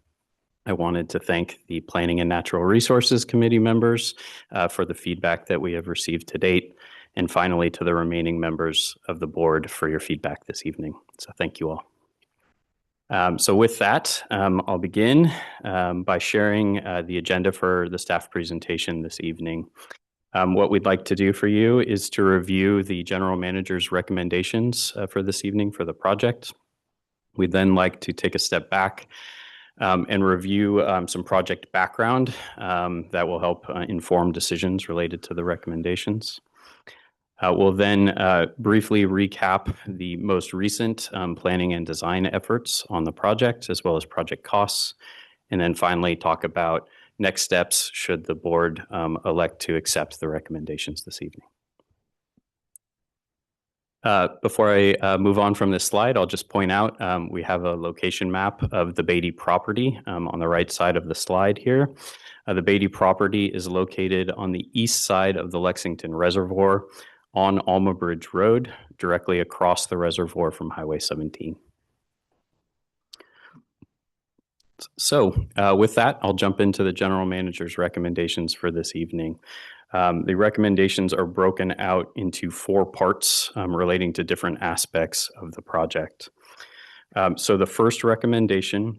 I wanted to thank the Planning and Natural Resources Committee members for the feedback that we have received to date. And finally, to the remaining members of the board for your feedback this evening. So thank you all. So with that, I'll begin by sharing the agenda for the staff presentation this evening. What we'd like to do for you is to review the general manager's recommendations for this evening for the project. We'd then like to take a step back and review some project background that will help inform decisions related to the recommendations. We'll then briefly recap the most recent planning and design efforts on the project, as well as project costs, and then finally talk about next steps should the board elect to accept the recommendations this evening. Before I move on from this slide, I'll just point out we have a location map of the Beatty property on the right side of the slide here. The Beatty property is located on the east side of the Lexington Reservoir on Alma Bridge Road, directly across the reservoir from Highway 17. So with that, I'll jump into the general manager's recommendations for this evening. The recommendations are broken out into 4 parts relating to different aspects of the project. So the first recommendation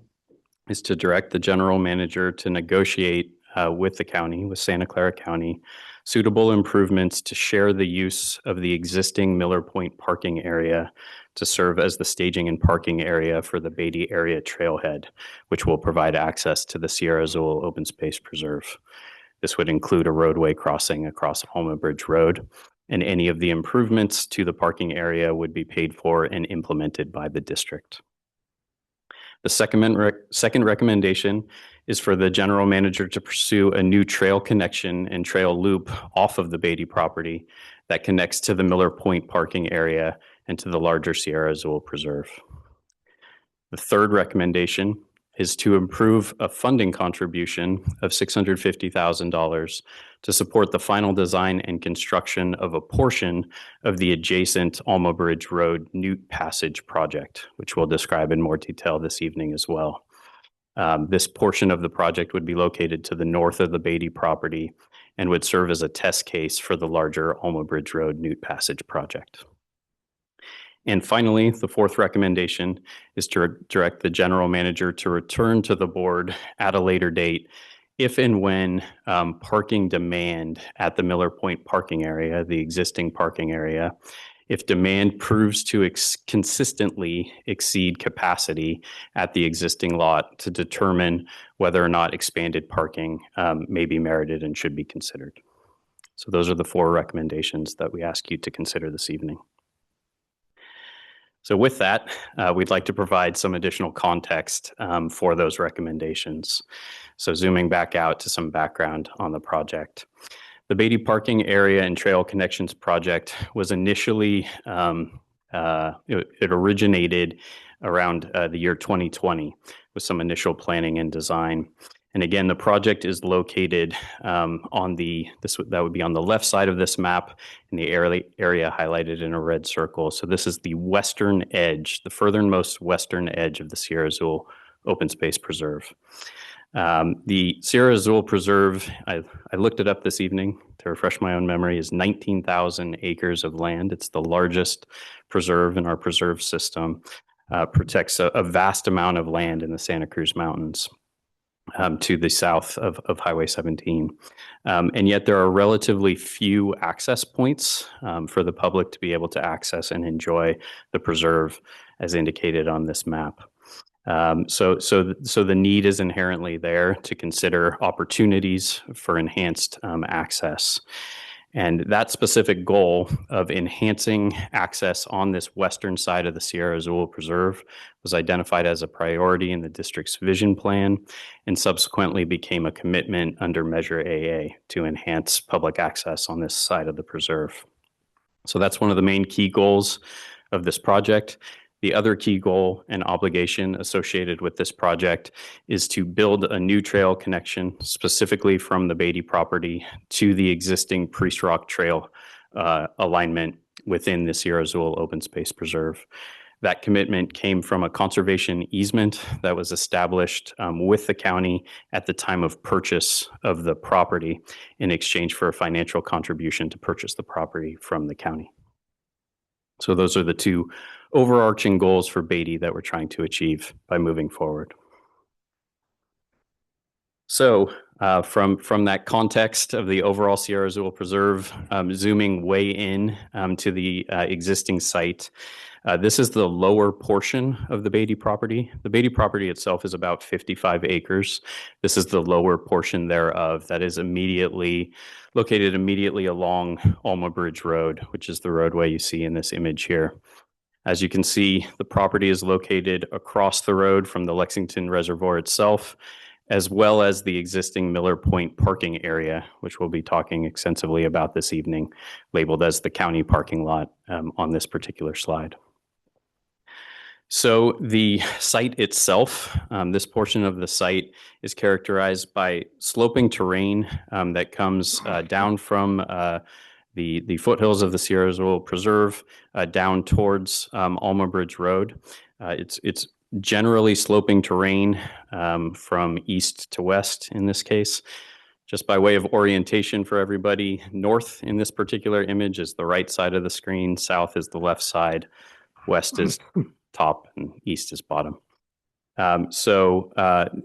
is to direct the general manager to negotiate with the county, with Santa Clara County, suitable improvements to share the use of the existing Miller Point parking area to serve as the staging and parking area for the Beatty Area Trailhead, which will provide access to the Sierra Azul Open Space Preserve. This would include a roadway crossing across Alma Bridge Road, and any of the improvements to the parking area would be paid for and implemented by the district. The second recommendation is for the general manager to pursue a new trail connection and trail loop off of the Beatty property that connects to the Miller Point parking area and to the larger Sierra Azul Preserve. The third recommendation is to approve a funding contribution of $650,000 to support the final design and construction of a portion of the adjacent Alma Bridge Road Newt Passage project, which we'll describe in more detail this evening as well. This portion of the project would be located to the north of the Beatty property and would serve as a test case for the larger Alma Bridge Road Newt Passage project. And finally, the fourth recommendation is to direct the general manager to return to the board at a later date if and when parking demand at the Miller Point parking area, the existing parking area, if demand proves to consistently exceed capacity at the existing lot to determine whether or not expanded parking may be merited and should be considered. So those are the 4 recommendations that we ask you to consider this evening. So with that, we'd like to provide some additional context for those recommendations. So zooming back out to some background on the project. The Beatty Parking Area and Trail Connections Project was initially, it originated around the year 2020 with some initial planning and design. And again, the project is located that would be on the left side of this map in the area highlighted in a red circle. So this is the western edge, the furthernmost western edge of the Sierra Azul Open Space Preserve. The Sierra Azul Preserve, I looked it up this evening to refresh my own memory, is 19,000 acres of land. It's the largest preserve in our preserve system, protects a vast amount of land in the Santa Cruz Mountains. To the south of Highway 17. And yet there are relatively few access points for the public to be able to access and enjoy the preserve as indicated on this map. So the need is inherently there to consider opportunities for enhanced access. And that specific goal of enhancing access on this western side of the Sierra Azul Preserve was identified as a priority in the district's vision plan and subsequently became a commitment under Measure AA to enhance public access on this side of the preserve. So that's one of the main key goals of this project. The other key goal and obligation associated with this project is to build a new trail connection specifically from the Beatty property to the existing Priest Rock Trail alignment within the Sierra Azul Open Space Preserve. That commitment came from a conservation easement that was established with the county at the time of purchase of the property in exchange for a financial contribution to purchase the property from the county. So those are the 2 overarching goals for Beatty that we're trying to achieve by moving forward. So from that context of the overall Sierra Azul Preserve, zooming way in to the existing site, this is the lower portion of the Beatty property. The Beatty property itself is about 55 acres. This is the lower portion thereof that is located immediately along Alma Bridge Road, which is the roadway you see in this image here. As you can see, the property is located across the road from the Lexington Reservoir itself, as well as the existing Miller Point parking area, which we'll be talking extensively about this evening, labeled as the county parking lot on this particular slide. So the site itself, this portion of the site is characterized by sloping terrain that comes down from the foothills of the Sierra Azul Preserve down towards Alma Bridge Road. It's generally sloping terrain from east to west in this case. Just by way of orientation for everybody, north in this particular image is the right side of the screen, south is the left side, west is top, and east is bottom. So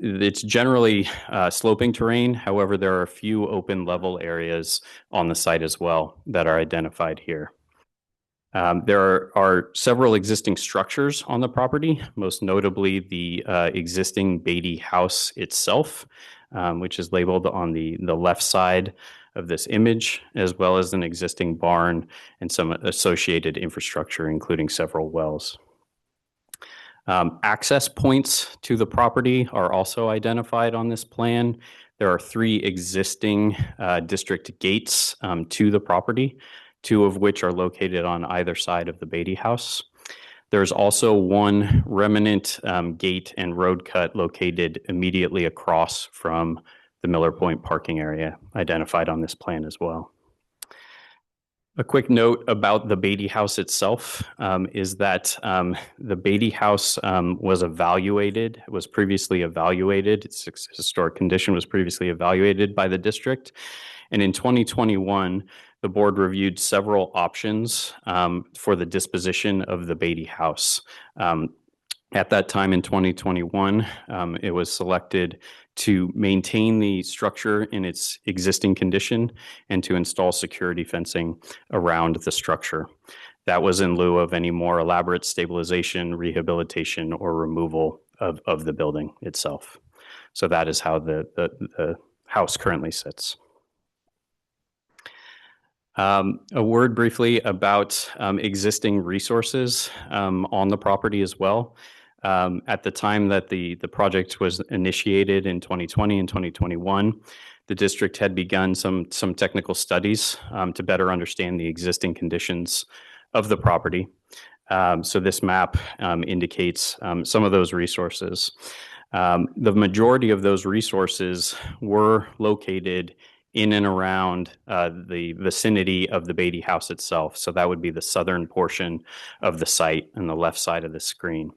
it's generally sloping terrain. However, there are a few open level areas on the site as well that are identified here. There are several existing structures on the property, most notably the existing Beatty house itself, which is labeled on the left side of this image, as well as an existing barn and some associated infrastructure, including several wells. Access points to the property are also identified on this plan. There are 3 existing district gates to the property, 2 of which are located on either side of the Beatty house. There's also 1 remnant gate and road cut located immediately across from the Miller Point parking area, identified on this plan as well. A quick note about the Beatty house itself is that the Beatty house was previously evaluated. Its historic condition was previously evaluated by the district. And in 2021, the board reviewed several options for the disposition of the Beatty house. At that time in 2021, it was selected to maintain the structure in its existing condition and to install security fencing around the structure. That was in lieu of any more elaborate stabilization, rehabilitation, or removal of the building itself. So that is how the house currently sits. A word briefly about existing resources on the property as well. At the time that the project was initiated in 2020 and 2021, the district had begun some technical studies to better understand the existing conditions of the property. So this map indicates some of those resources. The majority of those resources were located in and around the vicinity of the Beatty House itself. So that would be the southern portion of the site on the left side of the screen.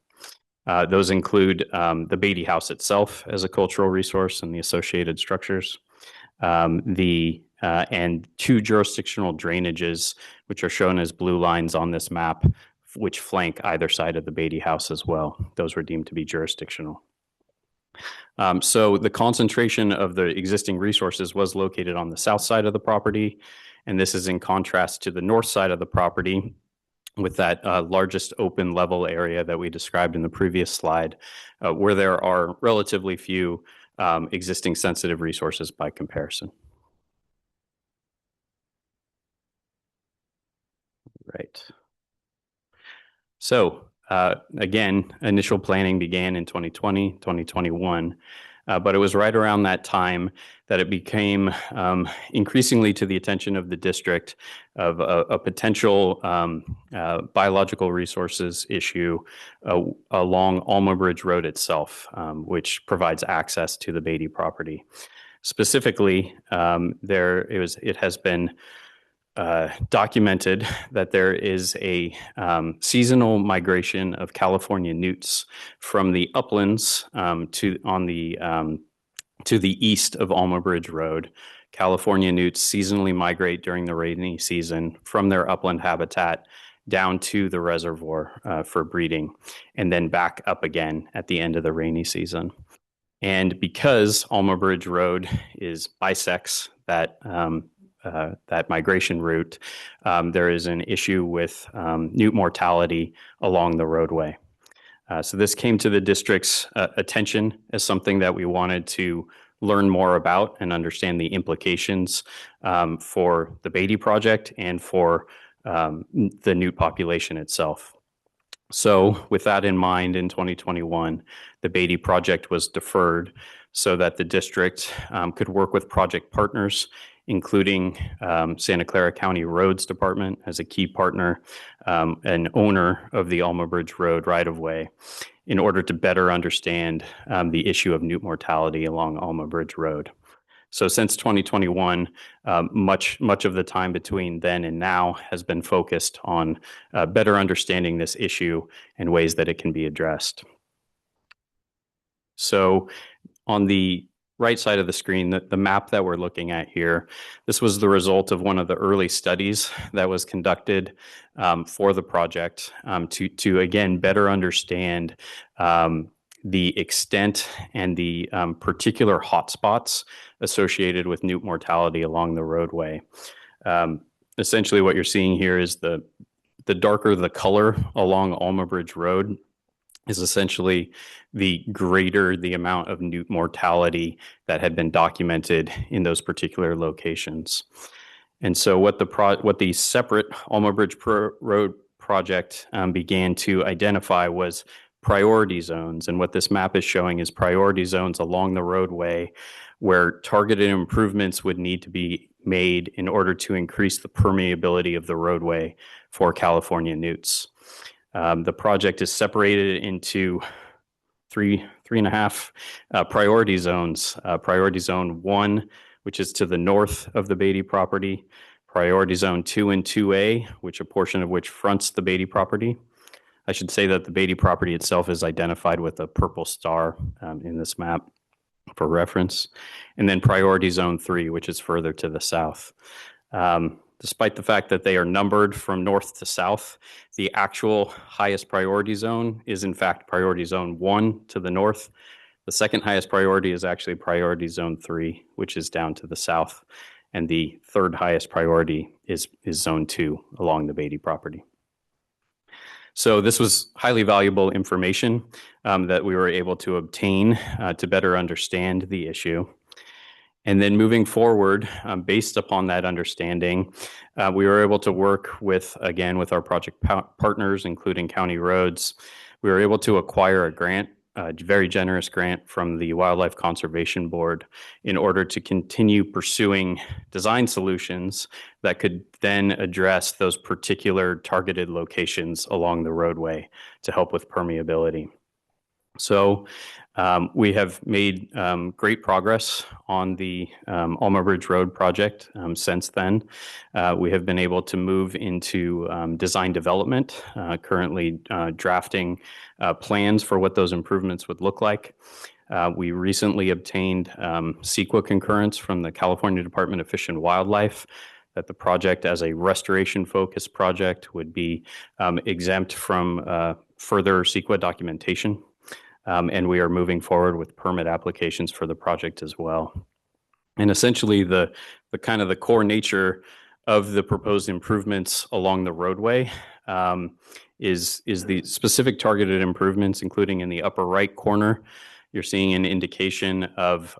Those include the Beatty House itself as a cultural resource and the associated structures, and two jurisdictional drainages, which are shown as blue lines on this map, which flank either side of the Beatty House as well. Those were deemed to be jurisdictional. So the concentration of the existing resources was located on the south side of the property, and this is in contrast to the north side of the property with that largest open level area that we described in the previous slide, where there are relatively few existing sensitive resources by comparison. Right. So again, initial planning began in 2020, 2021, but it was right around that time that it became increasingly to the attention of the district of a potential biological resources issue along Alma Bridge Road itself, which provides access to the Beatty property. Specifically, it has been documented that there is a seasonal migration of California newts from the uplands to the east of Alma Bridge Road. California newts seasonally migrate during the rainy season from their upland habitat down to the reservoir for breeding, and then back up again at the end of the rainy season. And because Alma Bridge Road bisects that migration route, there is an issue with newt mortality along the roadway. So this came to the district's attention as something that we wanted to learn more about and understand the implications for the Beatty project and for the newt population itself. So with that in mind, in 2021, the Beatty project was deferred so that the district could work with project partners, including Santa Clara County Roads Department as a key partner, and owner of the Alma Bridge Road right-of-way, in order to better understand the issue of newt mortality along Alma Bridge Road. So since 2021, much of the time between then and now has been focused on better understanding this issue and ways that it can be addressed. So on the right side of the screen, the map that we're looking at here, this was the result of one of the early studies that was conducted for the project to again better understand the extent and the particular hotspots associated with newt mortality along the roadway. Essentially what you're seeing here is the darker the color along Alma Bridge Road is essentially the greater the amount of newt mortality that had been documented in those particular locations. And so what the separate Alma Bridge Road project began to identify was priority zones. And what this map is showing is priority zones along the roadway where targeted improvements would need to be made in order to increase the permeability of the roadway for California newts. The project is separated into three and a half priority zones. Priority zone 1, which is to the north of the Beatty property. Priority zone 2 and 2A, which a portion of which fronts the Beatty property. I should say that the Beatty property itself is identified with a purple star in this map for reference. And then priority zone 3, which is further to the south. Despite the fact that they are numbered from north to south, the actual highest priority zone is in fact priority zone 1 to the north. The second highest priority is actually priority zone 3, which is down to the south. And the third highest priority is zone 2 along the Beatty property. So this was highly valuable information that we were able to obtain to better understand the issue. And then moving forward, based upon that understanding, we were able to work with our project partners, including County Roads. We were able to acquire a grant, a very generous grant from the Wildlife Conservation Board in order to continue pursuing design solutions that could then address those particular targeted locations along the roadway to help with permeability. So we have made great progress on the Alma Bridge Road project since then. We have been able to move into design development, currently drafting plans for what those improvements would look like. We recently obtained CEQA concurrence from the California Department of Fish and Wildlife that the project, as a restoration-focused project, would be exempt from further CEQA documentation. And we are moving forward with permit applications for the project as well. And essentially, the kind of the core nature of the proposed improvements along the roadway is the specific targeted improvements, including in the upper right corner. You're seeing an indication of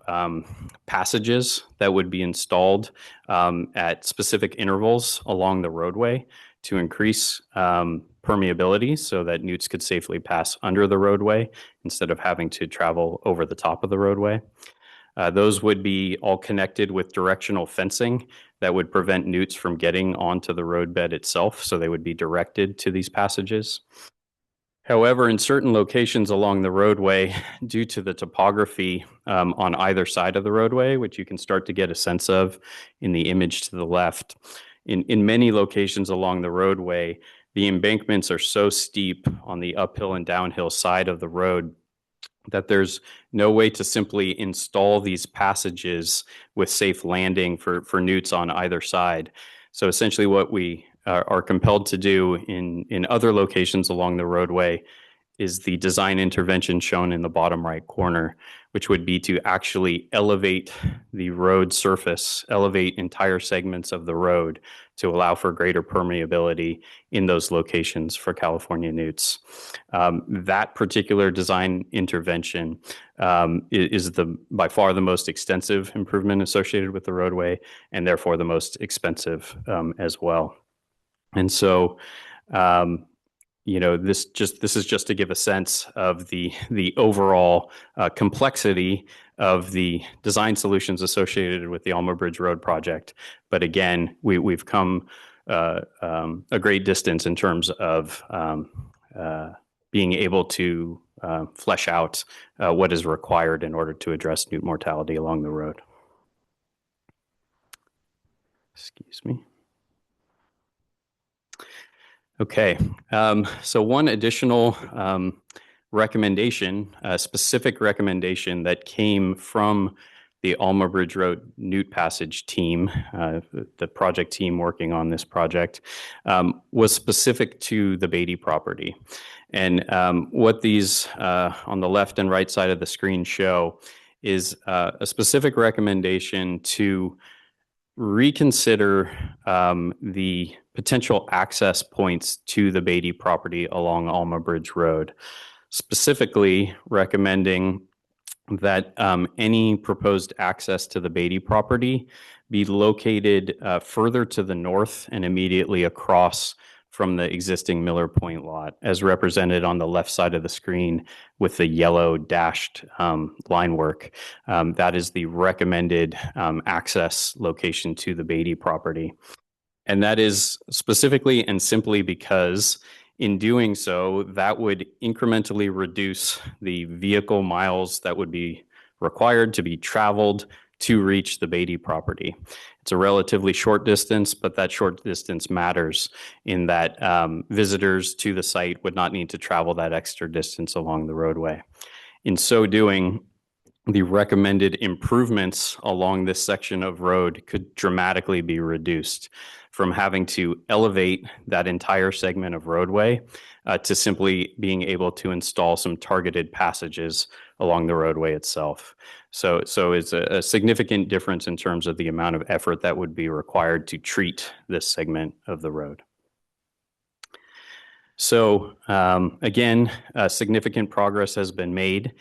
passages that would be installed at specific intervals along the roadway to increase permeability so that newts could safely pass under the roadway instead of having to travel over the top of the roadway. Those would be all connected with directional fencing that would prevent newts from getting onto the roadbed itself, so they would be directed to these passages. However, in certain locations along the roadway, due to the topography on either side of the roadway, which you can start to get a sense of in the image to the left, in many locations along the roadway, the embankments are so steep on the uphill and downhill side of the road that there's no way to simply install these passages with safe landing for newts on either side. So essentially what we are compelled to do in other locations along the roadway is the design intervention shown in the bottom right corner, which would be to actually elevate the road surface, elevate entire segments of the road to allow for greater permeability in those locations for California newts. That particular design intervention is by far the most extensive improvement associated with the roadway, and therefore the most expensive as well. And so, this is just to give a sense of the overall complexity of the design solutions associated with the Alma Bridge Road project. But again, we've come a great distance in terms of being able to flesh out what is required in order to address newt mortality along the road. Excuse me. Okay, so one additional recommendation, a specific recommendation that came from the Alma Bridge Road Newt Passage team, the project team working on this project, was specific to the Beatty property. And what these on the left and right side of the screen show is a specific recommendation to reconsider the potential access points to the Beatty property along Alma Bridge Road, specifically recommending that any proposed access to the Beatty property be located further to the north and immediately across from the existing Miller Point lot, as represented on the left side of the screen with the yellow dashed line work. That is the recommended access location to the Beatty property. And that is specifically and simply because in doing so, that would incrementally reduce the vehicle miles that would be required to be traveled to reach the Beatty property. It's a relatively short distance, but that short distance matters in that visitors to the site would not need to travel that extra distance along the roadway. In so doing, the recommended improvements along this section of road could dramatically be reduced from having to elevate that entire segment of roadway to simply being able to install some targeted passages along the roadway itself. So it's a significant difference in terms of the amount of effort that would be required to treat this segment of the road. So again, significant progress has been made.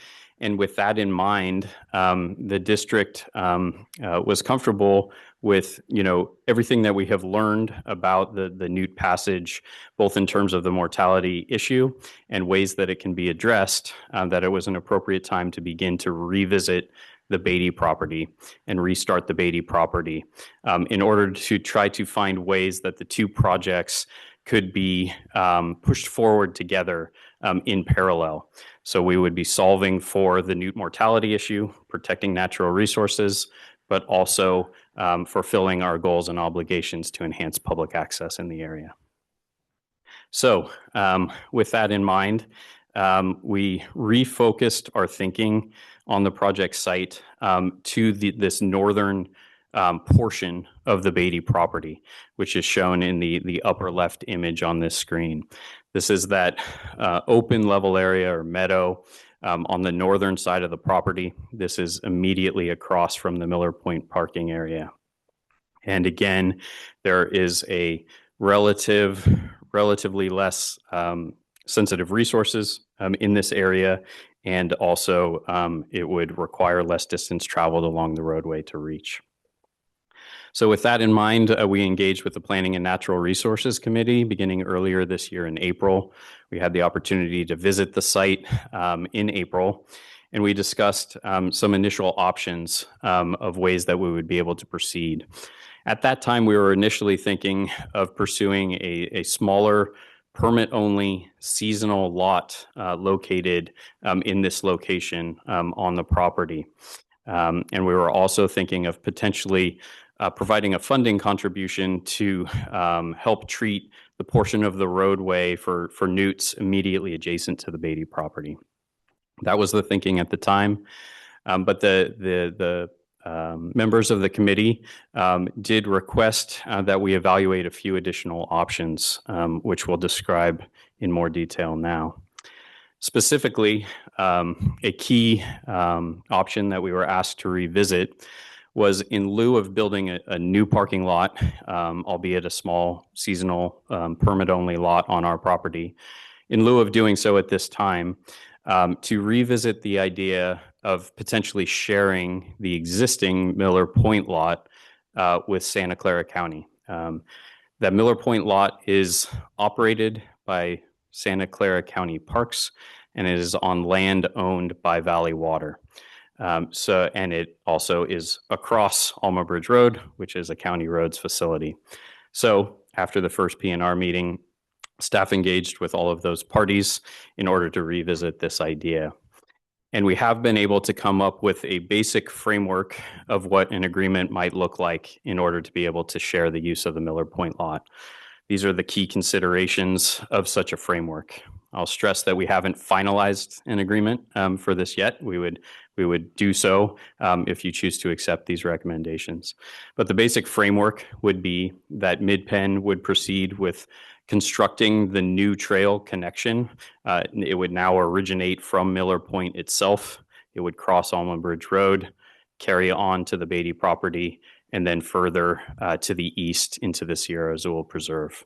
And with that in mind, the district was comfortable with, everything that we have learned about the Newt passage, both in terms of the mortality issue and ways that it can be addressed, that it was an appropriate time to begin to revisit the Beatty property and restart the Beatty property in order to try to find ways that the two projects could be pushed forward together in parallel. So we would be solving for the Newt mortality issue, protecting natural resources, but also fulfilling our goals and obligations to enhance public access in the area. So with that in mind, we refocused our thinking on the project site to this northern portion of the Beatty property, which is shown in the upper left image on this screen. This is that open level area or meadow on the northern side of the property. This is immediately across from the Miller Point parking area. And again, there is a relatively less sensitive resources in this area, and also it would require less distance traveled along the roadway to reach. So with that in mind, we engaged with the Planning and Natural Resources Committee beginning earlier this year in April. We had the opportunity to visit the site in April, and we discussed some initial options of ways that we would be able to proceed. At that time, we were initially thinking of pursuing a smaller permit-only seasonal lot located in this location on the property. And we were also thinking of potentially providing a funding contribution to help treat the portion of the roadway for newts immediately adjacent to the Beatty property. That was the thinking at the time, but the members of the committee did request that we evaluate a few additional options, which we'll describe in more detail now. Specifically, a key option that we were asked to revisit was in lieu of building a new parking lot, albeit a small seasonal permit-only lot on our property, in lieu of doing so at this time, to revisit the idea of potentially sharing the existing Miller Point lot with Santa Clara County. That Miller Point lot is operated by Santa Clara County Parks, and it is on land owned by Valley Water. And it also is across Alma Bridge Road, which is a county roads facility. So after the first P&R meeting, staff engaged with all of those parties in order to revisit this idea. And we have been able to come up with a basic framework of what an agreement might look like in order to be able to share the use of the Miller Point lot. These are the key considerations of such a framework. I'll stress that we haven't finalized an agreement for this yet. We would do so if you choose to accept these recommendations. But the basic framework would be that Midpen would proceed with constructing the new trail connection. It would now originate from Miller Point itself. It would cross Alma Bridge Road, carry on to the Beatty property, and then further to the east into the Sierra Azul Preserve.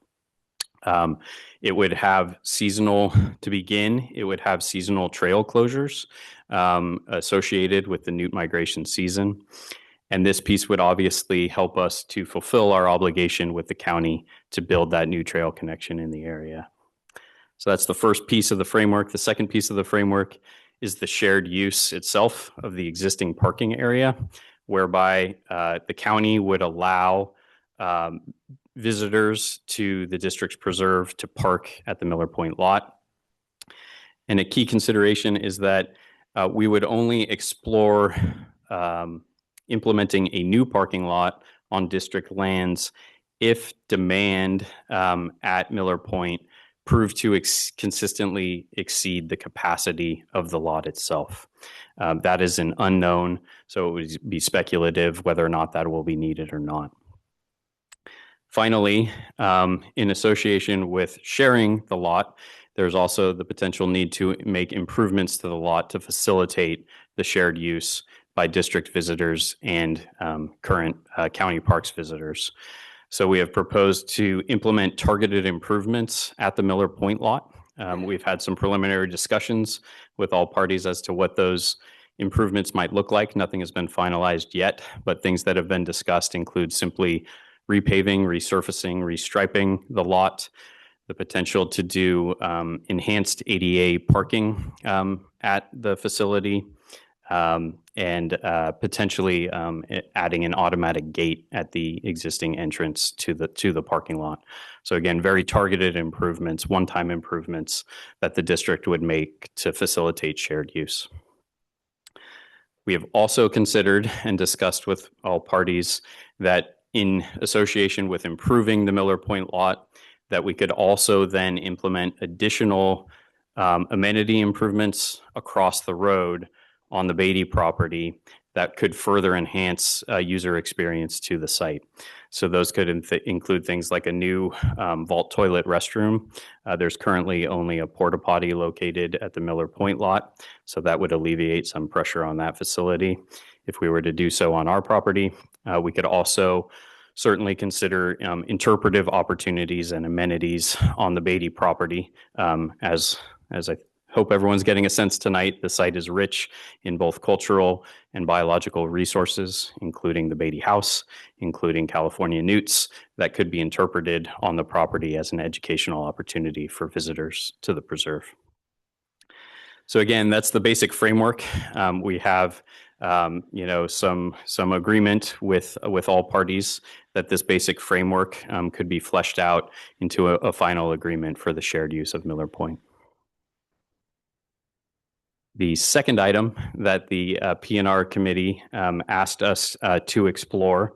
It would have seasonal, to begin, it would have seasonal trail closures associated with the newt migration season. And this piece would obviously help us to fulfill our obligation with the county to build that new trail connection in the area. So that's the first piece of the framework. The second piece of the framework is the shared use itself of the existing parking area, whereby the county would allow visitors to the district's preserve to park at the Miller Point lot. And a key consideration is that we would only explore implementing a new parking lot on district lands if demand at Miller Point proved to consistently exceed the capacity of the lot itself. That is an unknown, so it would be speculative whether or not that will be needed or not. Finally, in association with sharing the lot, there's also the potential need to make improvements to the lot to facilitate the shared use by district visitors and current county parks visitors. So we have proposed to implement targeted improvements at the Miller Point lot We've had some preliminary discussions with all parties as to what those improvements might look like. Nothing has been finalized yet, but things that have been discussed include simply repaving, resurfacing, restriping the lot, the potential to do enhanced ADA parking at the facility, and potentially adding an automatic gate at the existing entrance to the parking lot. So again, very targeted improvements, one-time improvements that the district would make to facilitate shared use. We have also considered and discussed with all parties that in association with improving the Miller Point lot, that we could also then implement additional amenity improvements across the road on the Beatty property that could further enhance user experience to the site. So those could include things like a new vault toilet restroom. There's currently only a porta potty located at the Miller Point lot, so that would alleviate some pressure on that facility. If we were to do so on our property, we could also certainly consider interpretive opportunities and amenities on the Beatty property. As I hope everyone's getting a sense tonight, the site is rich in both cultural and biological resources, including the Beatty House, including California newts, that could be interpreted on the property as an educational opportunity for visitors to the preserve. So again, that's the basic framework. We have some agreement with all parties that this basic framework could be fleshed out into a final agreement for the shared use of Miller Point. The second item that the P&R committee asked us to explore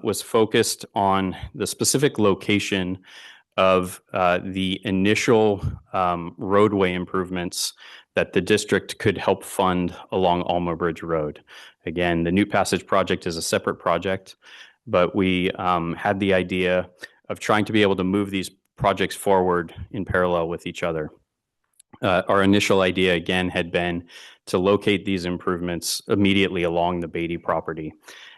was focused on the specific location of the initial roadway improvements that the district could help fund along Alma Bridge Road. Again, the Newt Passage project is a separate project, but we had the idea of trying to be able to move these projects forward in parallel with each other. Our initial idea, again, had been to locate these improvements immediately along the Beatty property.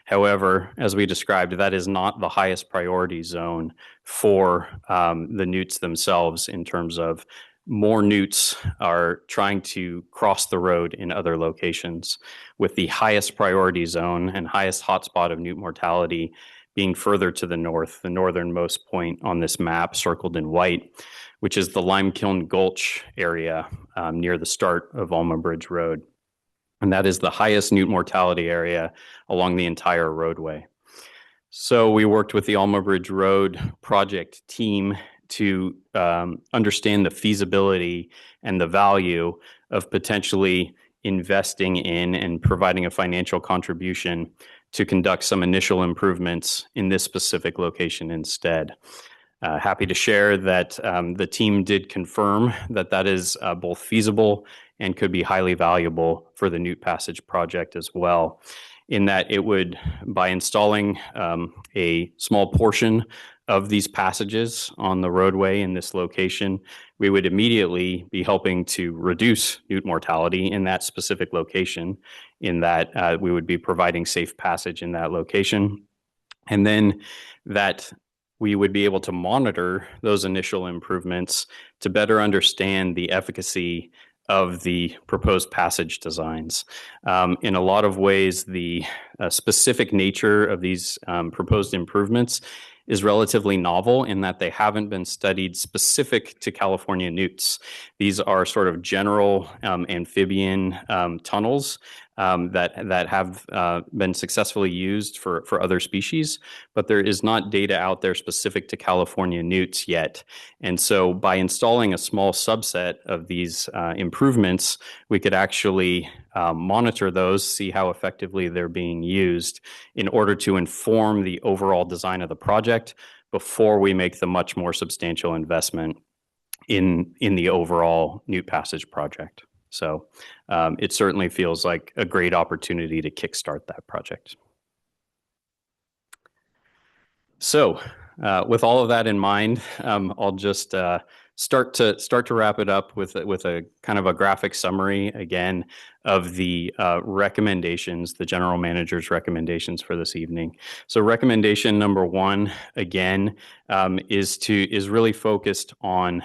However, as we described, that is not the highest priority zone for the newts themselves in terms of more newts are trying to cross the road in other locations, with the highest priority zone and highest hotspot of newt mortality being further to the north, the northernmost point on this map circled in white, which is the Limekiln Gulch area near the start of Alma Bridge Road. And that is the highest newt mortality area along the entire roadway. So we worked with the Alma Bridge Road project team to understand the feasibility and the value of potentially investing in and providing a financial contribution to conduct some initial improvements in this specific location instead. Happy to share that the team did confirm that that is both feasible and could be highly valuable for the Newt Passage project as well, in that it would, by installing a small portion of these passages on the roadway in this location, we would immediately be helping to reduce newt mortality in that specific location, in that we would be providing safe passage in that location. And then that we would be able to monitor those initial improvements to better understand the efficacy of the proposed passage designs. In a lot of ways, the specific nature of these proposed improvements is relatively novel in that they haven't been studied specific to California newts. These are sort of general amphibian tunnels that have been successfully used for other species, but there is not data out there specific to California newts yet. And so by installing a small subset of these improvements, we could actually monitor those, see how effectively they're being used in order to inform the overall design of the project before we make the much more substantial investment in the overall Newt Passage project. So it certainly feels like a great opportunity to kickstart that project. So with all of that in mind, I'll just start to wrap it up with a kind of a graphic summary again of the recommendations, the general manager's recommendations for this evening. So recommendation number one, again, is really focused on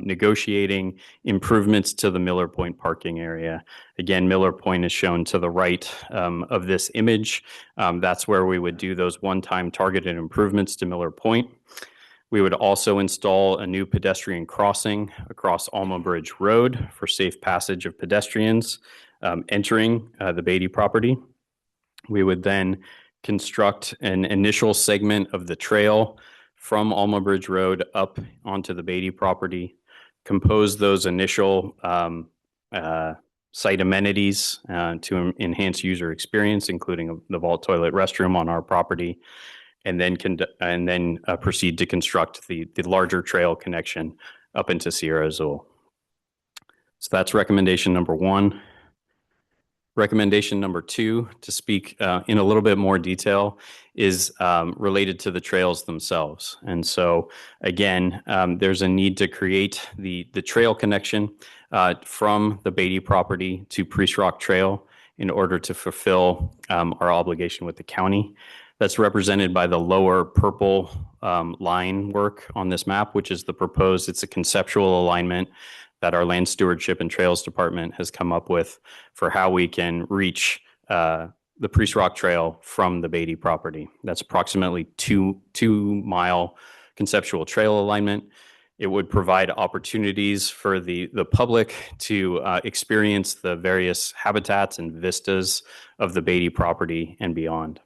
negotiating improvements to the Miller Point parking area. Again, Miller Point is shown to the right of this image. That's where we would do those one-time targeted improvements to Miller Point. We would also install a new pedestrian crossing across Alma Bridge Road for safe passage of pedestrians entering the Beatty property. We would then construct an initial segment of the trail from Alma Bridge Road up onto the Beatty property, compose those initial site amenities to enhance user experience, including the vault toilet restroom on our property, and then proceed to construct the larger trail connection up into Sierra Azul. So that's recommendation number one. Recommendation number two, to speak in a little bit more detail, is related to the trails themselves. And so again, there's a need to create the trail connection from the Beatty property to Priest Rock Trail in order to fulfill our obligation with the county. That's represented by the lower purple line work on this map, which is the proposed, it's a conceptual alignment that our Land Stewardship and Trails Department has come up with for how we can reach the Priest Rock Trail from the Beatty property. That's approximately 2-mile conceptual trail alignment. It would provide opportunities for the public to experience the various habitats and vistas of the Beatty property and beyond.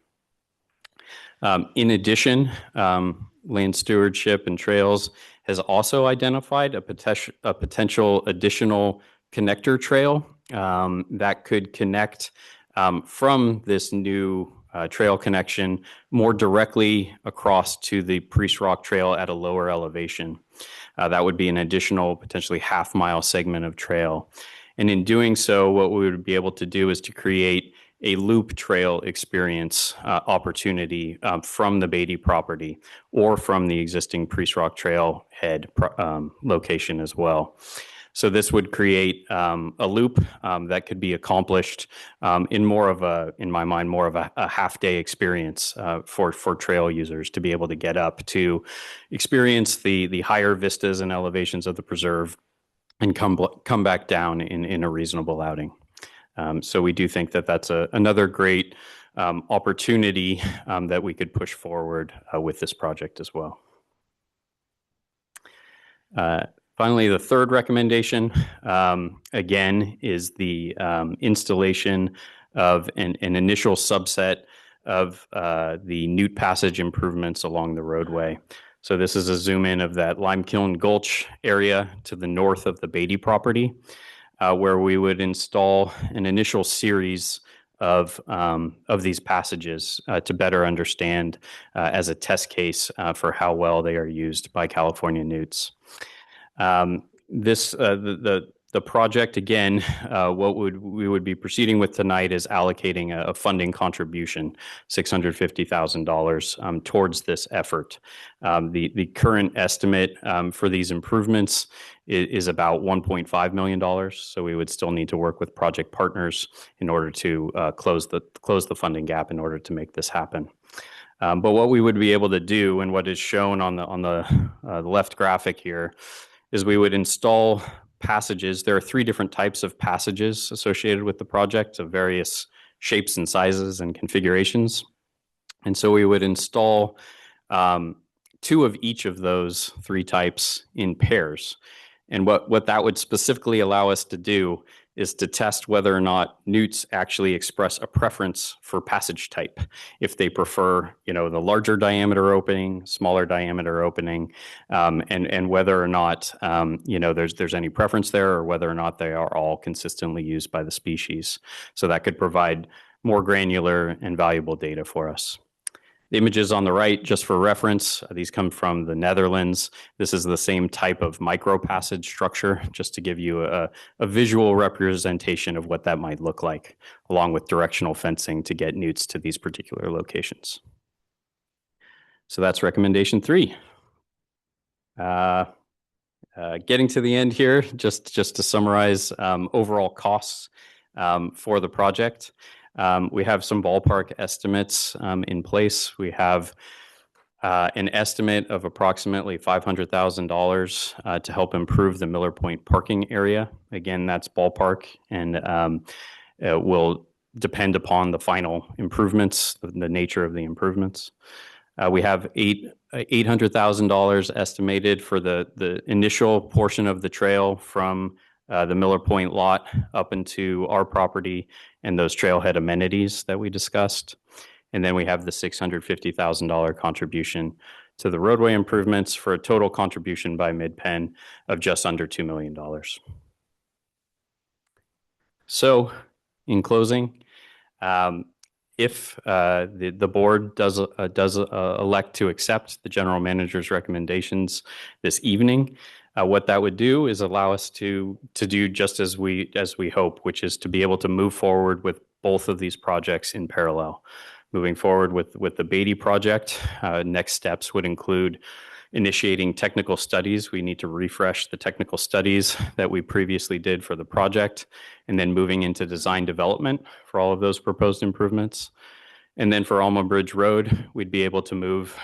In addition, Land Stewardship and Trails has also identified a potential additional connector trail that could connect from this new trail connection more directly across to the Priest Rock Trail at a lower elevation. That would be an additional potentially half-mile segment of trail. And in doing so, what we would be able to do is to create a loop trail experience opportunity from the Beatty property or from the existing Priest Rock Trail head location as well. So this would create a loop that could be accomplished in my mind, more of a half-day experience for trail users to be able to get up to experience the higher vistas and elevations of the preserve and come back down in a reasonable outing. So we do think that that's another great opportunity that we could push forward with this project as well. Finally, the third recommendation, again, is the installation of an initial subset of the Newt Passage improvements along the roadway. So this is a zoom in of that Limekiln Gulch area to the north of the Beatty property, where we would install an initial series of these passages to better understand as a test case for how well they are used by California newts. The project, again, we would be proceeding with tonight is allocating a funding contribution, $650,000 towards this effort. The current estimate for these improvements is about $1.5 million. So we would still need to work with project partners in order to close the funding gap in order to make this happen. But what we would be able to do, and what is shown on the left graphic here, is we would install passages. There are 3 different types of passages associated with the project of various shapes and sizes and configurations. And so we would install 2 of each of those 3 types in pairs. And what that would specifically allow us to do is to test whether or not newts actually express a preference for passage type. If they prefer, the larger diameter opening, smaller diameter opening, and whether or not, there's any preference there, or whether or not they are all consistently used by the species. So that could provide more granular and valuable data for us. The images on the right, just for reference, these come from the Netherlands. This is the same type of micro-passage structure, just to give you a visual representation of what that might look like, along with directional fencing to get newts to these particular locations. So that's recommendation 3. getting to the end here, just to summarize overall costs for the project. We have some ballpark estimates in place. We have an estimate of approximately $500,000 to help improve the Miller Point parking area. Again, that's ballpark, and it will depend upon the final improvements, the nature of the improvements. We have $800,000 estimated for the initial portion of the trail from the Miller Point lot up into our property and those trailhead amenities that we discussed. And then we have the $650,000 contribution to the roadway improvements for a total contribution by Midpen of just under $2 million. So in closing, if the board does elect to accept the general manager's recommendations this evening, what that would do is allow us to do just as we hope, which is to be able to move forward with both of these projects in parallel. Moving forward with the Beatty project, next steps would include initiating technical studies. We need to refresh the technical studies that we previously did for the project, and then moving into design development for all of those proposed improvements. And then for Alma Bridge Road, we'd be able to move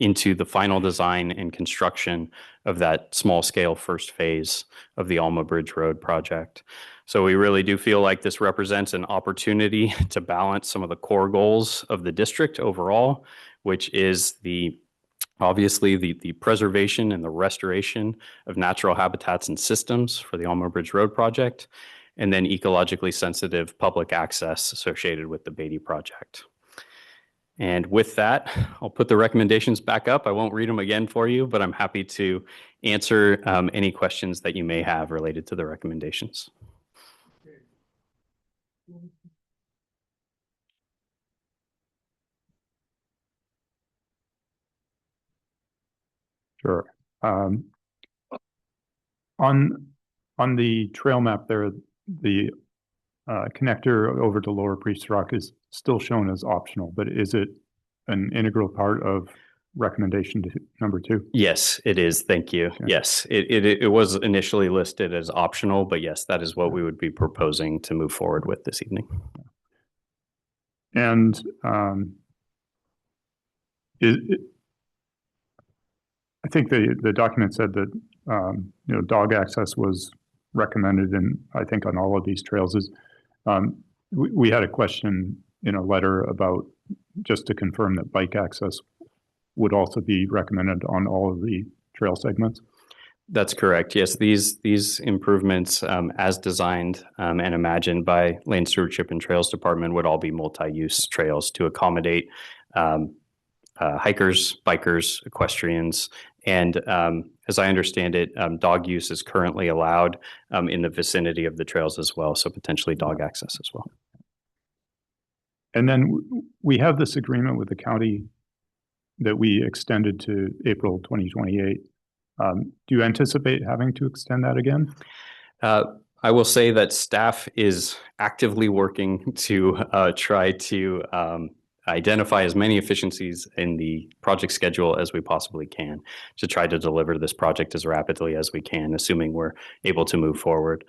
into the final design and construction of that small scale first phase of the Alma Bridge Road project. So we really do feel like this represents an opportunity to balance some of the core goals of the district overall, which is obviously the preservation and the restoration of natural habitats and systems for the Alma Bridge Road project, and then ecologically sensitive public access associated with the Beatty project. And with that, I'll put the recommendations back up. I won't read them again for you, but I'm happy to answer any questions that you may have related to the recommendations. Sure. On the trail map there, the connector over to Lower Priest Rock is still shown as optional, but is it an integral part of recommendation number 2? Yes, it is. Thank you. Okay. Yes, it was initially listed as optional, but yes, that is what we would be proposing to move forward with this evening. And I think the document said that dog access was recommended, and I think on all of these trails is. We had a question in a letter about just to confirm that bike access would also be recommended on all of the trail segments. That's correct. Yes, these improvements, as designed and imagined by Lane Stewardship and Trails Department, would all be multi-use trails to accommodate hikers, bikers, equestrians, and as I understand it, dog use is currently allowed in the vicinity of the trails as well, so potentially dog access as well. And then we have this agreement with the county that we extended to April 2028. Do you anticipate having to extend that again? I will say that staff is actively working to try to identify as many efficiencies in the project schedule as we possibly can to try to deliver this project as rapidly as we can, assuming we're able to move forward.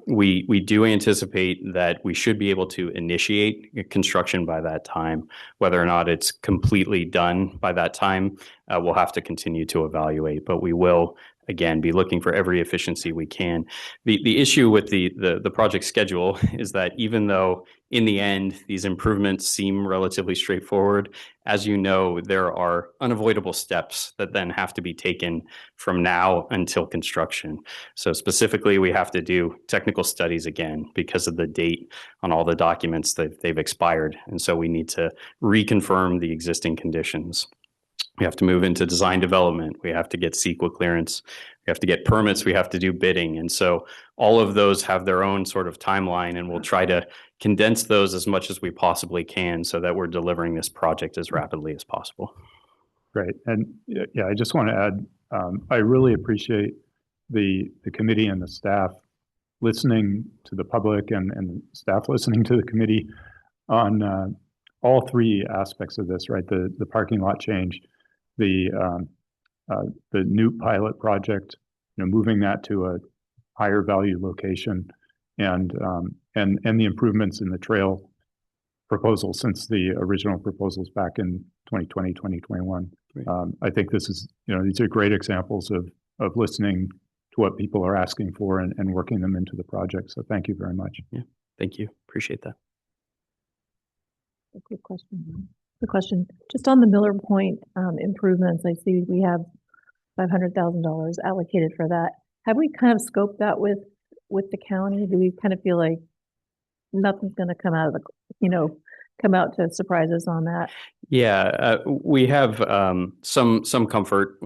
We do anticipate that we should be able to initiate construction by that time. Whether or not it's completely done by that time, we'll have to continue to evaluate, but we will again be looking for every efficiency we can. The issue with the project schedule is that even though in the end these improvements seem relatively straightforward, as you know, there are unavoidable steps that then have to be taken from now until construction. So specifically, we have to do technical studies again because of the date on all the documents that they've expired, and so we need to reconfirm the existing conditions. We have to move into design development. We have to get CEQA clearance. We have to get permits. We have to do bidding. And so all of those have their own sort of timeline, and we'll try to condense those as much as we possibly can so that we're delivering this project as rapidly as possible. Great. And yeah, I just want to add, I really appreciate the committee and the staff listening to the public and staff listening to the committee on all three aspects of this, right? The parking lot change, the the new pilot project, moving that to a higher value location, and the improvements in the trail proposal since the original proposals back in 2020, 2021. I think this is, these are great examples of listening to what people are asking for and working them into the project. So thank you very much. Yeah, thank you. Appreciate that. A quick question. Quick question. Just on the Miller Point improvements, I see we have $500,000 allocated for that. Have we kind of scoped that with the county? Do we kind of feel like nothing's going to come out of the, come out to surprise us on that? Yeah, we have some comfort,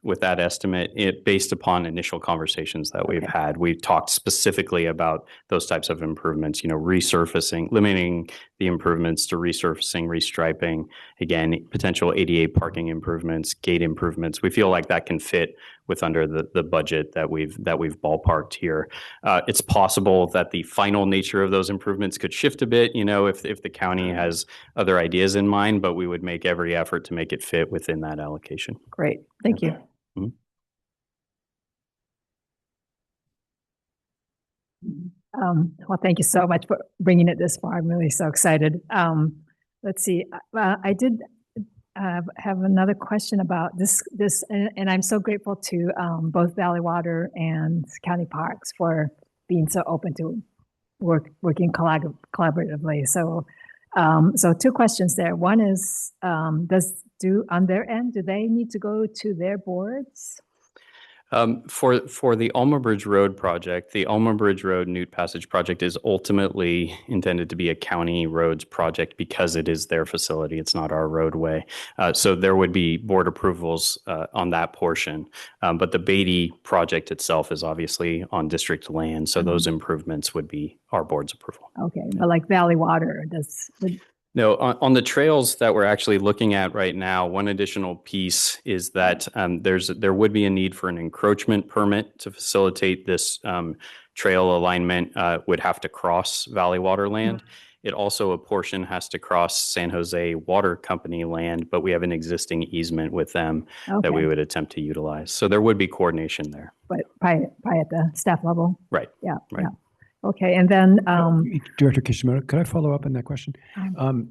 with that estimate, based upon initial conversations that we've had. We've talked specifically about those types of improvements, resurfacing, limiting the improvements to resurfacing, restriping, again, potential ADA parking improvements, gate improvements. We feel like that can fit with under the budget that we've ballparked here. It's possible that the final nature of those improvements could shift a bit, if the county has other ideas in mind, but we would make every effort to make it fit within that allocation. Great, thank you. Mm-hmm. Well, thank you so much for bringing it this far. I'm really so excited. Let's see. I did have another question about this, and I'm so grateful to both Valley Water and County Parks for being so open to working collaboratively. So, two questions there. One is, on their end, do they need to go to their boards? For the Alma Bridge Road project, the Alma Bridge Road Newt Passage project is ultimately intended to be a county roads project because it is their facility. It's not our roadway. So there would be board approvals on that portion. But the Beatty project itself is obviously on district land. So those improvements would be our board's approval. Okay, but like Valley Water, No, on the trails that we're actually looking at right now, one additional piece is that there would be a need for an encroachment permit to facilitate this trail alignment. Would have to cross Valley Water land. It also, a portion has to cross San Jose Water Company land, but we have an existing easement with them that we would attempt to utilize. So there would be coordination there. But probably at the staff level? Right. Yeah. Right. Yeah. Okay, and then Director Kishimoto, could I follow up on that question?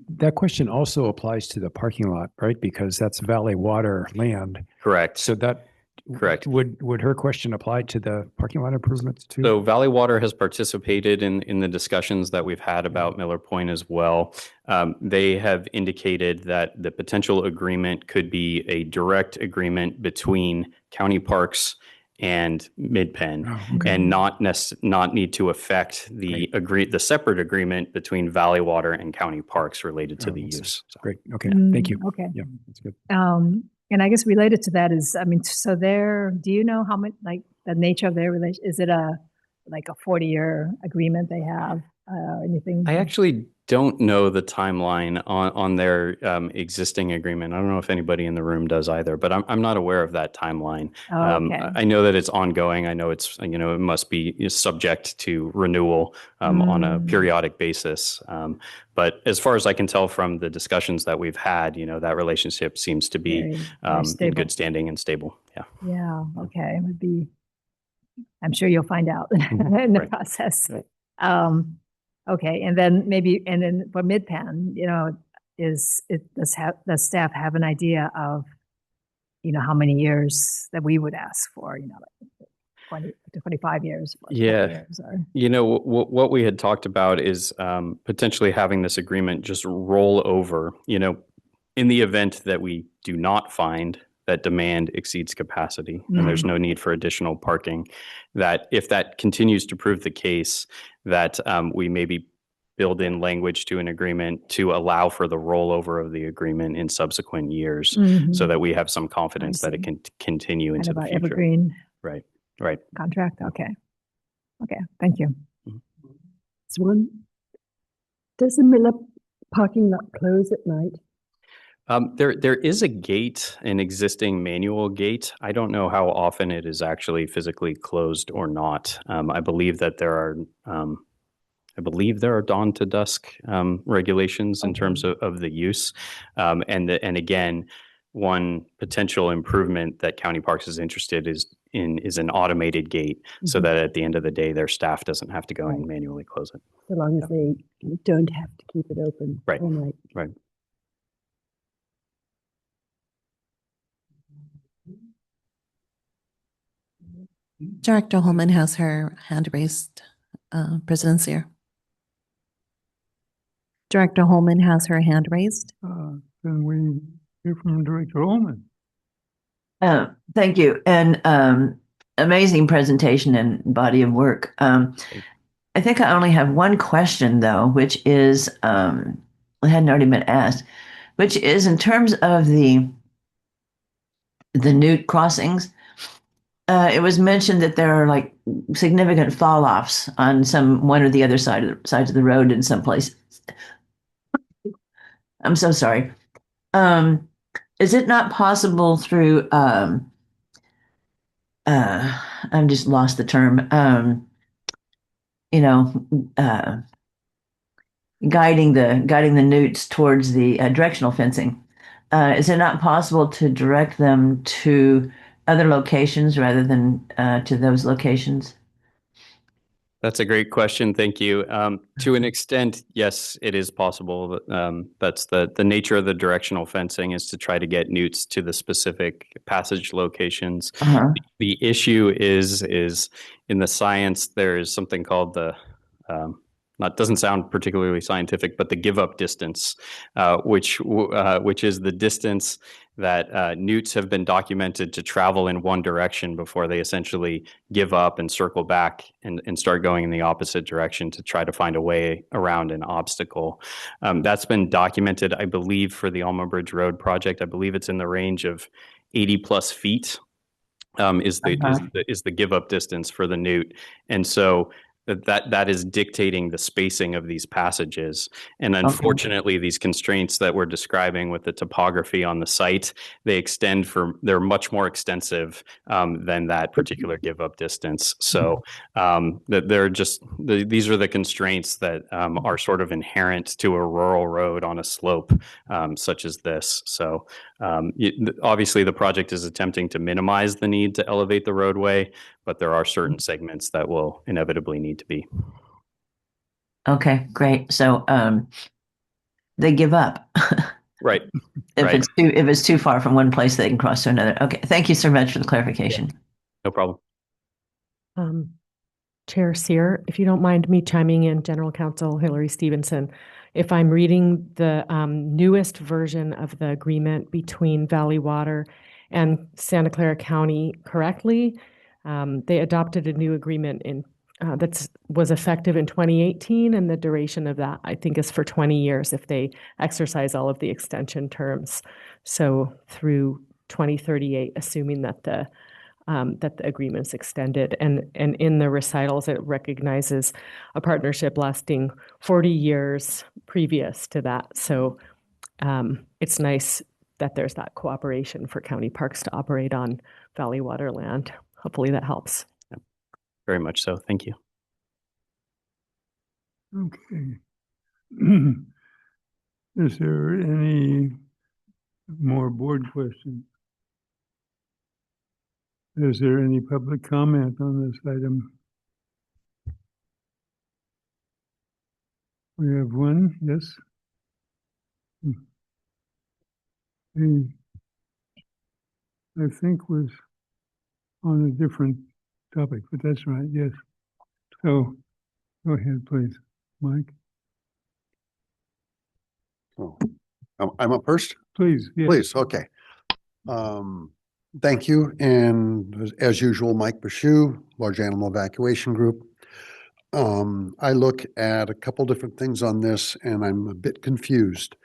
That question also applies to the parking lot, right? Because that's Valley Water land. Correct. So that correct. Would her question apply to the parking lot improvements too? So Valley Water has participated in the discussions that we've had about Miller Point as well. They have indicated that the potential agreement could be a direct agreement between county parks and Midpen, and not need to affect the separate agreement between Valley Water and county parks related to the use. So. Great. Okay. Thank you. Okay. Yeah, that's good. And I guess related to that is, so do you know how much, like the nature of their relation? Is it a 40-year agreement they have? Anything? I actually don't know the timeline on their existing agreement. I don't know if anybody in the room does either, but I'm not aware of that timeline. I know that it's ongoing. I know it's, it must be subject to renewal on a periodic basis. But as far as I can tell from the discussions that we've had, that relationship seems to be in good standing and stable. Yeah. Yeah. Okay. It would be, I'm sure you'll find out in the process. Right. Okay, and then for Midpen, does staff have an idea of, how many years that we would ask for, like 20 to 25 years? Yeah, what we had talked about is potentially having this agreement just roll over, in the event that we do not find that demand exceeds capacity and there's no need for additional parking, that if that continues to prove the case, that we maybe build in language to an agreement to allow for the rollover of the agreement in subsequent years so that we have some confidence that it can continue into the future. Evergreen. Right. Contract. Okay. Thank you. Does the Miller parking lot close at night? There is a gate, an existing manual gate. I don't know how often it is actually physically closed or not. I believe that there are dawn to dusk regulations in terms of the use. And again, one potential improvement that County Parks is interested is an automated gate, so that at the end of the day, their staff doesn't have to go and manually close it. So long as they don't have to keep it open Right. all night. Right. Director Holman has her hand raised. President Sear. Director Holman has her hand raised. Can we hear from Director Holman? Thank you. And amazing presentation and body of work. I think I only have one question though, which is, it hadn't already been asked, which is in terms of the newt crossings. It was mentioned that there are like significant fall offs on one or the other sides of the road in some places. I'm so sorry. Is it not possible through I've just lost the term. Guiding the newts towards the directional fencing. Is it not possible to direct them to other locations rather than to those locations? That's a great question. Thank you. To an extent, yes, it is possible. That's the nature of the directional fencing, is to try to get newts to the specific passage locations. The issue is in the science, there is something called the doesn't sound particularly scientific, but the give up distance, which is the distance that newts have been documented to travel in one direction before they essentially give up and circle back and start going in the opposite direction to try to find a way around an obstacle. That's been documented, I believe, for the Alma Bridge Road project. I believe it's in the range of 80 plus feet is the give up distance for the newt. And so that is dictating the spacing of these passages. And unfortunately, these constraints that we're describing with the topography on the site, they're much more extensive than that particular give up distance. So these are the constraints that are sort of inherent to a rural road on a slope such as this. So obviously the project is attempting to minimize the need to elevate the roadway, but there are certain segments that will inevitably need to be. Okay, great. So they give up. Right. If it's too far from one place, they can cross to another. Okay, thank you so much for the clarification. Yeah. No problem. Chair Sear, if you don't mind me chiming in, General Counsel Hillary Stevenson, if I'm reading the newest version of the agreement between Valley Water and Santa Clara County correctly, they adopted a new agreement that was effective in 2018, and the duration of that, I think, is for 20 years if they exercise all of the extension terms. So through 2038, assuming that the agreement's extended. And in the recitals, it recognizes a partnership lasting 40 years previous to that. So it's nice that there's that cooperation for county parks to operate on Valley Water land. Hopefully that helps. Yeah, very much so. Thank you. Okay. Is there any more board questions? Is there any public comment on this item? We have one, yes. He, I think, was on a different topic, but that's right, yes. So go ahead, please, Mike. Oh, I'm up first? Please, yes. Please, okay. Thank you. And as usual, Mike Bashu, Large Animal Evacuation Group. I look at a couple different things on this and I'm a bit confused.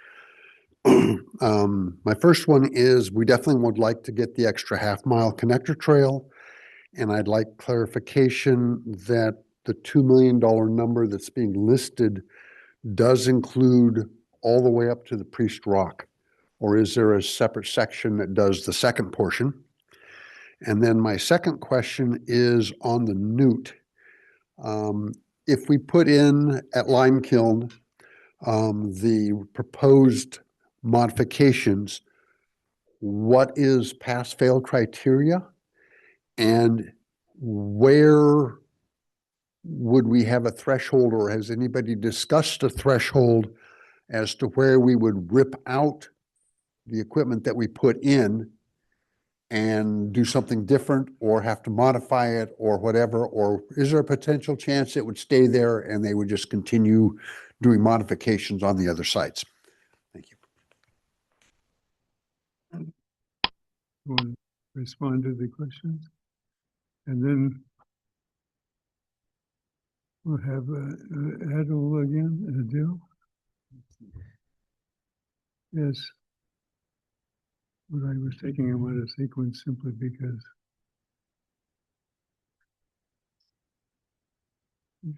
My first one is we definitely would like to get the extra half-mile connector trail. And I'd like clarification that the $2 million number that's being listed does include all the way up to the Priest Rock. Or is there a separate section that does the second portion? And then my second question is on the newt. If we put in at Lime Kiln the proposed modifications, what is pass-fail criteria? And where would we have a threshold, or has anybody discussed a threshold as to where we would rip out the equipment that we put in and do something different, or have to modify it, or whatever? Or is there a potential chance it would stay there and they would just continue doing modifications on the other sites? Thank you. Want to respond to the questions? And then we'll have Adil again, Adil. Yes. But I was taking them out of sequence simply because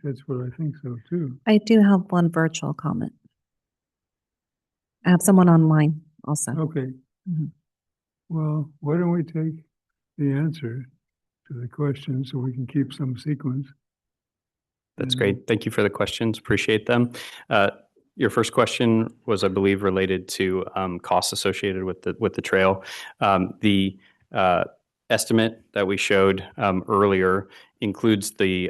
that's what I think so too. I do have one virtual comment. I have someone online also. Okay. Mhm. Well, why don't we take the answer to the question so we can keep some sequence? That's great. Thank you for the questions. Appreciate them. Your first question was, I believe, related to costs associated with the trail. The estimate that we showed earlier includes the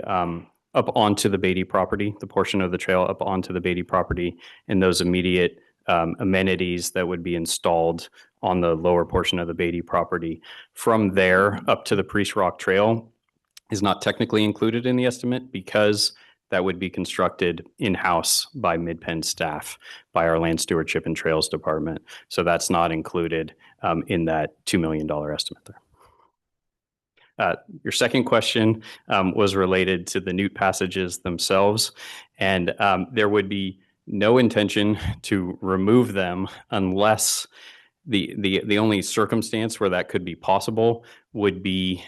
up onto the Beatty property, the portion of the trail up onto the Beatty property, and those immediate amenities that would be installed on the lower portion of the Beatty property. From there up to the Priest Rock Trail is not technically included in the estimate because that would be constructed in-house by Midpen staff, by our Land Stewardship and Trails Department. So that's not included in that $2 million estimate there. Your second question was related to the Newt passages themselves, and there would be no intention to remove them unless the only circumstance where that could be possible would be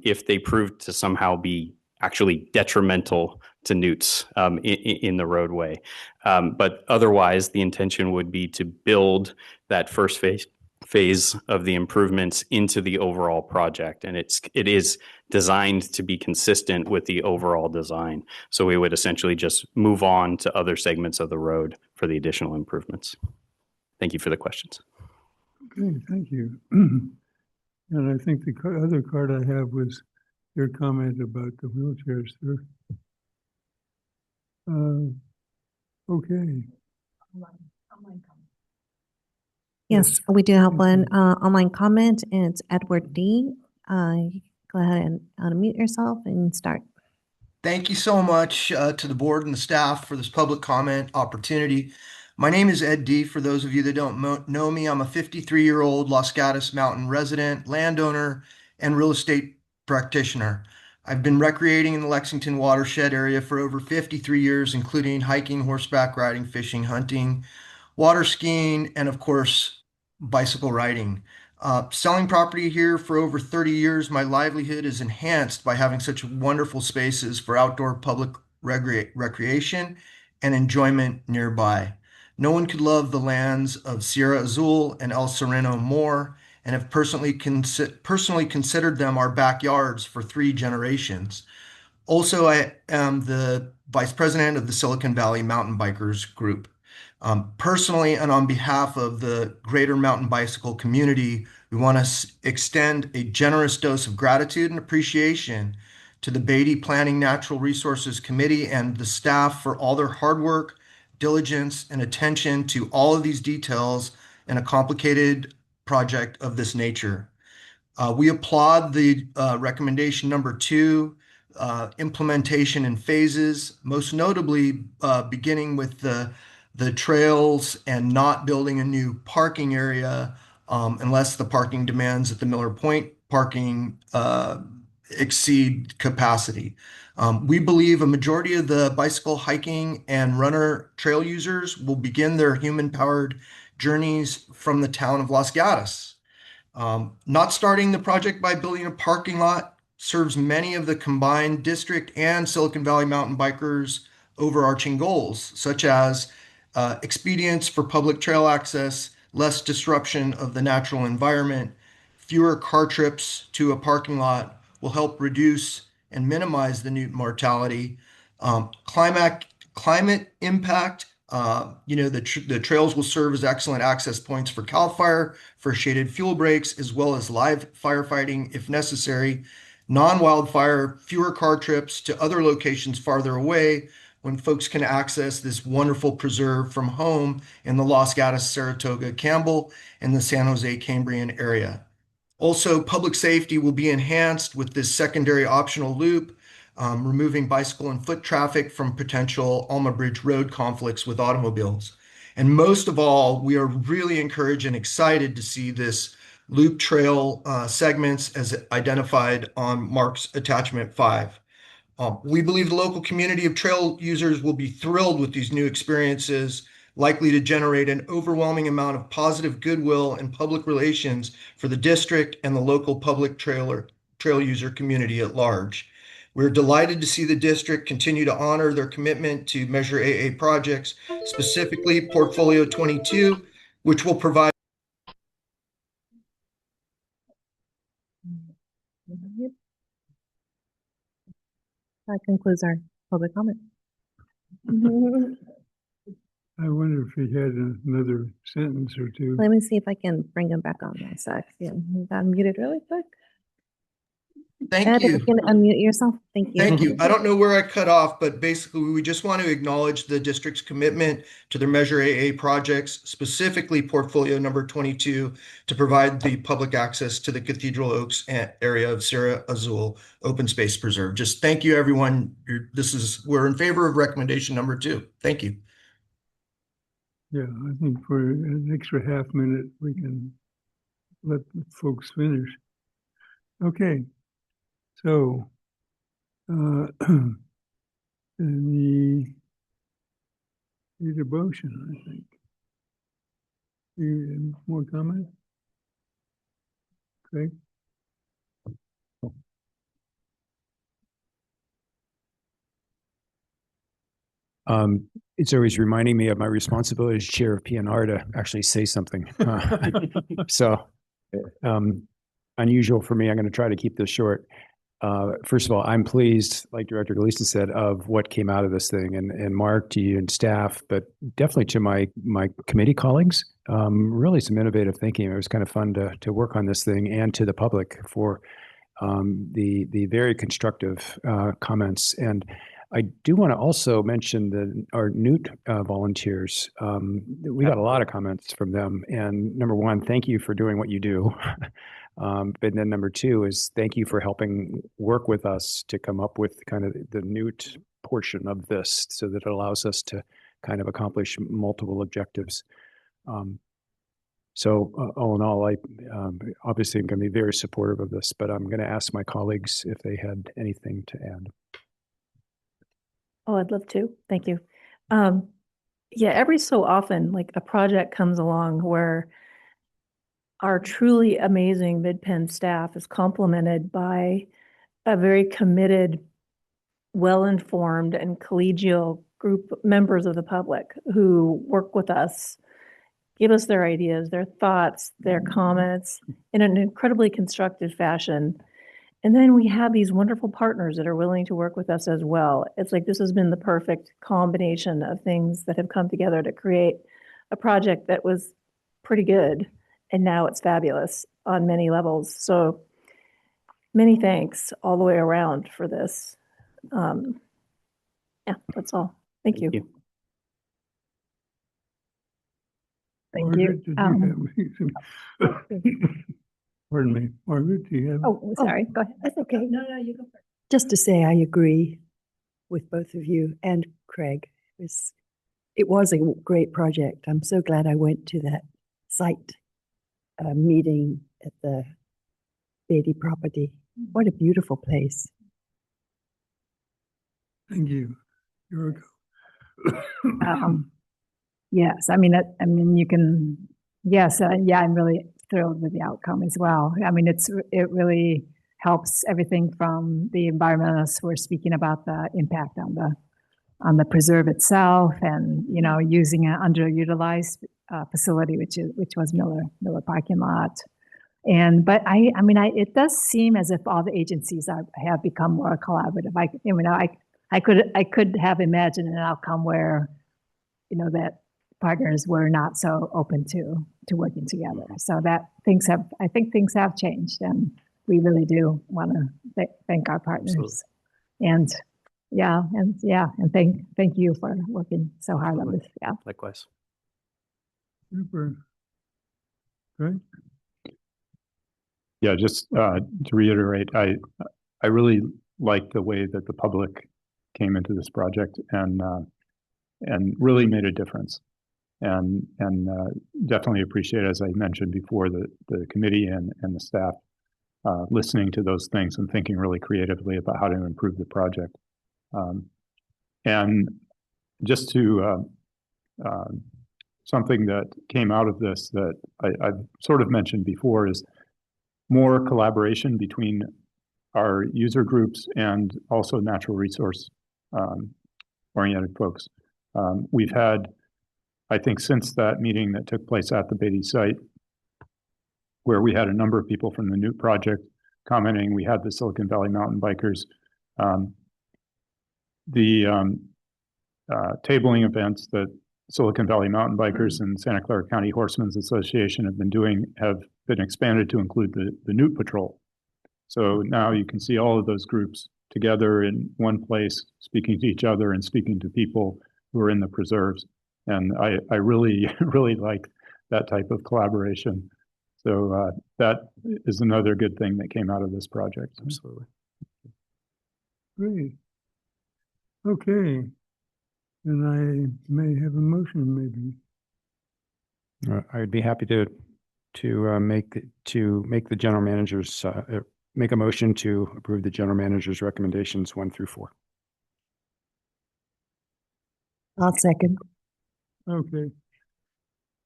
if they proved to somehow be actually detrimental to newts in the roadway. But otherwise, the intention would be to build that first phase of the improvements into the overall project. And it is designed to be consistent with the overall design. So we would essentially just move on to other segments of the road for the additional improvements. Thank you for the questions. Okay, thank you. And I think the other card I have was your comment about the wheelchairs, sir. Okay. Yes, we do have one online comment, and it's Edward D. Go ahead and unmute yourself and start. Thank you so much to the board and the staff for this public comment opportunity. My name is Ed D. For those of you that don't know me, I'm a 53-year-old Los Gatos Mountain resident, landowner, and real estate practitioner. I've been recreating in the Lexington watershed area for over 53 years, including hiking, horseback riding, fishing, hunting, water skiing, and of course, bicycle riding. Selling property here for over 30 years, my livelihood is enhanced by having such wonderful spaces for outdoor public recreation and enjoyment nearby. No one could love the lands of Sierra Azul and El Sereno more, and have personally considered them our backyards for 3 generations. Also, I am the vice president of the Silicon Valley Mountain Bikers Group. Personally, and on behalf of the greater mountain bicycle community, we want to extend a generous dose of gratitude and appreciation to the Beatty Planning Natural Resources Committee and the staff for all their hard work, diligence, and attention to all of these details in a complicated project of this nature. We applaud the recommendation number 2, implementation in phases, most notably beginning with the trails and not building a new parking area unless the parking demands at the Miller Point parking exceed capacity. We believe a majority of the bicycle, hiking, and runner trail users will begin their human-powered journeys from the town of Los Gatos. Not starting the project by building a parking lot serves many of the combined district and Silicon Valley mountain bikers' overarching goals, such as expedience for public trail access, less disruption of the natural environment, fewer car trips to a parking lot will help reduce and minimize the newt mortality, climate impact, The trails will serve as excellent access points for CAL FIRE, for shaded fuel breaks, as well as live firefighting if necessary, non-wildfire, fewer car trips to other locations farther away when folks can access this wonderful preserve from home in the Los Gatos, Saratoga, Campbell, and the San Jose Cambrian area. Also, public safety will be enhanced with this secondary optional loop, removing bicycle and foot traffic from potential Alma Bridge Road conflicts with automobiles. And most of all, we are really encouraged and excited to see this loop trail segments as identified on Mark's attachment 5. We believe the local community of trail users will be thrilled with these new experiences, likely to generate an overwhelming amount of positive goodwill and public relations for the district and the local public trail user community at large. We're delighted to see the district continue to honor their commitment to Measure AA projects, specifically Portfolio 22, which will provide That concludes our public comment. I wonder if he had another sentence or two. Let me see if I can bring him back on my side. Yeah, you got muted really quick. Thank Ed, you. if you can unmute yourself. Thank you. Thank you. I don't know where I cut off, but basically we just want to acknowledge the district's commitment to their Measure AA projects, specifically Portfolio number 22, to provide the public access to the Cathedral Oaks area of Sierra Azul Open Space Preserve. Just thank you, everyone. We're in favor of recommendation number 2. Thank you. Yeah, I think for an extra half minute, we can let the folks finish. Okay, so need a motion, I think. More comments? Craig? It's always reminding me of my responsibility as chair of PNR to actually say something. Unusual for me. I'm going to try to keep this short. First of all, I'm pleased, like Director Gleason said, of what came out of this thing, and Mark, to you and staff, but definitely to my committee colleagues. Really some innovative thinking. It was kind of fun to work on this thing, and to the public for the very constructive comments. And I do want to also mention our Newt volunteers. We got a lot of comments from them. And number one, thank you for doing what you do. But then number two is thank you for helping work with us to come up with kind of the Newt portion of this so that it allows us to kind of accomplish multiple objectives. So all in all, I obviously am going to be very supportive of this, but I'm going to ask my colleagues if they had anything to add. Oh, I'd love to. Thank you. Yeah, every so often, like a project comes along where our truly amazing Midpen staff is complemented by a very committed, well-informed, and collegial group of members of the public who work with us, give us their ideas, their thoughts, their comments in an incredibly constructive fashion. And then we have these wonderful partners that are willing to work with us as well. It's like this has been the perfect combination of things that have come together to create a project that was pretty good. And now it's fabulous on many levels. So many thanks all the way around for this. Yeah, that's all. Thank you. Thank you. Pardon me, Margaret, do you have? Oh, sorry. Go ahead. That's okay. No, you go first. Just to say, I agree with both of you and Craig. It was a great project. I'm so glad I went to that site meeting at the Beatty property. What a beautiful place. Thank you. Yuriko. Yes, you can, yes, yeah, I'm really thrilled with the outcome as well. I mean, it really helps everything from the environmentalists who are speaking about the impact on the preserve itself, and using an underutilized facility, which was Miller parking lot. But it does seem as if all the agencies have become more collaborative. I could have imagined an outcome where that partners were not so open to working together. So that I think things have changed, and we really do want to thank our partners. Absolutely. And thank you for working so hard on this. Yeah. Likewise. Super. Great. Yeah, just to reiterate, I really like the way that the public came into this project and really made a difference. And definitely appreciate, as I mentioned before, the committee and the staff listening to those things and thinking really creatively about how to improve the project. And just to something that came out of this that I've sort of mentioned before is more collaboration between our user groups and also natural resource oriented folks. We've had, I think, since that meeting that took place at the Beatty site, where we had a number of people from the Newt project commenting, we had the Silicon Valley mountain bikers, tabling events that Silicon Valley mountain bikers and Santa Clara County Horsemen's Association have been doing have been expanded to include the Newt Patrol. So now you can see all of those groups together in one place, speaking to each other and speaking to people who are in the preserves. And I really, really like that type of collaboration. So that is another good thing that came out of this project. Absolutely. Great. Okay. And I may have a motion, maybe. I would be happy to make the general manager's make a motion to approve the general manager's recommendations 1 through 4. I'll second. Okay.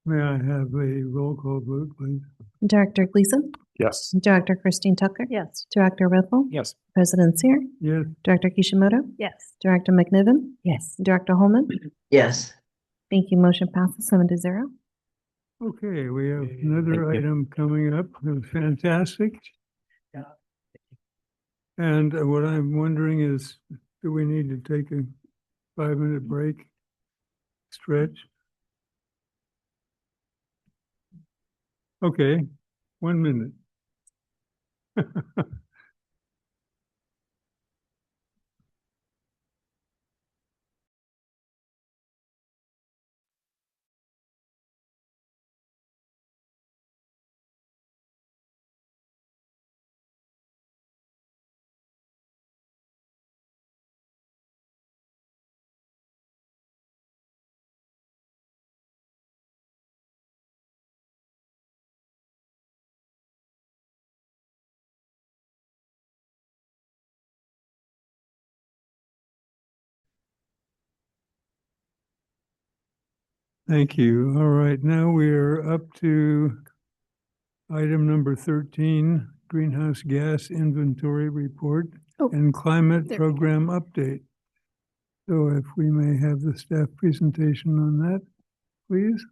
May I have a roll call vote, please? Director Gleason, Yes. Director Christine Tucker, Yes. Director Riffle, Yes. President Sear, Yes. Director Kishimoto, Yes. Director McNiven, Yes. Director Holman. Yes. Thank you. Motion passes 7-0. Okay, we have another Thank you. item coming up. Fantastic. And what I'm wondering is, do we need to take a 5-minute break? Stretch? Okay, 1 minute. Thank you. All right, now we are up to item number 13, greenhouse gas inventory report and climate program update. So if we may have the staff presentation on that, please.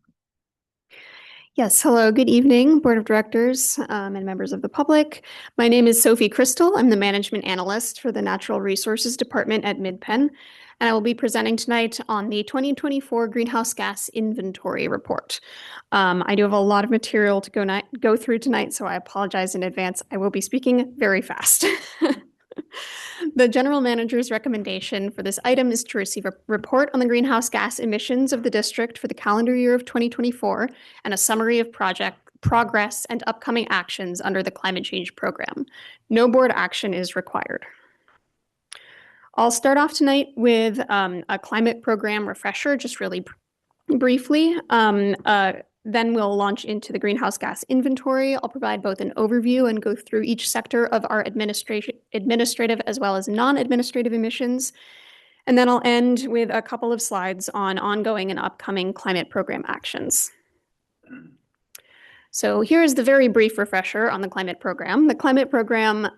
Yes, hello, good evening, Board of Directors and members of the public. My name is Sophie Crystal. I'm the Management Analyst for the Natural Resources Department at Midpen, and I will be presenting tonight on the 2024 Greenhouse Gas Inventory Report. I do have a lot of material to go through tonight, so I apologize in advance. I will be speaking very fast. The General Manager's recommendation for this item is to receive a report on the greenhouse gas emissions of the district for the calendar year of 2024 and a summary of project progress and upcoming actions under the climate change program. No board action is required. I'll start off tonight with a climate program refresher, just really briefly. Then we'll launch into the greenhouse gas inventory. I'll provide both an overview and go through each sector of our administrative as well as non-administrative emissions. And then I'll end with a couple of slides on ongoing and upcoming climate program actions. So here's the very brief refresher on the climate program. The climate program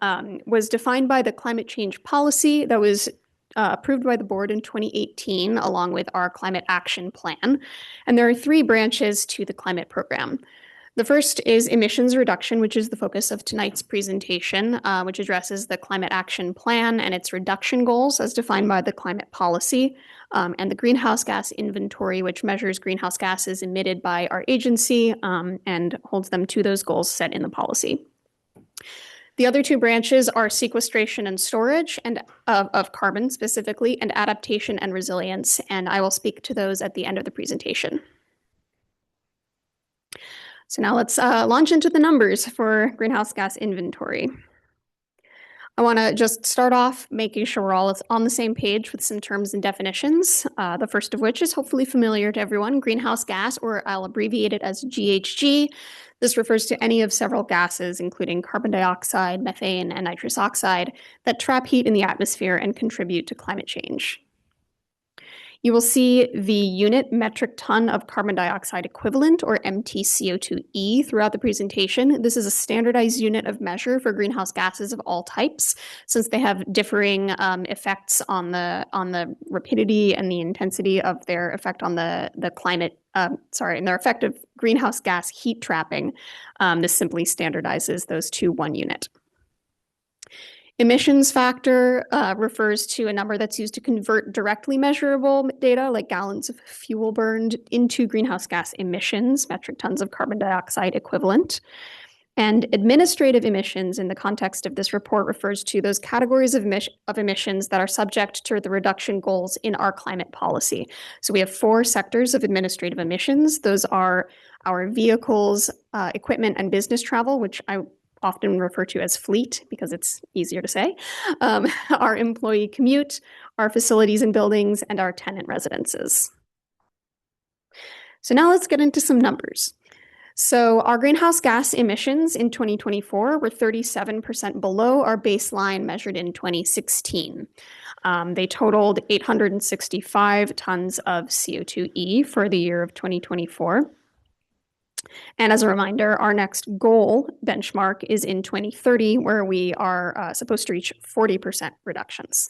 was defined by the climate change policy that was approved by the board in 2018, along with our climate action plan. And there are 3 branches to the climate program. The first is emissions reduction, which is the focus of tonight's presentation, which addresses the Climate Action Plan and its reduction goals as defined by the climate policy, and the greenhouse gas inventory, which measures greenhouse gases emitted by our agency and holds them to those goals set in the policy. The other two branches are sequestration and storage and of carbon specifically, and adaptation and resilience, and I will speak to those at the end of the presentation. So now let's launch into the numbers for greenhouse gas inventory. I want to just start off making sure we're all on the same page with some terms and definitions, the first of which is hopefully familiar to everyone, greenhouse gas, or I'll abbreviate it as GHG. This refers to any of several gases, including carbon dioxide, methane, and nitrous oxide, that trap heat in the atmosphere and contribute to climate change. You will see the unit metric ton of carbon dioxide equivalent, or MTCO2e, throughout the presentation. This is a standardized unit of measure for greenhouse gases of all types, since they have differing effects on the rapidity and the intensity of their effect on the climate. And their effect of greenhouse gas heat trapping. This simply standardizes those to one unit. Emissions factor refers to a number that's used to convert directly measurable data, like gallons of fuel burned, into greenhouse gas emissions, metric tons of carbon dioxide equivalent. And administrative emissions in the context of this report refers to those categories of emissions that are subject to the reduction goals in our climate policy. So we have 4 sectors of administrative emissions. Those are our vehicles, equipment, and business travel, which I often refer to as fleet because it's easier to say, our employee commute, our facilities and buildings, and our tenant residences. So now let's get into some numbers. So our greenhouse gas emissions in 2024 were 37% below our baseline measured in 2016. They totaled 865 tons of CO2e for the year of 2024. And as a reminder, our next goal benchmark is in 2030, where we are supposed to reach 40% reductions.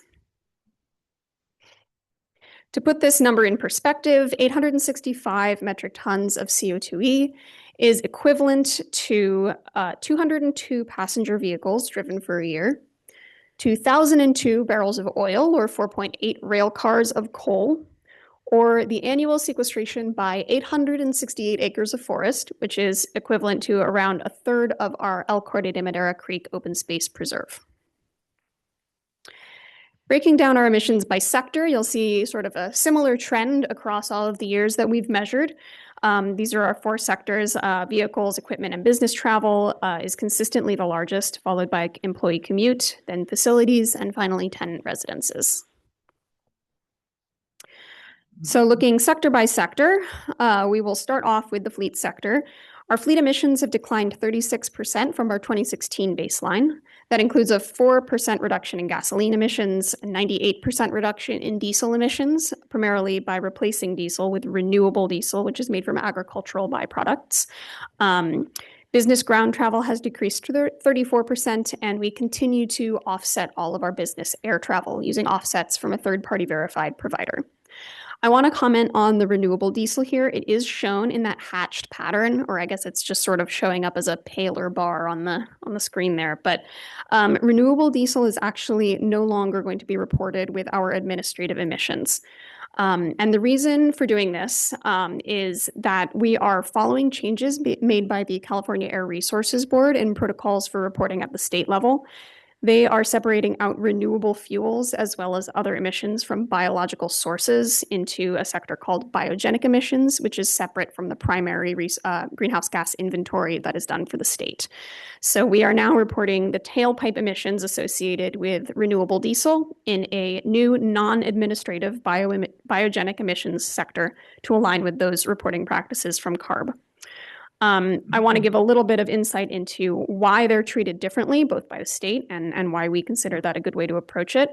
To put this number in perspective, 865 metric tons of CO2e is equivalent to 202 passenger vehicles driven for a year, 2,002 barrels of oil, or 4.8 rail cars of coal, or the annual sequestration by 868 acres of forest, which is equivalent to around a third of our El Corte de Madera Creek Open Space Preserve. Breaking down our emissions by sector, you'll see sort of a similar trend across all of the years that we've measured. These are our 4 sectors. Vehicles, equipment, and business travel is consistently the largest, followed by employee commute, then facilities, and finally tenant residences. So looking sector by sector, we will start off with the fleet sector. Our fleet emissions have declined 36% from our 2016 baseline. That includes a 4% reduction in gasoline emissions, a 98% reduction in diesel emissions, primarily by replacing diesel with renewable diesel, which is made from agricultural byproducts. Business ground travel has decreased to 34%, and we continue to offset all of our business air travel using offsets from a third-party verified provider. I want to comment on the renewable diesel here. It is shown in that hatched pattern, or I guess it's just sort of showing up as a paler bar on the screen there. But renewable diesel is actually no longer going to be reported with our administrative emissions. And the reason for doing this is that we are following changes made by the California Air Resources Board in protocols for reporting at the state level. They are separating out renewable fuels as well as other emissions from biological sources into a sector called biogenic emissions, which is separate from the primary greenhouse gas inventory that is done for the state. So we are now reporting the tailpipe emissions associated with renewable diesel in a new non-administrative biogenic emissions sector to align with those reporting practices from CARB. I want to give a little bit of insight into why they're treated differently, both by the state and why we consider that a good way to approach it.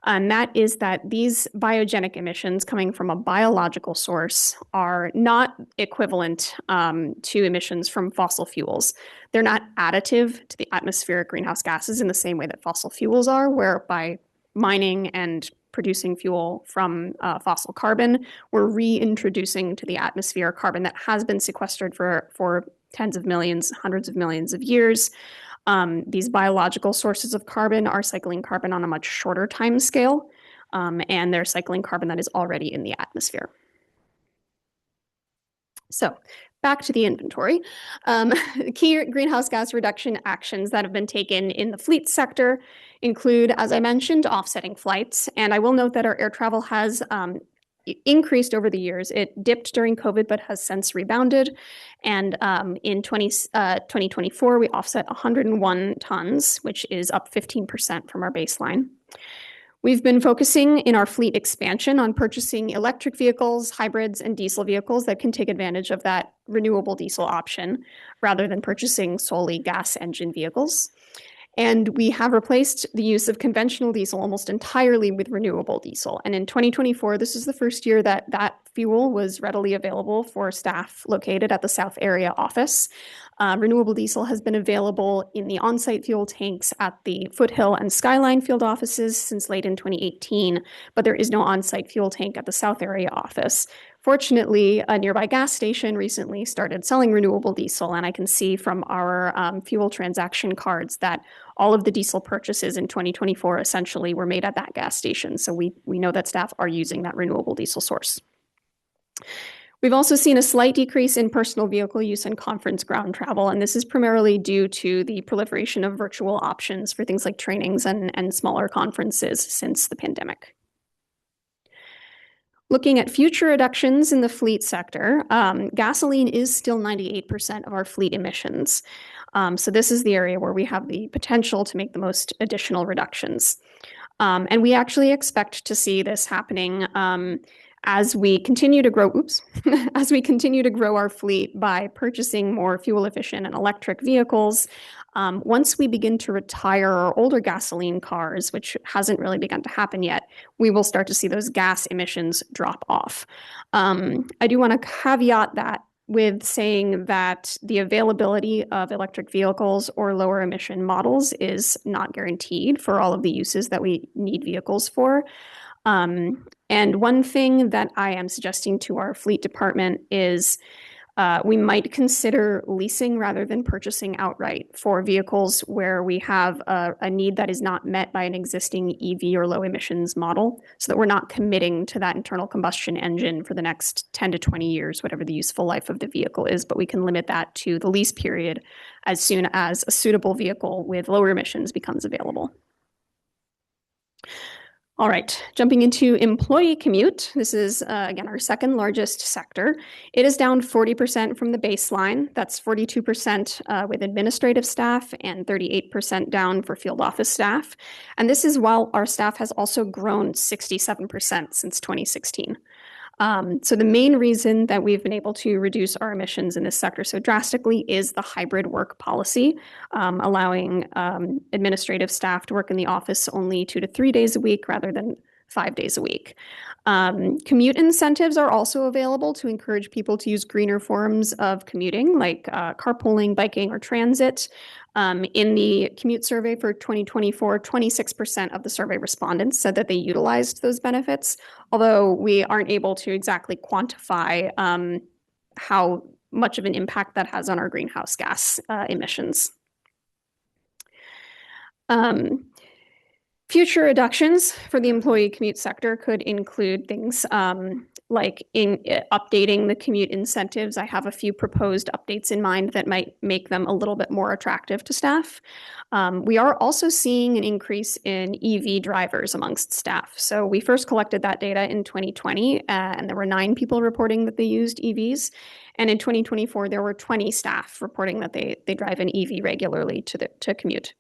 And that is that these biogenic emissions coming from a biological source are not equivalent to emissions from fossil fuels. They're not additive to the atmospheric greenhouse gases in the same way that fossil fuels are, where by mining and producing fuel from fossil carbon, we're reintroducing to the atmosphere carbon that has been sequestered for tens of millions, hundreds of millions of years. These biological sources of carbon are cycling carbon on a much shorter time scale, and they're cycling carbon that is already in the atmosphere. So back to the inventory. Key greenhouse gas reduction actions that have been taken in the fleet sector include, as I mentioned, offsetting flights. And I will note that our air travel has increased over the years. It dipped during COVID, but has since rebounded. And in 2024, we offset 101 tons, which is up 15% from our baseline. We've been focusing in our fleet expansion on purchasing electric vehicles, hybrids, and diesel vehicles that can take advantage of that renewable diesel option rather than purchasing solely gas engine vehicles. And we have replaced the use of conventional diesel almost entirely with renewable diesel. And in 2024, this is the first year that that fuel was readily available for staff located at the South Area office. Renewable diesel has been available in the on-site fuel tanks at the Foothill and Skyline field offices since late in 2018, but there is no on-site fuel tank at the South Area office. Fortunately, a nearby gas station recently started selling renewable diesel, and I can see from our fuel transaction cards that all of the diesel purchases in 2024 essentially were made at that gas station. So we know that staff are using that renewable diesel source. We've also seen a slight decrease in personal vehicle use and conference ground travel, and this is primarily due to the proliferation of virtual options for things like trainings and smaller conferences since the pandemic. Looking at future reductions in the fleet sector, gasoline is still 98% of our fleet emissions. So this is the area where we have the potential to make the most additional reductions. And we actually expect to see this happening as we continue to grow, as we continue to grow our fleet by purchasing more fuel efficient and electric vehicles. Once we begin to retire our older gasoline cars, which hasn't really begun to happen yet, we will start to see those gas emissions drop off. I do want to caveat that with saying that the availability of electric vehicles or lower emission models is not guaranteed for all of the uses that we need vehicles for. And one thing that I am suggesting to our fleet department is we might consider leasing rather than purchasing outright for vehicles where we have a need that is not met by an existing EV or low emissions model, so that we're not committing to that internal combustion engine for the next 10 to 20 years, whatever the useful life of the vehicle is, but we can limit that to the lease period as soon as a suitable vehicle with lower emissions becomes available. All right, jumping into employee commute. This is, again, our second largest sector. It is down 40% from the baseline. That's 42% with administrative staff and 38% down for field office staff. And this is while our staff has also grown 67% since 2016. So the main reason that we've been able to reduce our emissions in this sector so drastically is the hybrid work policy, allowing administrative staff to work in the office only 2 to 3 days a week rather than 5 days a week. Commute incentives are also available to encourage people to use greener forms of commuting, like carpooling, biking, or transit. In the commute survey for 2024, 26% of the survey respondents said that they utilized those benefits, although we aren't able to exactly quantify how much of an impact that has on our greenhouse gas emissions. Future reductions for the employee commute sector could include things like updating the commute incentives. I have a few proposed updates in mind that might make them a little bit more attractive to staff. We are also seeing an increase in EV drivers amongst staff. So we first collected that data in 2020, and there were 9 people reporting that they used EVs. And in 2024, there were 20 staff reporting that they drive an EV regularly to commute.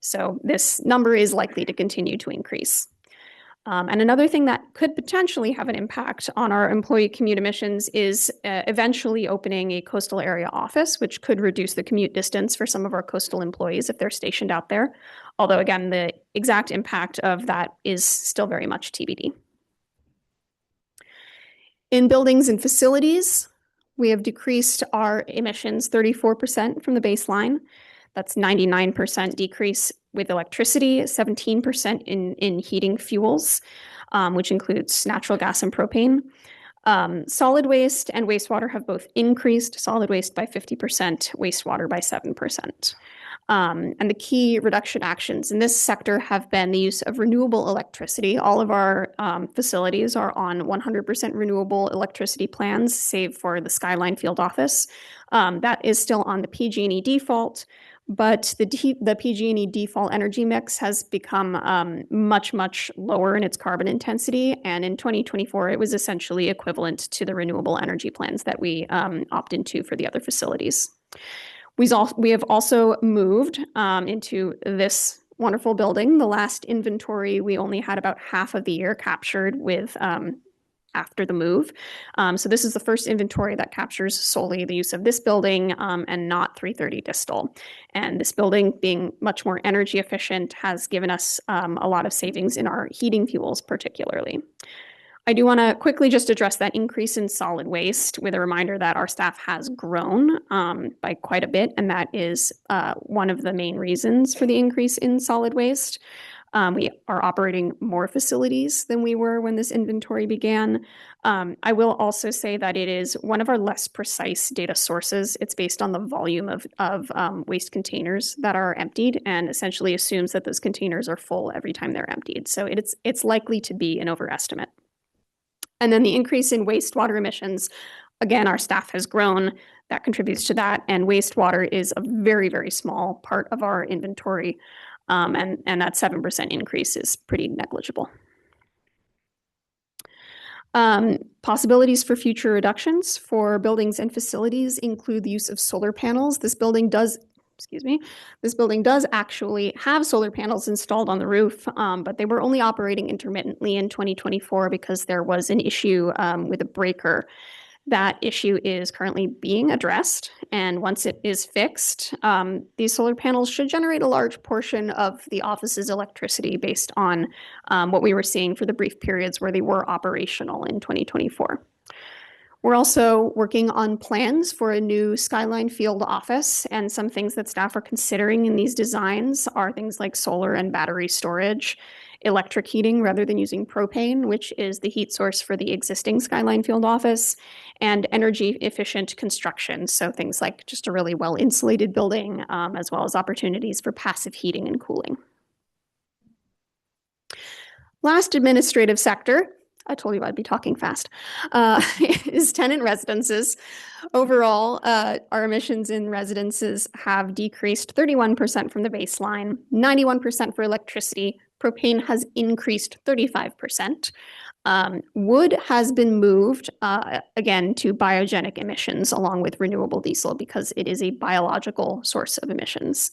So this number is likely to continue to increase. And another thing that could potentially have an impact on our employee commute emissions is eventually opening a coastal area office, which could reduce the commute distance for some of our coastal employees if they're stationed out there. Although, again, the exact impact of that is still very much TBD. In buildings and facilities, we have decreased our emissions 34% from the baseline. That's 99% decrease with electricity, 17% in heating fuels. which includes natural gas and propane. Solid waste and wastewater have both increased, solid waste by 50%, wastewater by 7%. And the key reduction actions in this sector have been the use of renewable electricity. All of our facilities are on 100% renewable electricity plans, save for the Skyline Field Office. That is still on the PG&E default, but the PG&E default energy mix has become much, much lower in its carbon intensity. And in 2024, it was essentially equivalent to the renewable energy plans that we opt into for the other facilities. We have also moved into this wonderful building. The last inventory, we only had about half of the year captured with after the move. So this is the first inventory that captures solely the use of this building and not 330 Distal. And this building, being much more energy efficient, has given us a lot of savings in our heating fuels particularly. I do want to quickly just address that increase in solid waste with a reminder that our staff has grown by quite a bit, and that is one of the main reasons for the increase in solid waste. We are operating more facilities than we were when this inventory began. I will also say that it is one of our less precise data sources. It's based on the volume of waste containers that are emptied and essentially assumes that those containers are full every time they're emptied. So it's likely to be an overestimate. And then the increase in wastewater emissions, again, our staff has grown. That contributes to that. And wastewater is a very, very small part of our inventory. And that 7% increase is pretty negligible. Possibilities for future reductions for buildings and facilities include the use of solar panels. This building does actually have solar panels installed on the roof, but they were only operating intermittently in 2024 because there was an issue with a breaker. That issue is currently being addressed, and once it is fixed, these solar panels should generate a large portion of the office's electricity based on what we were seeing for the brief periods where they were operational in 2024. We're also working on plans for a new Skyline Field Office, and some things that staff are considering in these designs are things like solar and battery storage, electric heating rather than using propane, which is the heat source for the existing Skyline Field Office, and energy efficient construction. So things like just a really well insulated building, as well as opportunities for passive heating and cooling. Last administrative sector, I told you I'd be talking fast, is tenant residences. Overall, our emissions in residences have decreased 31% from the baseline, 91% for electricity. Propane has increased 35%. Wood has been moved, again, to biogenic emissions along with renewable diesel because it is a biological source of emissions.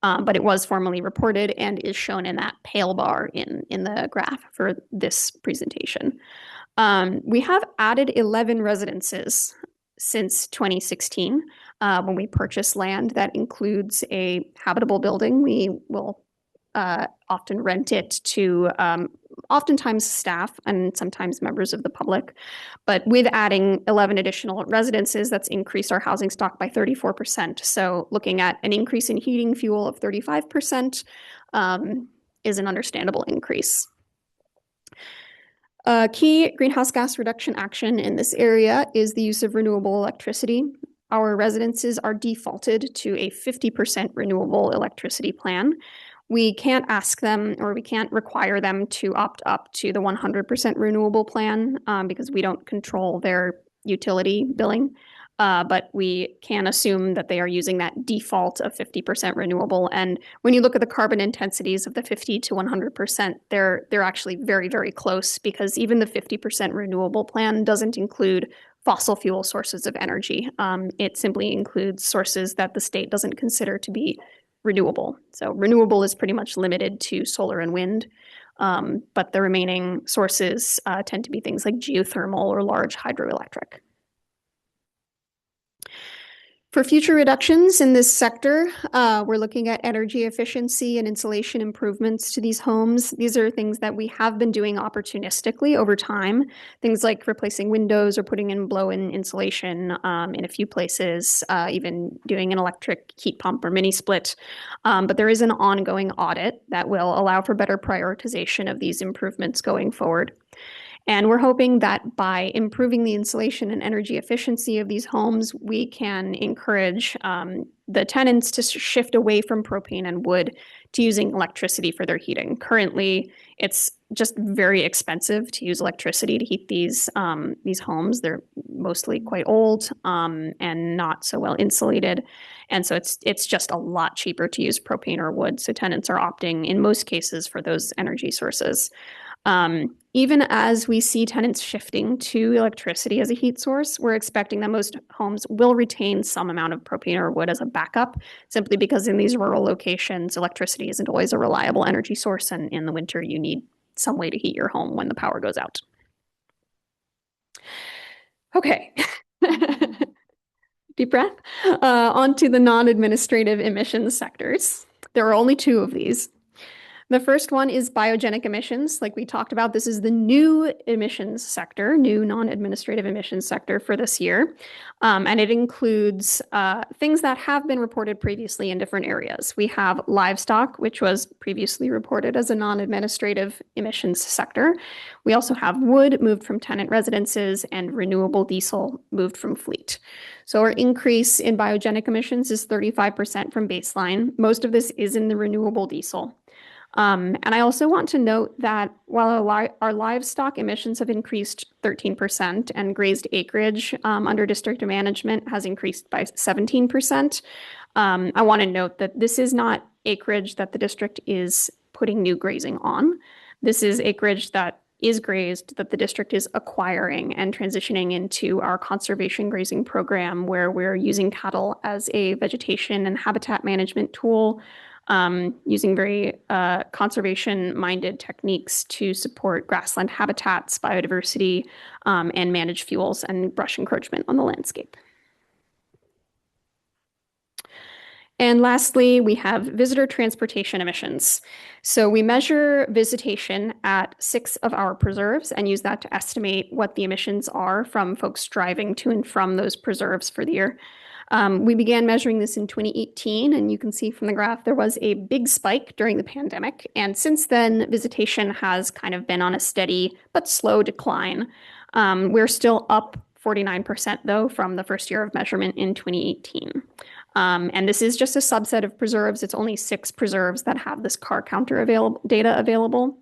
But it was formally reported and is shown in that pale bar in the graph for this presentation. We have added 11 residences since 2016 when we purchased land that includes a habitable building. We will often rent it to oftentimes staff and sometimes members of the public. But with adding 11 additional residences, that's increased our housing stock by 34%. So looking at an increase in heating fuel of 35% is an understandable increase. Key greenhouse gas reduction action in this area is the use of renewable electricity. Our residences are defaulted to a 50% renewable electricity plan. We can't ask them or we can't require them to opt up to the 100% renewable plan because we don't control their utility billing. But we can assume that they are using that default of 50% renewable. And when you look at the carbon intensities of the 50 to 100%, they're actually very, very close because even the 50% renewable plan doesn't include fossil fuel sources of energy. It simply includes sources that the state doesn't consider to be renewable. So renewable is pretty much limited to solar and wind, but the remaining sources tend to be things like geothermal or large hydroelectric. For future reductions in this sector, we're looking at energy efficiency and insulation improvements to these homes. These are things that we have been doing opportunistically over time. Things like replacing windows or putting in blow-in insulation in a few places, even doing an electric heat pump or mini split. But there is an ongoing audit that will allow for better prioritization of these improvements going forward. And we're hoping that by improving the insulation and energy efficiency of these homes, we can encourage the tenants to shift away from propane and wood to using electricity for their heating. Currently, it's just very expensive to use electricity to heat these homes. They're mostly quite old and not so well insulated. And so it's just a lot cheaper to use propane or wood. So tenants are opting in most cases for those energy sources. Even as we see tenants shifting to electricity as a heat source, we're expecting that most homes will retain some amount of propane or wood as a backup, simply because in these rural locations, electricity isn't always a reliable energy source, and in the winter, you need some way to heat your home when the power goes out. Okay. Deep breath. On to the non-administrative emissions sectors. There are only two of these. The first one is biogenic emissions. Like we talked about, this is the new emissions sector, new non-administrative emissions sector for this year. And it includes things that have been reported previously in different areas. We have livestock, which was previously reported as a non-administrative emissions sector. We also have wood moved from tenant residences and renewable diesel moved from fleet. So our increase in biogenic emissions is 35% from baseline. Most of this is in the renewable diesel. And I also want to note that while our livestock emissions have increased 13% and grazed acreage under district management has increased by 17%, I want to note that this is not acreage that the district is putting new grazing on. This is acreage that is grazed that the district is acquiring and transitioning into our conservation grazing program, where we're using cattle as a vegetation and habitat management tool, using very conservation-minded techniques to support grassland habitats, biodiversity, and manage fuels and brush encroachment on the landscape. And lastly, we have visitor transportation emissions. So we measure visitation at 6 of our preserves and use that to estimate what the emissions are from folks driving to and from those preserves for the year. We began measuring this in 2018, and you can see from the graph there was a big spike during the pandemic. And since then, visitation has kind of been on a steady but slow decline. We're still up 49% though from the first year of measurement in 2018. And this is just a subset of preserves. It's only 6 preserves that have this car counter data available.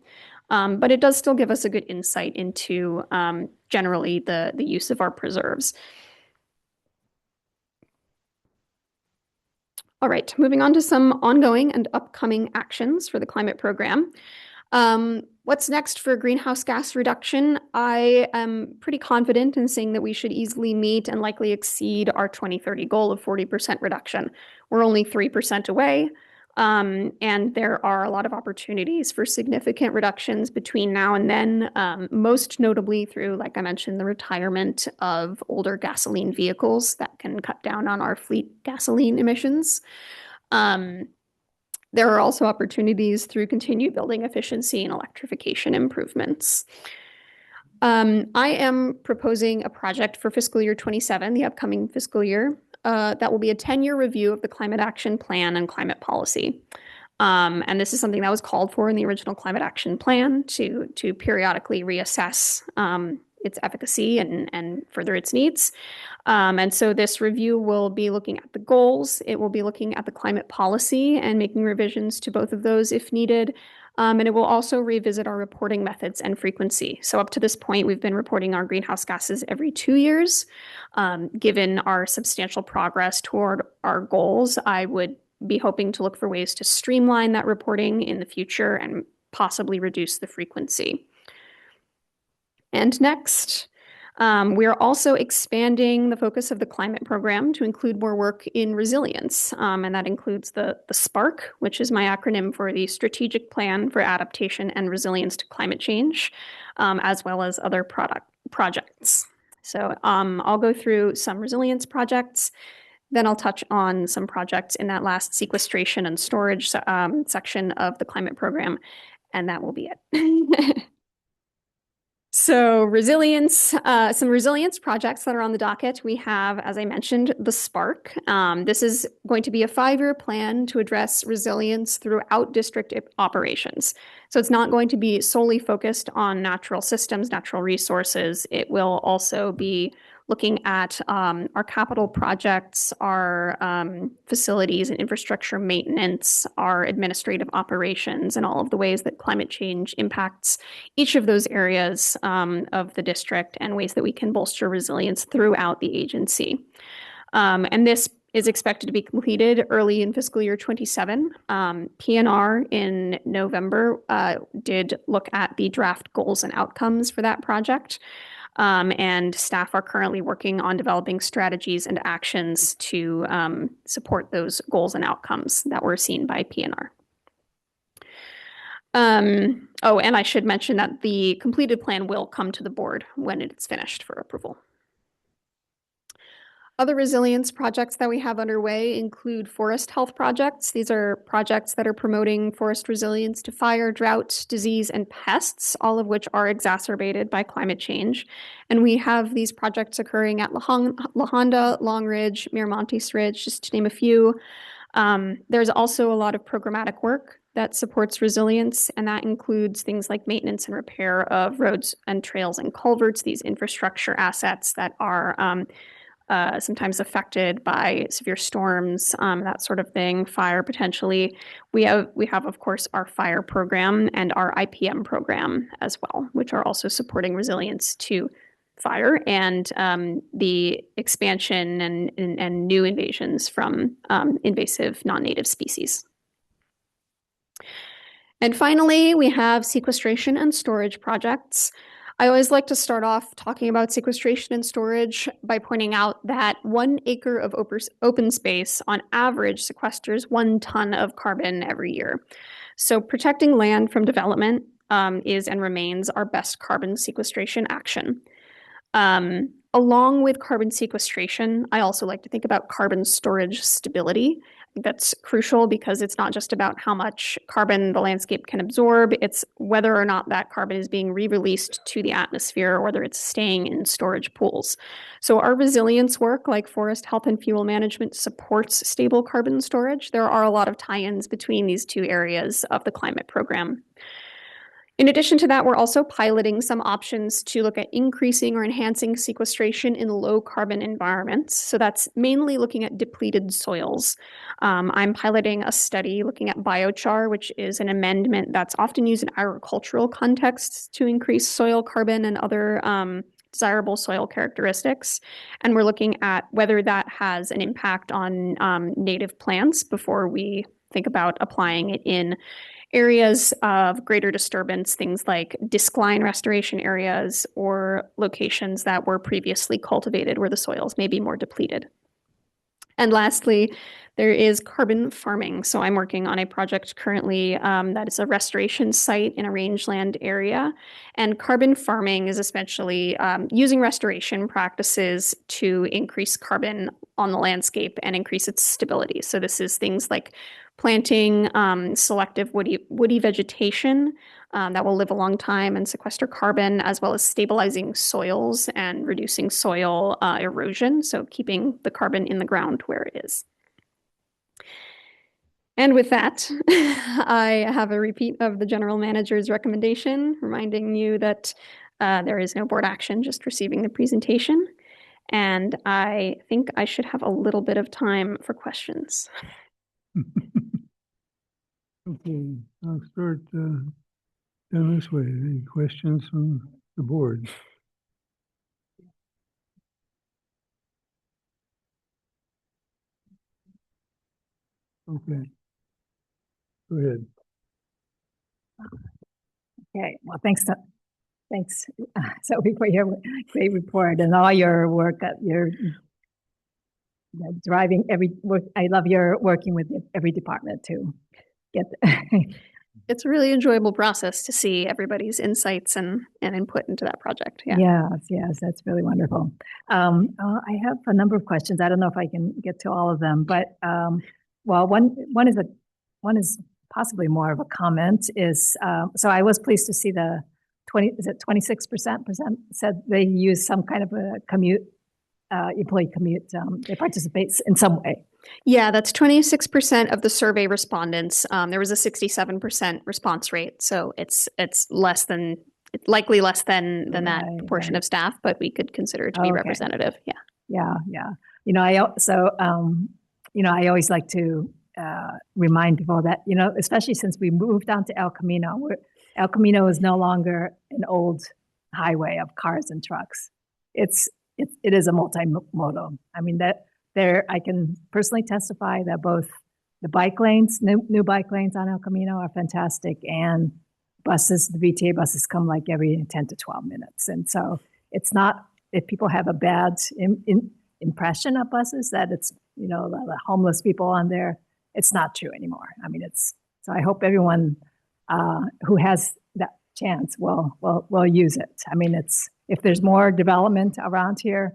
But it does still give us a good insight into generally the use of our preserves. All right, moving on to some ongoing and upcoming actions for the climate program. What's next for greenhouse gas reduction? I am pretty confident in saying that we should easily meet and likely exceed our 2030 goal of 40% reduction. We're only 3% away, and there are a lot of opportunities for significant reductions between now and then, most notably through, like I mentioned, the retirement of older gasoline vehicles that can cut down on our fleet gasoline emissions. There are also opportunities through continued building efficiency and electrification improvements. I am proposing a project for fiscal year 27, the upcoming fiscal year, that will be a 10-year review of the Climate Action Plan and climate policy. And this is something that was called for in the original Climate Action Plan to periodically reassess its efficacy and further its needs. And so this review will be looking at the goals. It will be looking at the climate policy and making revisions to both of those if needed. And it will also revisit our reporting methods and frequency. So up to this point, we've been reporting our greenhouse gases every 2 years. Given our substantial progress toward our goals, I would be hoping to look for ways to streamline that reporting in the future and possibly reduce the frequency. And next, we are also expanding the focus of the climate program to include more work in resilience. And that includes the SPARK, which is my acronym for the Strategic Plan for Adaptation and Resilience to Climate Change, as well as other projects. So I'll go through some resilience projects. Then I'll touch on some projects in that last sequestration and storage section of the climate program, and that will be it. So resilience, some resilience projects that are on the docket. We have, as I mentioned, the Spark. This is going to be a 5-year plan to address resilience throughout district operations. So it's not going to be solely focused on natural systems, natural resources. It will also be looking at our capital projects, our facilities and infrastructure maintenance, our administrative operations, and all of the ways that climate change impacts each of those areas of the district and ways that we can bolster resilience throughout the agency. And this is expected to be completed early in fiscal year 27. PNR in November did look at the draft goals and outcomes for that project. And staff are currently working on developing strategies and actions to support those goals and outcomes that were seen by PNR. Oh, and I should mention that the completed plan will come to the board when it's finished for approval. Other resilience projects that we have underway include forest health projects. These are projects that are promoting forest resilience to fire, drought, disease, and pests, all of which are exacerbated by climate change. And we have these projects occurring at La Honda, Long Ridge, Miramontes Ridge, just to name a few. There's also a lot of programmatic work that supports resilience, and that includes things like maintenance and repair of roads and trails and culverts, these infrastructure assets that are sometimes affected by severe storms, that sort of thing, fire potentially. We have, of course, our fire program and our IPM program as well, which are also supporting resilience to fire and the expansion and new invasions from invasive non-native species. And finally, we have sequestration and storage projects. I always like to start off talking about sequestration and storage by pointing out that 1 acre of open space on average sequesters 1 ton of carbon every year. So protecting land from development is and remains our best carbon sequestration action. Along with carbon sequestration, I also like to think about carbon storage stability. That's crucial because it's not just about how much carbon the landscape can absorb, it's whether or not that carbon is being re-released to the atmosphere or whether it's staying in storage pools. So our resilience work, like forest health and fuel management, supports stable carbon storage. There are a lot of tie-ins between these two areas of the climate program. In addition to that, we're also piloting some options to look at increasing or enhancing sequestration in low carbon environments. So that's mainly looking at depleted soils. I'm piloting a study looking at biochar, which is an amendment that's often used in agricultural contexts to increase soil carbon and other desirable soil characteristics. And we're looking at whether that has an impact on native plants before we think about applying it in areas of greater disturbance, things like discline restoration areas or locations that were previously cultivated where the soils may be more depleted. And lastly, there is carbon farming. So I'm working on a project currently that is a restoration site in a rangeland area. And carbon farming is essentially using restoration practices to increase carbon on the landscape and increase its stability. So this is things like planting selective woody vegetation that will live a long time and sequester carbon, as well as stabilizing soils and reducing soil erosion, so keeping the carbon in the ground where it is. And with that, I have a repeat of the general manager's recommendation, reminding you that there is no board action, just receiving the presentation. And I think I should have a little bit of time for questions. Okay, I'll start down this way. Any questions from the board? Okay. Go ahead. Okay, well, thanks, Sophie, for your great report and all your work that you're driving every work. I love your working with every department to get it's a really enjoyable process to see everybody's insights and input into that project. Yeah. Yes, that's really wonderful. I have a number of questions. I don't know if I can get to all of them, but well, one is possibly more of a comment. So I was pleased to see the 26% said they use some kind of a commute, employee commute. They participate in some way. Yeah, that's 26% of the survey respondents. There was a 67% response rate, so it's likely less than that proportion of staff, but we could consider it to be representative. Yeah. I always like to remind people that, especially since we moved down to El Camino, El Camino is no longer an old highway of cars and trucks. It is a multimodal. I mean, I can personally testify that both the bike lanes, new bike lanes on El Camino are fantastic, and buses, the VTA buses come like every 10 to 12 minutes. And so it's not, if people have a bad impression of buses, that it's, the homeless people on there, it's not true anymore. I mean, so I hope everyone who has that chance will use it. I mean, if there's more development around here,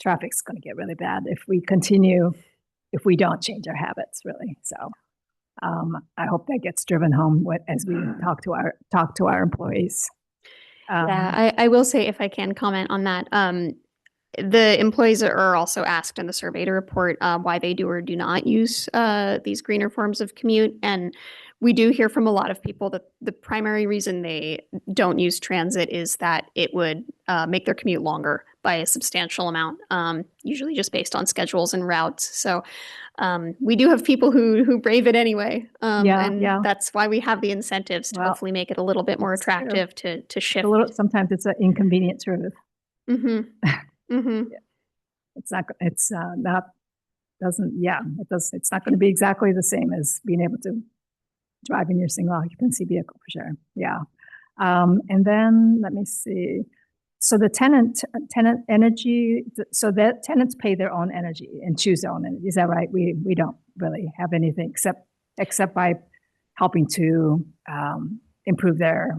traffic's going to get really bad if we don't change our habits, really. So I hope that gets driven home as we talk to our employees. I will say, if I can comment on that, the employees are also asked in the survey to report why they do or do not use these greener forms of commute. And we do hear from a lot of people that the primary reason they don't use transit is that it would make their commute longer by a substantial amount, usually just based on schedules and routes. So we do have people who brave it anyway. That's why we have the incentives to hopefully make it a little bit more attractive to shift. Sometimes it's an inconvenient truth. Mm-hmm. Mm-hmm. It's not going to be exactly the same as being able to drive in your single occupancy vehicle, for sure. Yeah. And then let me see. So the tenant energy, so that tenants pay their own energy and choose their own energy. Is that right? We don't really have anything except by helping to improve their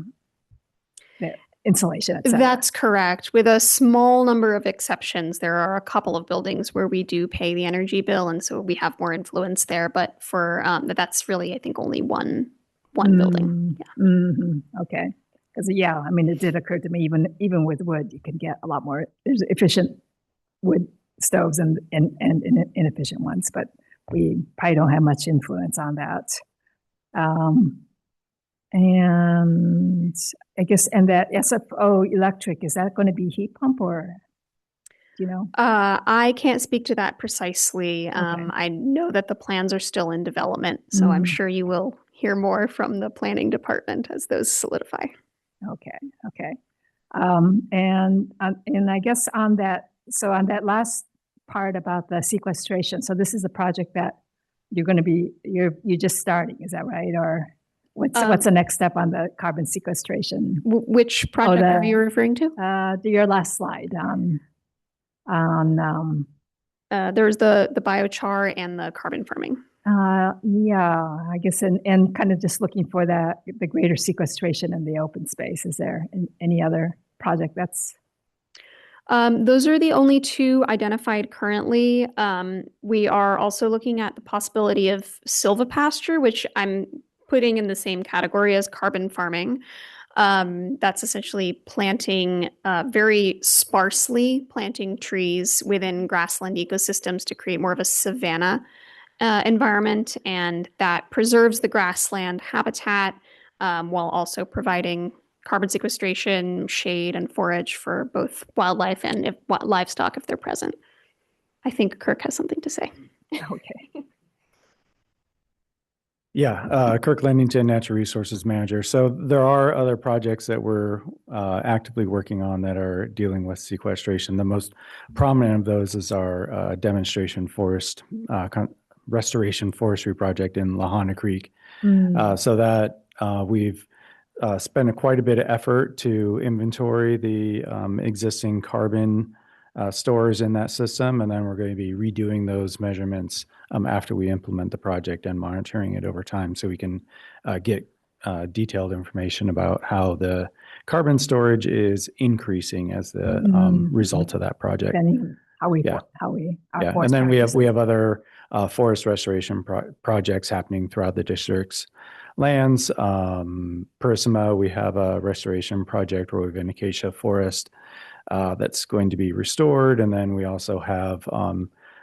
insulation, et cetera. That's correct. With a small number of exceptions, there are a couple of buildings where we do pay the energy bill, and so we have more influence there. But for that's really, I think, only one building. Yeah. Mm-hmm. Okay. Because I mean, it did occur to me, even with wood, you can get a lot more. There's efficient wood stoves and inefficient ones, but we probably don't have much influence on that. And I guess, and that SFO electric, is that going to be heat pump, or do you know? I can't speak to that precisely. I know that the plans are still in development, so I'm sure you will hear more from the planning department as those solidify. Okay. And I guess on that last part about the sequestration, so this is a project that you're just starting, is that right? Or what's the next step on the carbon sequestration? Which project are you referring to? Your last slide there's the biochar and the carbon farming. I guess, and kind of just looking for the greater sequestration in the open space. Is there any other project that's? Those are the only two identified currently. We are also looking at the possibility of silvopasture, which I'm putting in the same category as carbon farming. That's essentially planting very sparsely planting trees within grassland ecosystems to create more of a savanna environment, and that preserves the grassland habitat while also providing carbon sequestration, shade, and forage for both wildlife and livestock if they're present. I think Kirk has something to say. Okay. Yeah, Kirk Lennington, Natural Resources Manager. So there are other projects that we're actively working on that are dealing with sequestration. The most prominent of those is our demonstration forest restoration forestry project in Lahana Creek. So that we've spent quite a bit of effort to inventory the existing carbon stores in that system, and then we're going to be redoing those measurements after we implement the project and monitoring it over time, so we can get detailed information about how the carbon storage is increasing as the result of that project. Depending on how we, Yeah. our Yeah, forest and then we have practices. other forest restoration projects happening throughout the district's lands. Perisima, we have a restoration project where we have an acacia forest that's going to be restored, and then we also have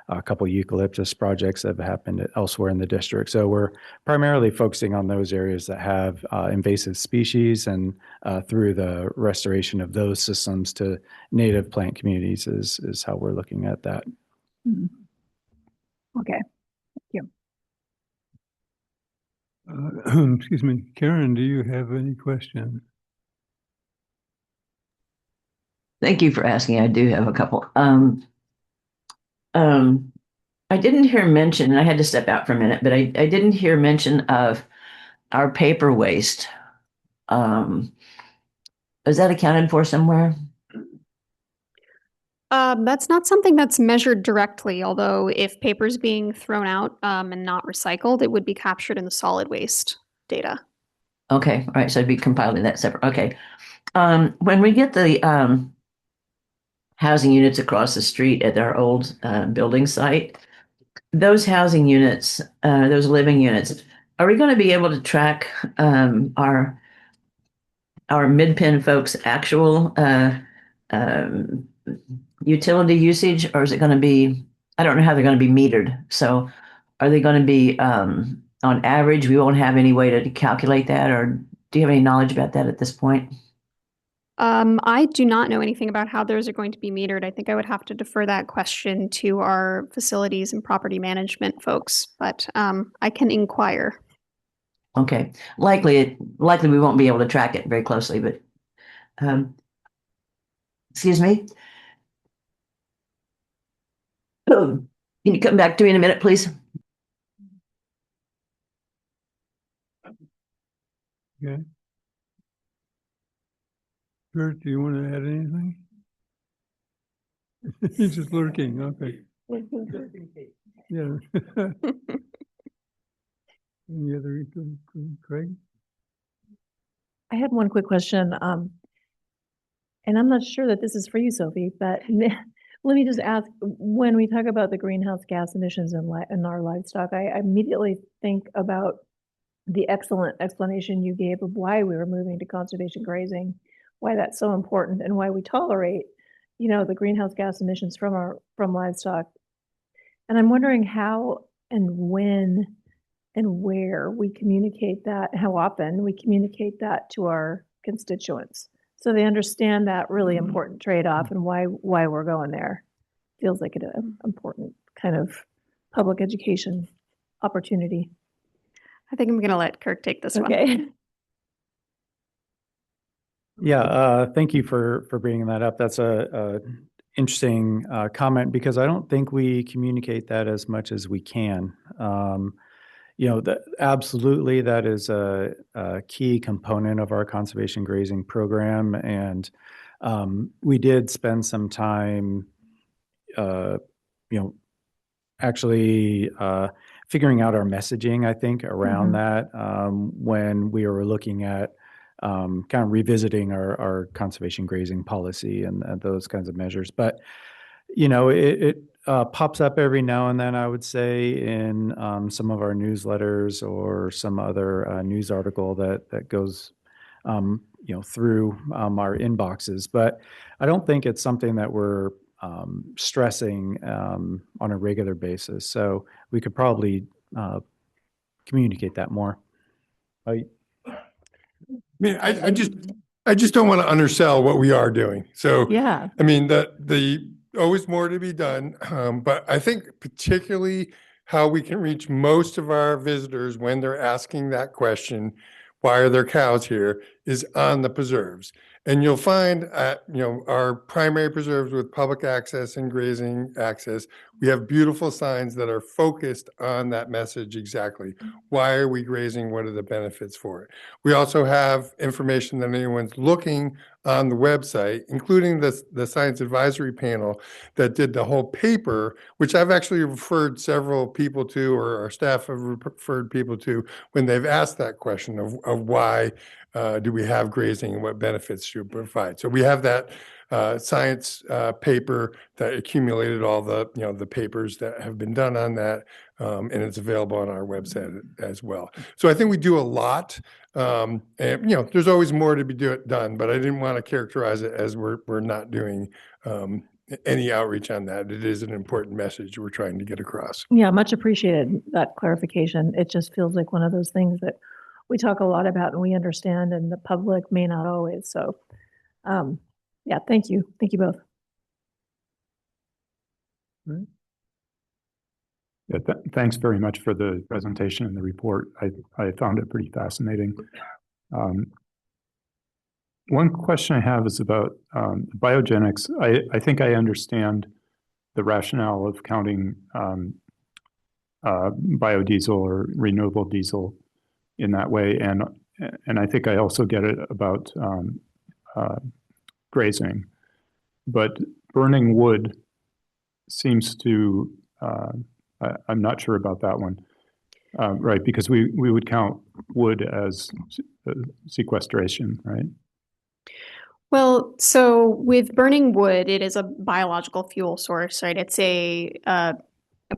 a couple eucalyptus projects that have happened elsewhere in the district. So we're primarily focusing on those areas that have invasive species, and through the restoration of those systems to native plant communities is how we're looking at that. Okay, thank you. Excuse me, Karen, do you have any questions? Thank you for asking. I do have a couple. I didn't hear mention, and I had to step out for a minute, but I didn't hear mention of our paper waste. Is that accounted for somewhere? That's not something that's measured directly, although if paper's being thrown out and not recycled, it would be captured in the solid waste data. Okay, all right, so I'd be compiling that separate. Okay. When we get the housing units across the street at our old building site, those housing units, those living units, are we going to be able to track our Midpen folks' actual utility usage, or is it going to be, I don't know how they're going to be metered. So are they going to be on average? We won't have any way to calculate that, or do you have any knowledge about that at this point? I do not know anything about how those are going to be metered. I think I would have to defer that question to our facilities and property management folks, but I can inquire. Okay, likely we won't be able to track it very closely, but excuse me. Oh, can you come back to me in a minute, please? Okay. Kurt, do you want to add anything? He's just lurking, okay. Yeah. Any other, Craig? I had one quick question, and I'm not sure that this is for you, Sophie, but let me just ask, when we talk about the greenhouse gas emissions in our livestock, I immediately think about the excellent explanation you gave of why we were moving to conservation grazing, why that's so important, and why we tolerate, the greenhouse gas emissions from livestock. And I'm wondering how and when and where we communicate that, how often we communicate that to our constituents, so they understand that really important trade-off and why we're going there. Feels like an important kind of public education opportunity. I think I'm going to let Kirk take this one. Okay. Yeah, thank you for bringing that up. That's a interesting comment, because I don't think we communicate that as much as we can. Absolutely, that is a key component of our conservation grazing program, and we did spend some time, actually figuring out our messaging, I think, around that when we were looking at kind of revisiting our conservation grazing policy and those kinds of measures. But, it pops up every now and then, I would say, in some of our newsletters or some other news article that goes, through our inboxes. But I don't think it's something that we're stressing on a regular basis. So we could probably communicate that more. I mean, I just don't want to undersell what we are doing. So Yeah. I mean, the always more to be done, but I think particularly how we can reach most of our visitors when they're asking that question, why are there cows here, is on the preserves. And you'll find our primary preserves with public access and grazing access, we have beautiful signs that are focused on that message exactly. Why are we grazing? What are the benefits for it? We also have information that anyone's looking on the website, including the science advisory panel that did the whole paper, which I've actually referred several people to, or our staff have referred people to, when they've asked that question of why do we have grazing and what benefits should it provide. So we have that science paper that accumulated all the papers that have been done on that, and it's available on our website as well. So I think we do a lot. And there's always more to be done, but I didn't want to characterize it as we're not doing any outreach on that. It is an important message we're trying to get across. Yeah, much appreciated that clarification. It just feels like one of those things that we talk a lot about and we understand, and the public may not always. So, yeah, thank you. Thank you both. Right. Yeah, thanks very much for the presentation and the report. I found it pretty fascinating. One question I have is about biogenics. I think I understand the rationale of counting biodiesel or renewable diesel in that way, and I think I also get it about grazing. But burning wood seems to I'm not sure about that one, right? Because we would count wood as sequestration, right? Well, so with burning wood, it is a biological fuel source, right? It's a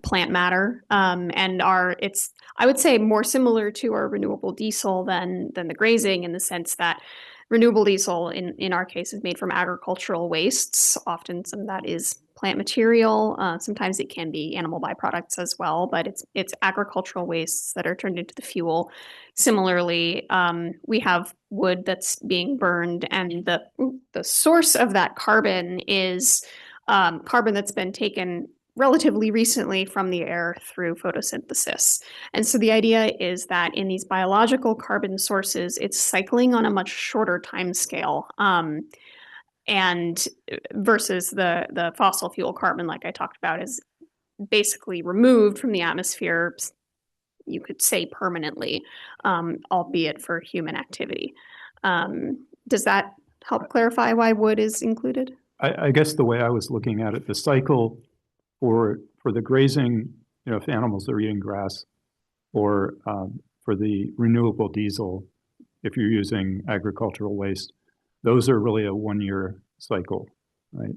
plant matter, and it's, I would say, more similar to our renewable diesel than the grazing, in the sense that renewable diesel in our case is made from agricultural wastes. Often some of that is plant material. Sometimes it can be animal byproducts as well, but it's agricultural wastes that are turned into the fuel. Similarly, we have wood that's being burned, and the source of that carbon is carbon that's been taken relatively recently from the air through photosynthesis. And so the idea is that in these biological carbon sources, it's cycling on a much shorter time scale. And versus the fossil fuel carbon, like I talked about, is basically removed from the atmosphere, you could say permanently, albeit for human activity. Does that help clarify why wood is included? I guess the way I was looking at it, the cycle for the grazing, if animals are eating grass, or for the renewable diesel, if you're using agricultural waste, those are really a 1-year cycle, right?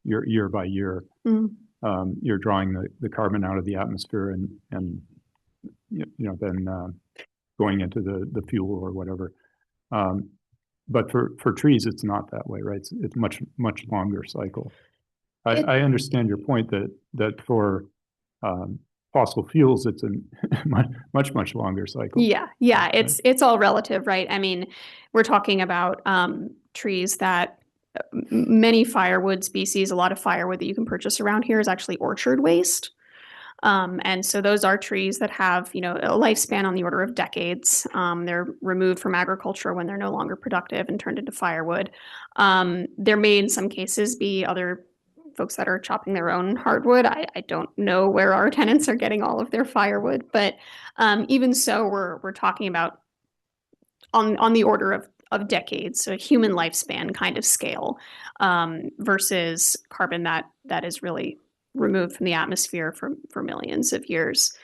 Year by year. Mm-hmm. You're drawing the carbon out of the atmosphere and then going into the fuel or whatever. But for trees, it's not that way, right? It's much longer cycle. I understand your point that for fossil fuels, it's a much longer cycle. Yeah, it's all relative, right? I mean, we're talking about trees that many firewood species, a lot of firewood that you can purchase around here is actually orchard waste. And so those are trees that have, a lifespan on the order of decades. They're removed from agriculture when they're no longer productive and turned into firewood. There may, in some cases, be other folks that are chopping their own hardwood. I don't know where our tenants are getting all of their firewood, but even so, we're talking about on the order of decades, so a human lifespan kind of scale, versus carbon that is really removed from the atmosphere for millions of years,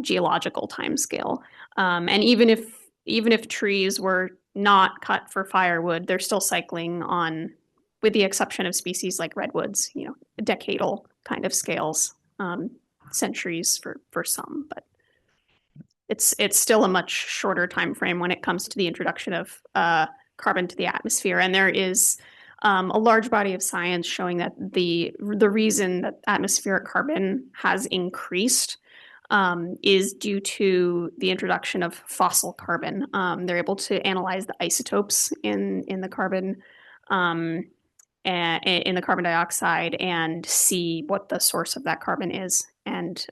geological time scale. And even if trees were not cut for firewood, they're still cycling on, with the exception of species like redwoods, decadal kind of scales, centuries for some, but it's still a much shorter time frame when it comes to the introduction of carbon to the atmosphere. And there is a large body of science showing that the reason that atmospheric carbon has increased is due to the introduction of fossil carbon. They're able to analyze the isotopes in the carbon in the carbon dioxide and see what the source of that carbon is. And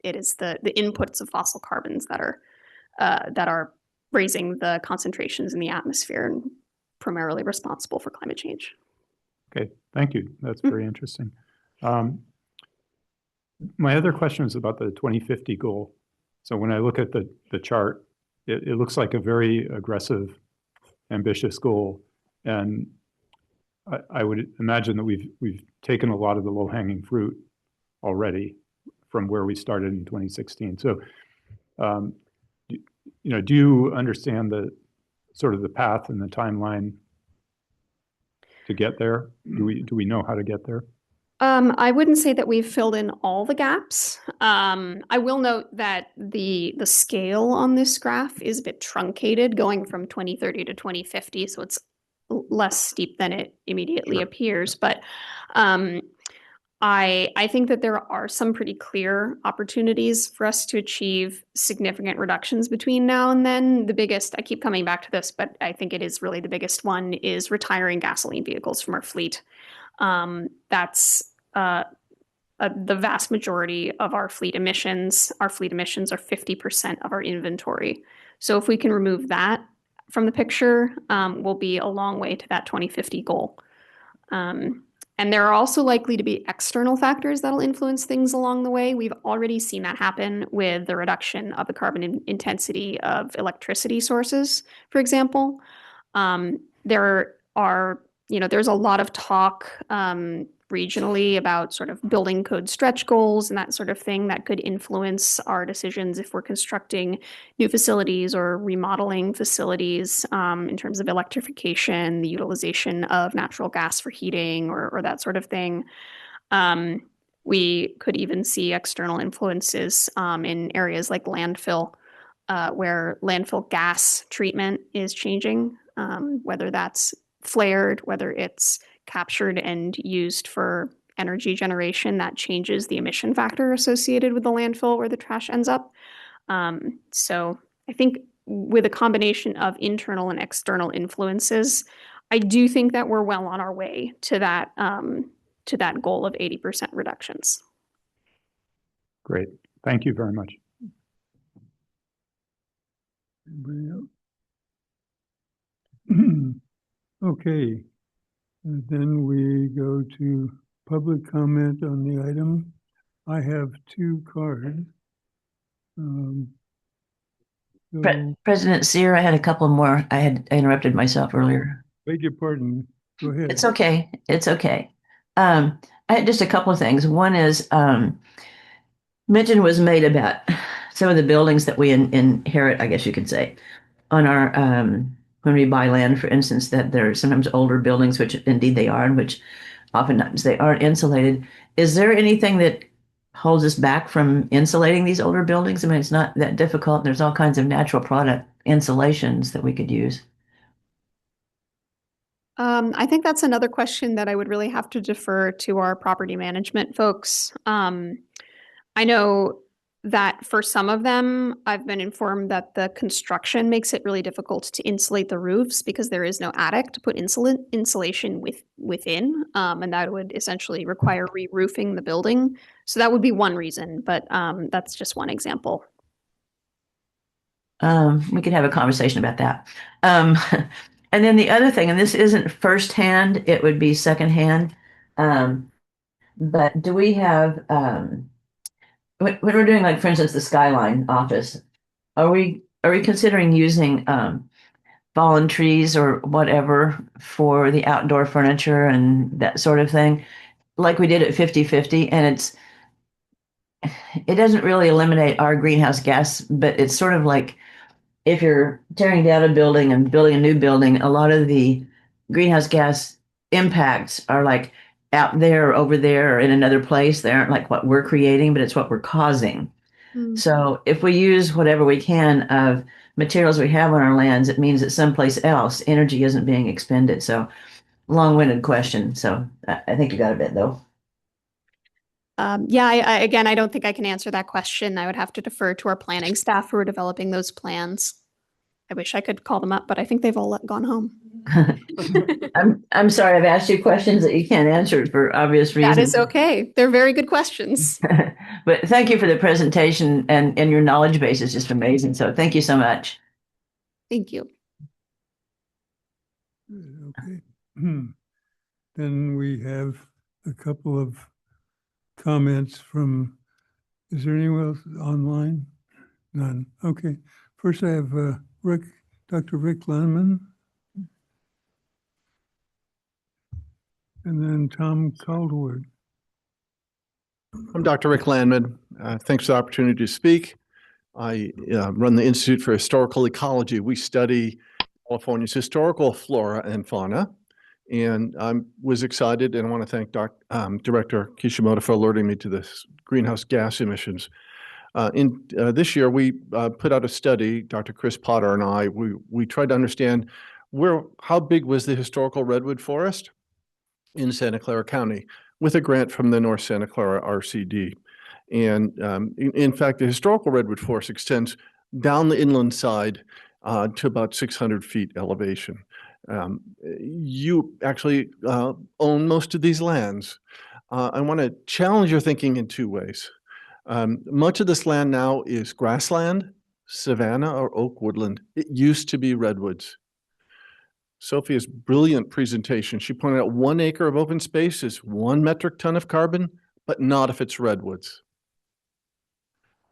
it is the inputs of fossil carbons that are raising the concentrations in the atmosphere. And primarily responsible for climate change. Okay, thank you. That's very interesting. My other question is about the 2050 goal. So when I look at the chart, it looks like a very aggressive, ambitious goal. And I would imagine that we've taken a lot of the low-hanging fruit already from where we started in 2016. So, do you understand the sort of the path and the timeline to get there? Do we know how to get there? I wouldn't say that we've filled in all the gaps. I will note that the scale on this graph is a bit truncated, going from 2030 to 2050, so it's less steep than it immediately appears. But I think that there are some pretty clear opportunities for us to achieve significant reductions between now and then. The biggest, I keep coming back to this, but I think it is really the biggest one, is retiring gasoline vehicles from our fleet. That's the vast majority of our fleet emissions. Our fleet emissions are 50% of our inventory. So if we can remove that from the picture, we'll be a long way to that 2050 goal. And there are also likely to be external factors that'll influence things along the way. We've already seen that happen with the reduction of the carbon intensity of electricity sources, for example. There's a lot of talk regionally about sort of building code stretch goals and that sort of thing that could influence our decisions if we're constructing new facilities or remodeling facilities in terms of electrification, the utilization of natural gas for heating or that sort of thing. We could even see external influences in areas like landfill, where landfill gas treatment is changing, whether that's flared, whether it's captured and used for energy generation. That changes the emission factor associated with the landfill where the trash ends up. So I think with a combination of internal and external influences, I do think that we're well on our way to that goal of 80% reductions. Great. Thank you very much. Anybody else? Okay. And then we go to public comment on the item. I have 2 cards. President Sear, I had a couple more. I interrupted myself earlier. Beg your pardon. Go ahead. It's okay. It's okay. I had just a couple of things. One is mention was made about some of the buildings that we inherit, I guess you could say, on our when we buy land, for instance, that there are sometimes older buildings, which indeed they are, and which oftentimes they aren't insulated. Is there anything that holds us back from insulating these older buildings? I mean, it's not that difficult. There's all kinds of natural product insulations that we could use. I think that's another question that I would really have to defer to our property management folks. I know that for some of them, I've been informed that the construction makes it really difficult to insulate the roofs because there is no attic to put insulation within, and that would essentially require re-roofing the building. So that would be one reason, but that's just one example. We could have a conversation about that. And then the other thing, and this isn't firsthand, it would be secondhand. But do we have when we're doing, like, for instance, the Skyline office, are we considering using fallen trees or whatever for the outdoor furniture and that sort of thing, like we did at 50/50? And it doesn't really eliminate our greenhouse gas, but it's sort of like if you're tearing down a building and building a new building, a lot of the greenhouse gas impacts are like out there or over there or in another place. They aren't like what we're creating, but it's what we're causing. So if we use whatever we can of materials we have on our lands, it means that someplace else energy isn't being expended. So long-winded question. So I think you got a bit though. Yeah, again, I don't think I can answer that question. I would have to defer to our planning staff who are developing those plans. I wish I could call them up, but I think they've all gone home. I'm sorry, I've asked you questions that you can't answer for obvious reasons. That is okay. They're very good questions. But thank you for the presentation, and your knowledge base is just amazing. So thank you so much. Thank you. Okay. Then we have a couple of comments from, is there anyone else online? None. Okay. First I have Dr. Rick Landman. And then Tom Caldwood. I'm Dr. Rick Landman. Thanks for the opportunity to speak. I run the Institute for Historical Ecology. We study California's historical flora and fauna. And I was excited, and I want to thank Director Kishimoto for alerting me to this greenhouse gas emissions. This year, we put out a study, Dr. Chris Potter and I, we tried to understand how big was the historical redwood forest in Santa Clara County with a grant from the North Santa Clara RCD. And in fact, the historical redwood forest extends down the inland side to about 600 feet elevation. You actually own most of these lands. I want to challenge your thinking in two ways. Much of this land now is grassland, savanna, or oak woodland. It used to be redwoods. Sophia's brilliant presentation, she pointed out 1 acre of open space is 1 metric ton of carbon, but not if it's redwoods.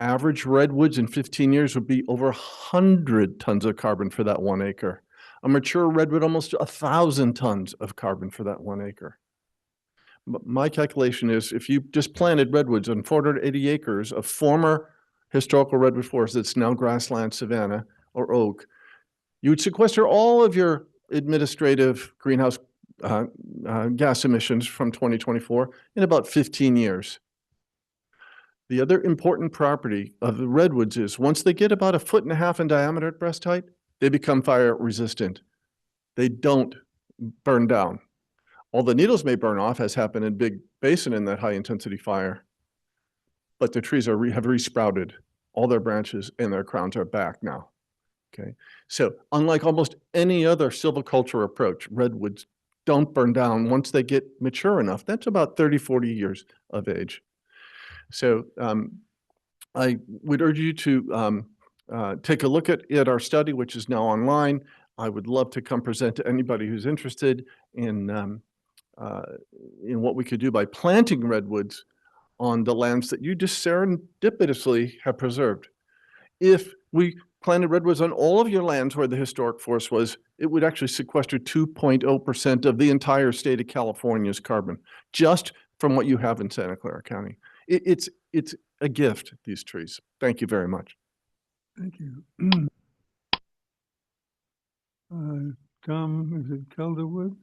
Average redwoods in 15 years would be over 100 tons of carbon for that 1 acre. A mature redwood, almost 1,000 tons of carbon for that 1 acre. But my calculation is if you just planted redwoods on 480 acres of former historical redwood forest that's now grassland, savanna, or oak, you would sequester all of your administrative greenhouse gas emissions from 2024 in about 15 years. The other important property of the redwoods is once they get about 1.5 feet in diameter at breast height, they become fire resistant. They don't burn down. All the needles may burn off, as happened in Big Basin in that high intensity fire, but the trees have resprouted. All their branches and their crowns are back now. Okay, so unlike almost any other silviculture approach, redwoods don't burn down once they get mature enough. That's about 30, 40 years of age. So I would urge you to take a look at our study, which is now online. I would love to come present to anybody who's interested in what we could do by planting redwoods on the lands that you just serendipitously have preserved. If we planted redwoods on all of your lands where the historic forest was, it would actually sequester 2.0% of the entire state of California's carbon, just from what you have in Santa Clara County. It's a gift, these trees. Thank you very much. Thank you. Tom, is it Calderwood?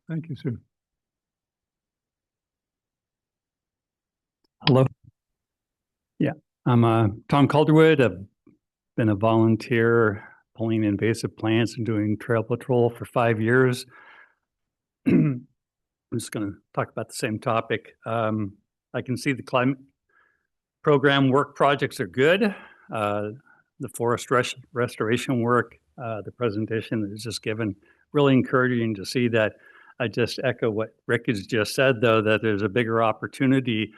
Thank you, sir. Hello. Yeah, I'm Tom Calderwood. I've been a volunteer pulling invasive plants and doing trail patrol for 5 years. I'm just going to talk about the same topic. I can see the climate program work projects are good. The forest restoration work, the presentation that was just given, really encouraging to see that. I just echo what Rick has just said, though, that there's a bigger opportunity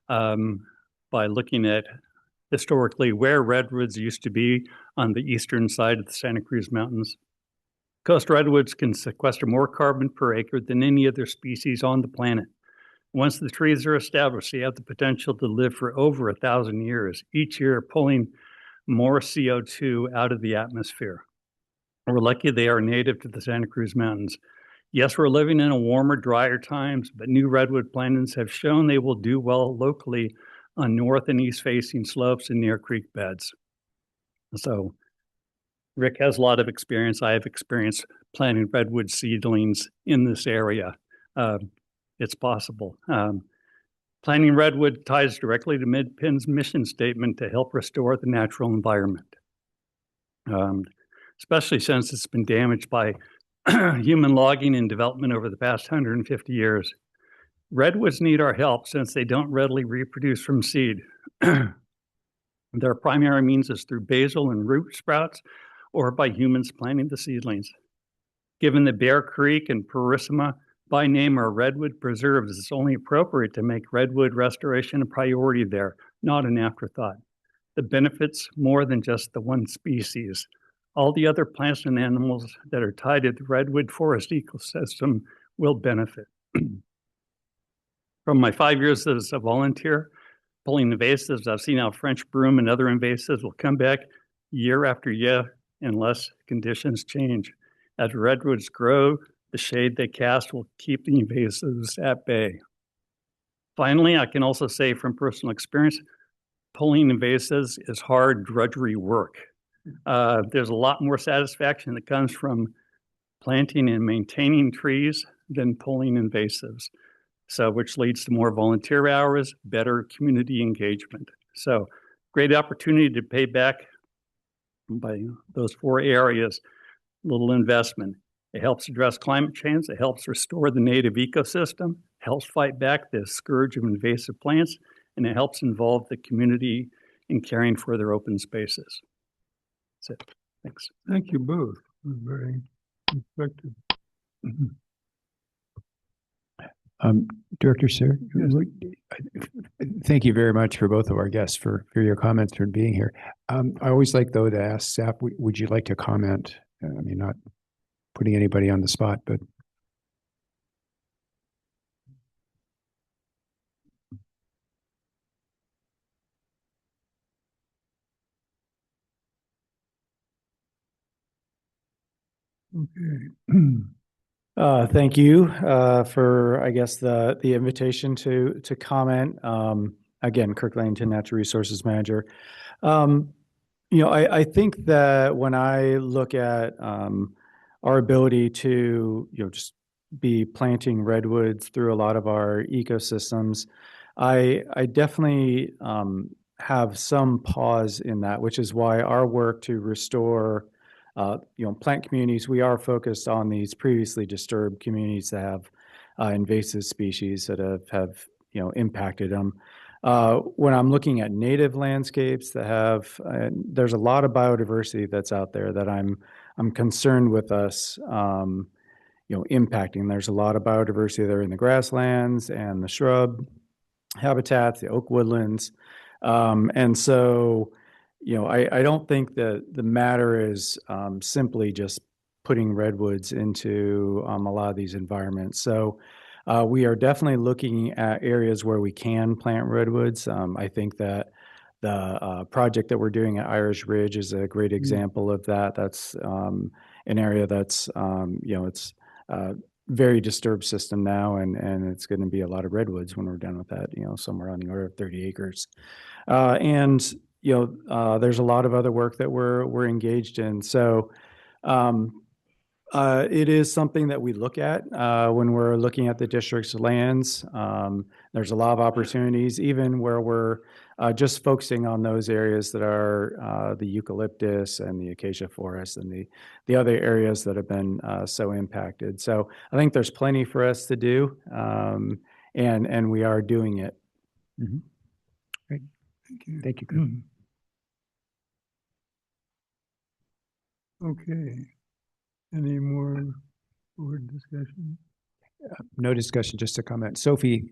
by looking at historically where redwoods used to be on the eastern side of the Santa Cruz Mountains. Coast redwoods can sequester more carbon per acre than any other species on the planet. Once the trees are established, they have the potential to live for over 1,000 years, each year pulling more CO2 out of the atmosphere. We're lucky they are native to the Santa Cruz Mountains. Yes, we're living in a warmer, drier times, but new redwood plantings have shown they will do well locally on north and east facing slopes and near creek beds. So Rick has a lot of experience. I have experience planting redwood seedlings in this area. It's possible. Planting redwood ties directly to Midpen's mission statement to help restore the natural environment, especially since it's been damaged by human logging and development over the past 150 years. Redwoods need our help since they don't readily reproduce from seed. Their primary means is through basal and root sprouts or by humans planting the seedlings. Given that Bear Creek and Purissima by name are redwood preserves, it's only appropriate to make redwood restoration a priority there, not an afterthought. The benefits more than just the one species. All the other plants and animals that are tied to the redwood forest ecosystem will benefit. From my 5 years as a volunteer pulling invasives, I've seen how French broom and other invasives will come back year after year unless conditions change. As redwoods grow, the shade they cast will keep the invasives at bay. Finally, I can also say from personal experience, pulling invasives is hard, drudgery work. There's a lot more satisfaction that comes from planting and maintaining trees than pulling invasives. So, which leads to more volunteer hours, better community engagement. So, great opportunity to pay back by those 4 areas, little investment. It helps address climate change. It helps restore the native ecosystem, helps fight back the scourge of invasive plants, and it helps involve the community in caring for their open spaces. That's it. Thanks. Thank you both. Very effective. Director Sir, thank you very much for both of our guests for your comments and being here. I always like, though, to ask staff, would you like to comment? I mean, not putting anybody on the spot, but. Okay. Thank you for, I guess, the invitation to comment. Again, Kirk Langton, Natural Resources Manager. I think that when I look at our ability to, just be planting redwoods through a lot of our ecosystems, I definitely have some pause in that, which is why our work to restore plant communities, we are focused on these previously disturbed communities that have invasive species that have impacted them. When I'm looking at native landscapes that have, there's a lot of biodiversity that's out there that I'm concerned with us, impacting. There's a lot of biodiversity there in the grasslands and the shrub habitats, the oak woodlands, and so. I don't think that the matter is simply just putting redwoods into a lot of these environments. So we are definitely looking at areas where we can plant redwoods. I think that the project that we're doing at Irish Ridge is a great example of that. That's an area that's, it's a very disturbed system now, and it's going to be a lot of redwoods when we're done with that, somewhere on the order of 30 acres. There's a lot of other work that we're engaged in. So it is something that we look at when we're looking at the district's lands. There's a lot of opportunities, even where we're just focusing on those areas that are the eucalyptus and the acacia forest and the other areas that have been so impacted. So I think there's plenty for us to do, and we are doing it. Mm-hmm. Great. Thank you. Okay. Any more board discussion? No discussion, just a comment. Sophie,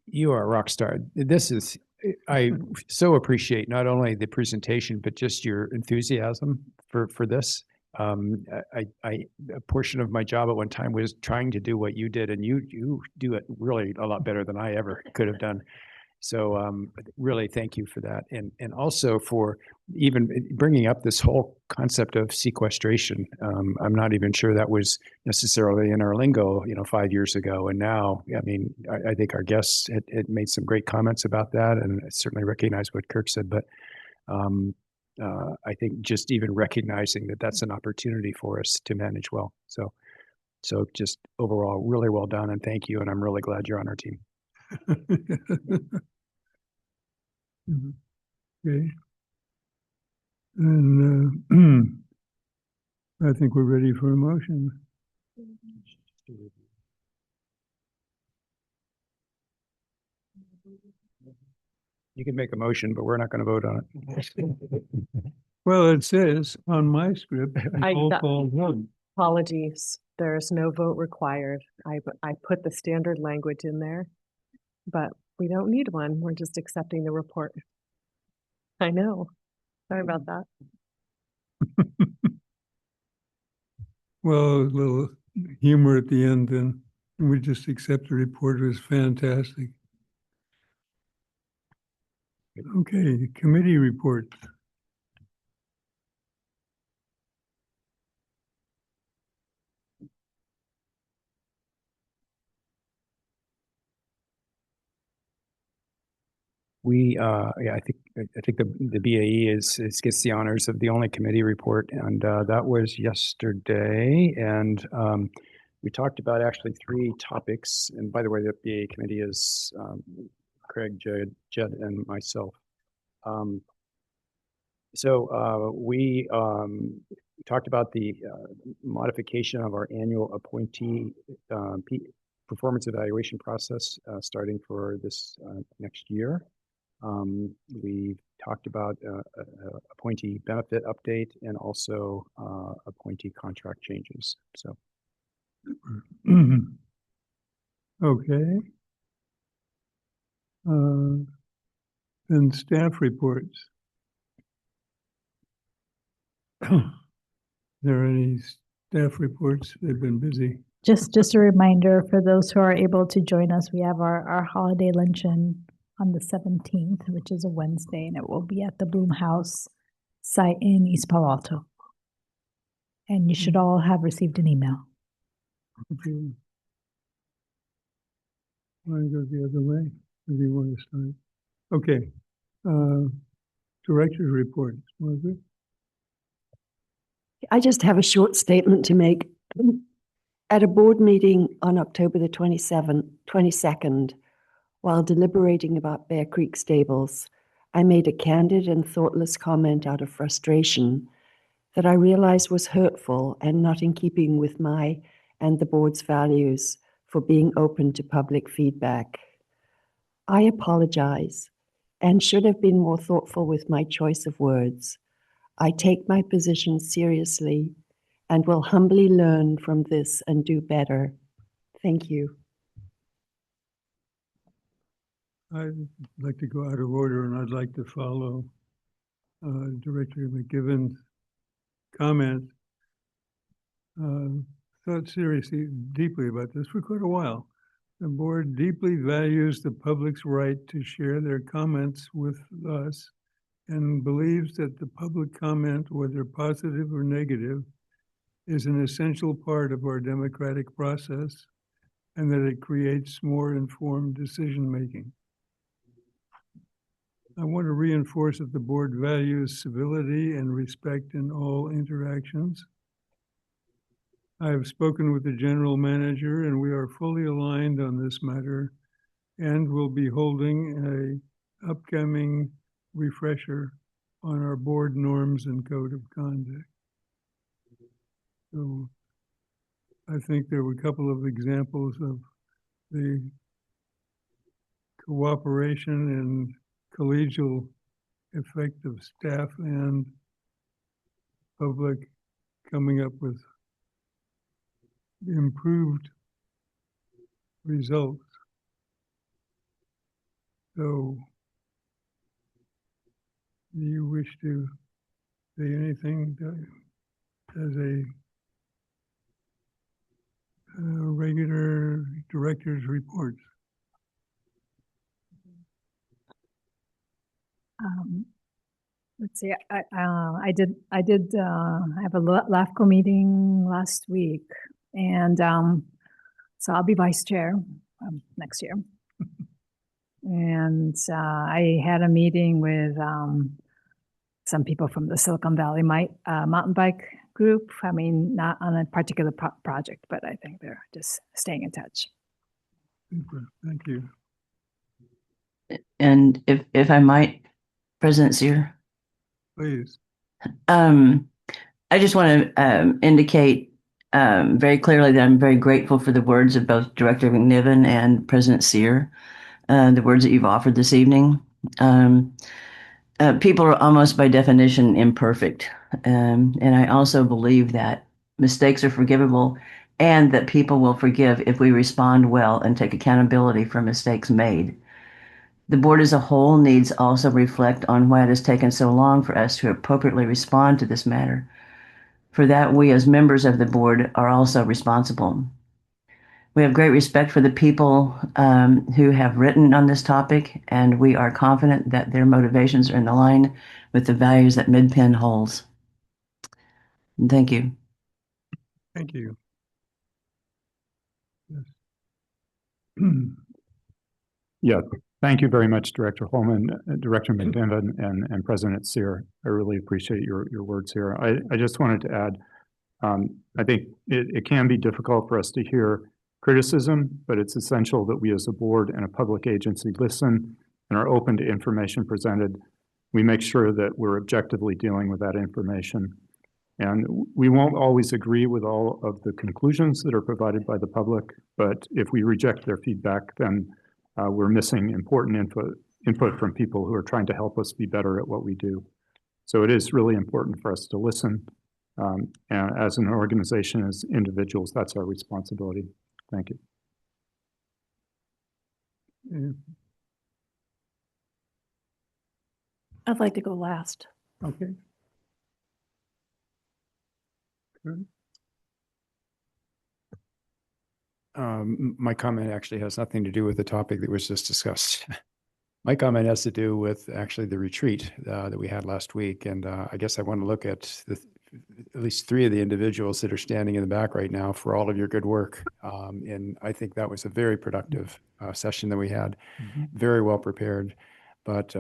you are a rock star. I so appreciate not only the presentation, but just your enthusiasm for this. A portion of my job at one time was trying to do what you did, and you do it really a lot better than I ever could have done. So really thank you for that. And also for even bringing up this whole concept of sequestration. I'm not even sure that was necessarily in our lingo, 5 years ago. And now, I think our guests had made some great comments about that, and I certainly recognize what Kirk said. But I think just even recognizing that that's an opportunity for us to manage well. So just overall, really well done, and thank you. And I'm really glad you're on our team. Okay. And I think we're ready for a motion. You can make a motion, but we're not going to vote on it. Well, it says on my script, roll call vote. Apologies. There's no vote required. I put the standard language in there, but we don't need one. We're just accepting the report. I know. Sorry about that. Well, a little humor at the end then. We just accept the report. It was fantastic. Okay, committee reports. I think the BAE gets the honors of the only committee report, and that was yesterday. And we talked about actually 3 topics. And by the way, the BAE committee is Craig, Jed, and myself. We talked about the modification of our annual appointee performance evaluation process starting for this next year. We talked about appointee benefit update and also appointee contract changes. So, okay. Then staff reports. There any staff reports? They've been busy. Just a reminder for those who are able to join us, we have our holiday luncheon on the 17th, which is a Wednesday, and it will be at the Bloom House site in East Palo Alto. And you should all have received an email. Okay. Want to go the other way? Or do you want to start? Okay. Director's reports. Margaret? I just have a short statement to make. At a board meeting on October the 22nd, while deliberating about Bear Creek Stables, I made a candid and thoughtless comment out of frustration that I realized was hurtful and not in keeping with my and the board's values for being open to public feedback. I apologize and should have been more thoughtful with my choice of words. I take my position seriously and will humbly learn from this and do better. Thank you. I'd like to go out of order, and I'd like to follow Director McGibbon's comment. Thought seriously, deeply about this for quite a while. The board deeply values the public's right to share their comments with us and believes that the public comment, whether positive or negative, is an essential part of our democratic process and that it creates more informed decision-making. I want to reinforce that the board values civility and respect in all interactions. I have spoken with the general manager and we are fully aligned on this matter and will be holding an upcoming refresher on our board norms and code of conduct. So I think there were a couple of examples of the cooperation and collegial effect of staff and public coming up with improved results. So, do you wish to say anything as a regular director's report? Let's see. I did have a LAFCO meeting last week, and so I'll be vice chair next year. And I had a meeting with some people from the Silicon Valley mountain bike group. I mean, not on a particular project, but I think they're just staying in touch. Super. Thank you. And if I might, President Sear. Please. I just want to indicate very clearly that I'm very grateful for the words of both Director McNiven and President Sear, the words that you've offered this evening. People are almost by definition imperfect. And I also believe that mistakes are forgivable and that people will forgive if we respond well and take accountability for mistakes made. The board as a whole needs also reflect on why it has taken so long for us to appropriately respond to this matter. For that, we as members of the board are also responsible. We have great respect for the people who have written on this topic, and we are confident that their motivations are in line with the values that Midpen holds. And thank you. Thank you. Yeah, thank you very much, Director Holman, Director McNiven, and President Sear. I really appreciate your words here. I just wanted to add, I think it can be difficult for us to hear criticism, but it's essential that we as a board and a public agency listen and are open to information presented. We make sure that we're objectively dealing with that information. And we won't always agree with all of the conclusions that are provided by the public, but if we reject their feedback, then we're missing important input from people who are trying to help us be better at what we do. So it is really important for us to listen. And as an organization, as individuals, that's our responsibility. Thank you. Yeah. I'd like to go last. Okay. Good. My comment actually has nothing to do with the topic that was just discussed. My comment has to do with actually the retreat that we had last week. And I guess I want to look at at least three of the individuals that are standing in the back right now for all of your good work. And I think that was a very productive session that we had, very well prepared. But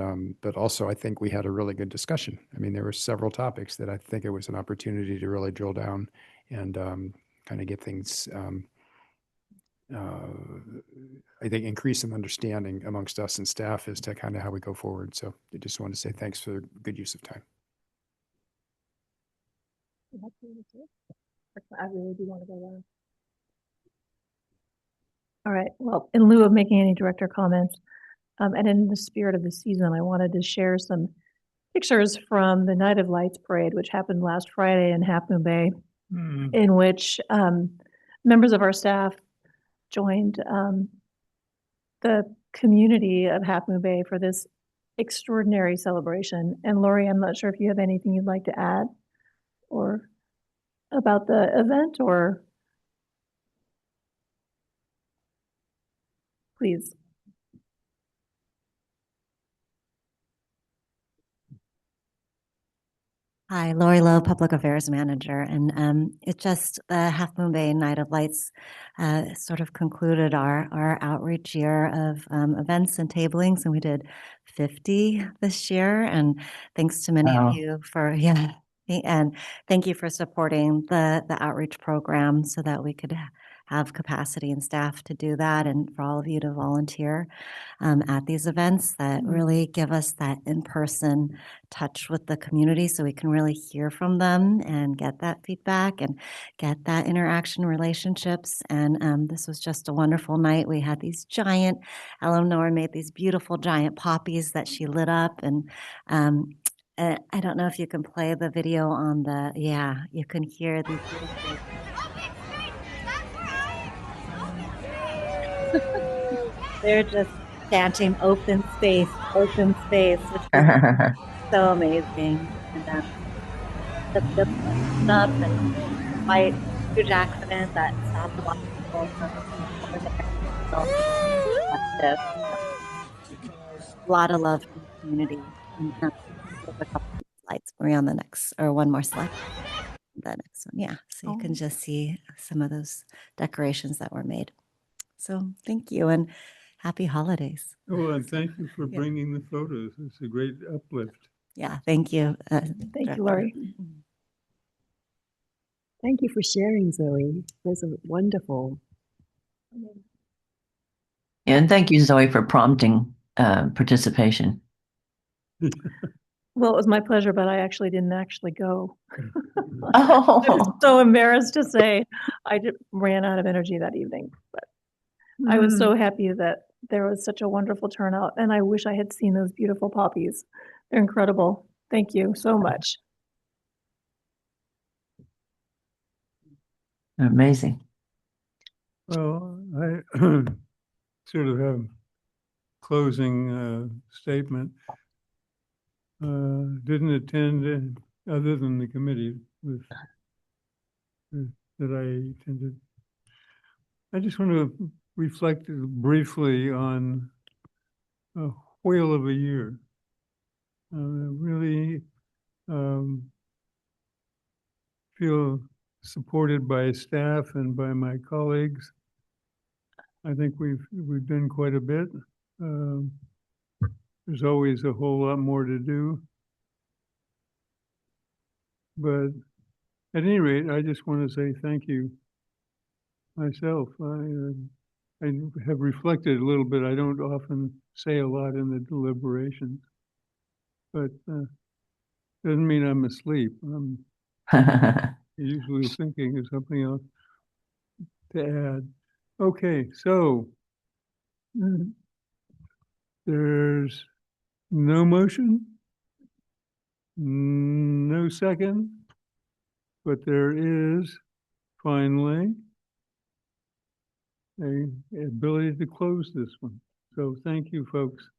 also I think we had a really good discussion. I mean, there were several topics that I think it was an opportunity to really drill down and kind of get things, I think, increase some understanding amongst us and staff as to kind of how we go forward. So I just want to say thanks for good use of time. I really do want to go last. All right. Well, in lieu of making any director comments, and in the spirit of the season, I wanted to share some pictures from the Night of Lights Parade, which happened last Friday in Half Moon Bay, in which members of our staff joined the community of Half Moon Bay for this extraordinary celebration. And Lori, I'm not sure if you have anything you'd like to add or about the event, or please. Hi, Lori Lowe, Public Affairs Manager, and it just the Half Moon Bay Night of Lights sort of concluded our outreach year of events and tablings, and we did 50 this year. And thanks to many Wow. of you for and thank you for supporting the outreach program so that we could have capacity and staff to do that, and for all of you to volunteer at these events that really give us that in-person touch with the community so we can really hear from them and get that feedback and get that interaction relationships. And this was just a wonderful night. We had these giant, Eleanor made these beautiful giant poppies that she lit up, and I don't know if you can play the video on the, you can hear these beautiful. They're just chanting open space, which is so amazing. And the up and white huge accident that stopped a lot of people from a lot of love from the community. And a couple of slides. We're on the next, or one more slide. The next one, yeah. So you can just see some of those decorations that were made. So thank you and happy holidays. Oh, and thank you for bringing the photos. It's a great uplift. Yeah, thank you. Thank you, Lori. Thank you for sharing, Zoe. Those are wonderful. And thank you, Zoe, for prompting participation. Well, it was my pleasure, but I actually didn't go. Oh. I'm so embarrassed to say I ran out of energy that evening, but I was so happy that there was such a wonderful turnout, and I wish I had seen those beautiful poppies. They're incredible. Thank you so much. Amazing. Well, I sort of have closing statement. Didn't attend other than the committee with that I attended. I just want to reflect briefly on a whale of a year. Really feel supported by staff and by my colleagues. I think we've done quite a bit. There's always a whole lot more to do. But at any rate, I just want to say thank you myself. I have reflected a little bit. I don't often say a lot in the deliberations, but doesn't mean I'm asleep. I'm usually thinking of something else to add. Okay, so there's no motion, no second, but there is finally a ability to close this one. So thank you, folks.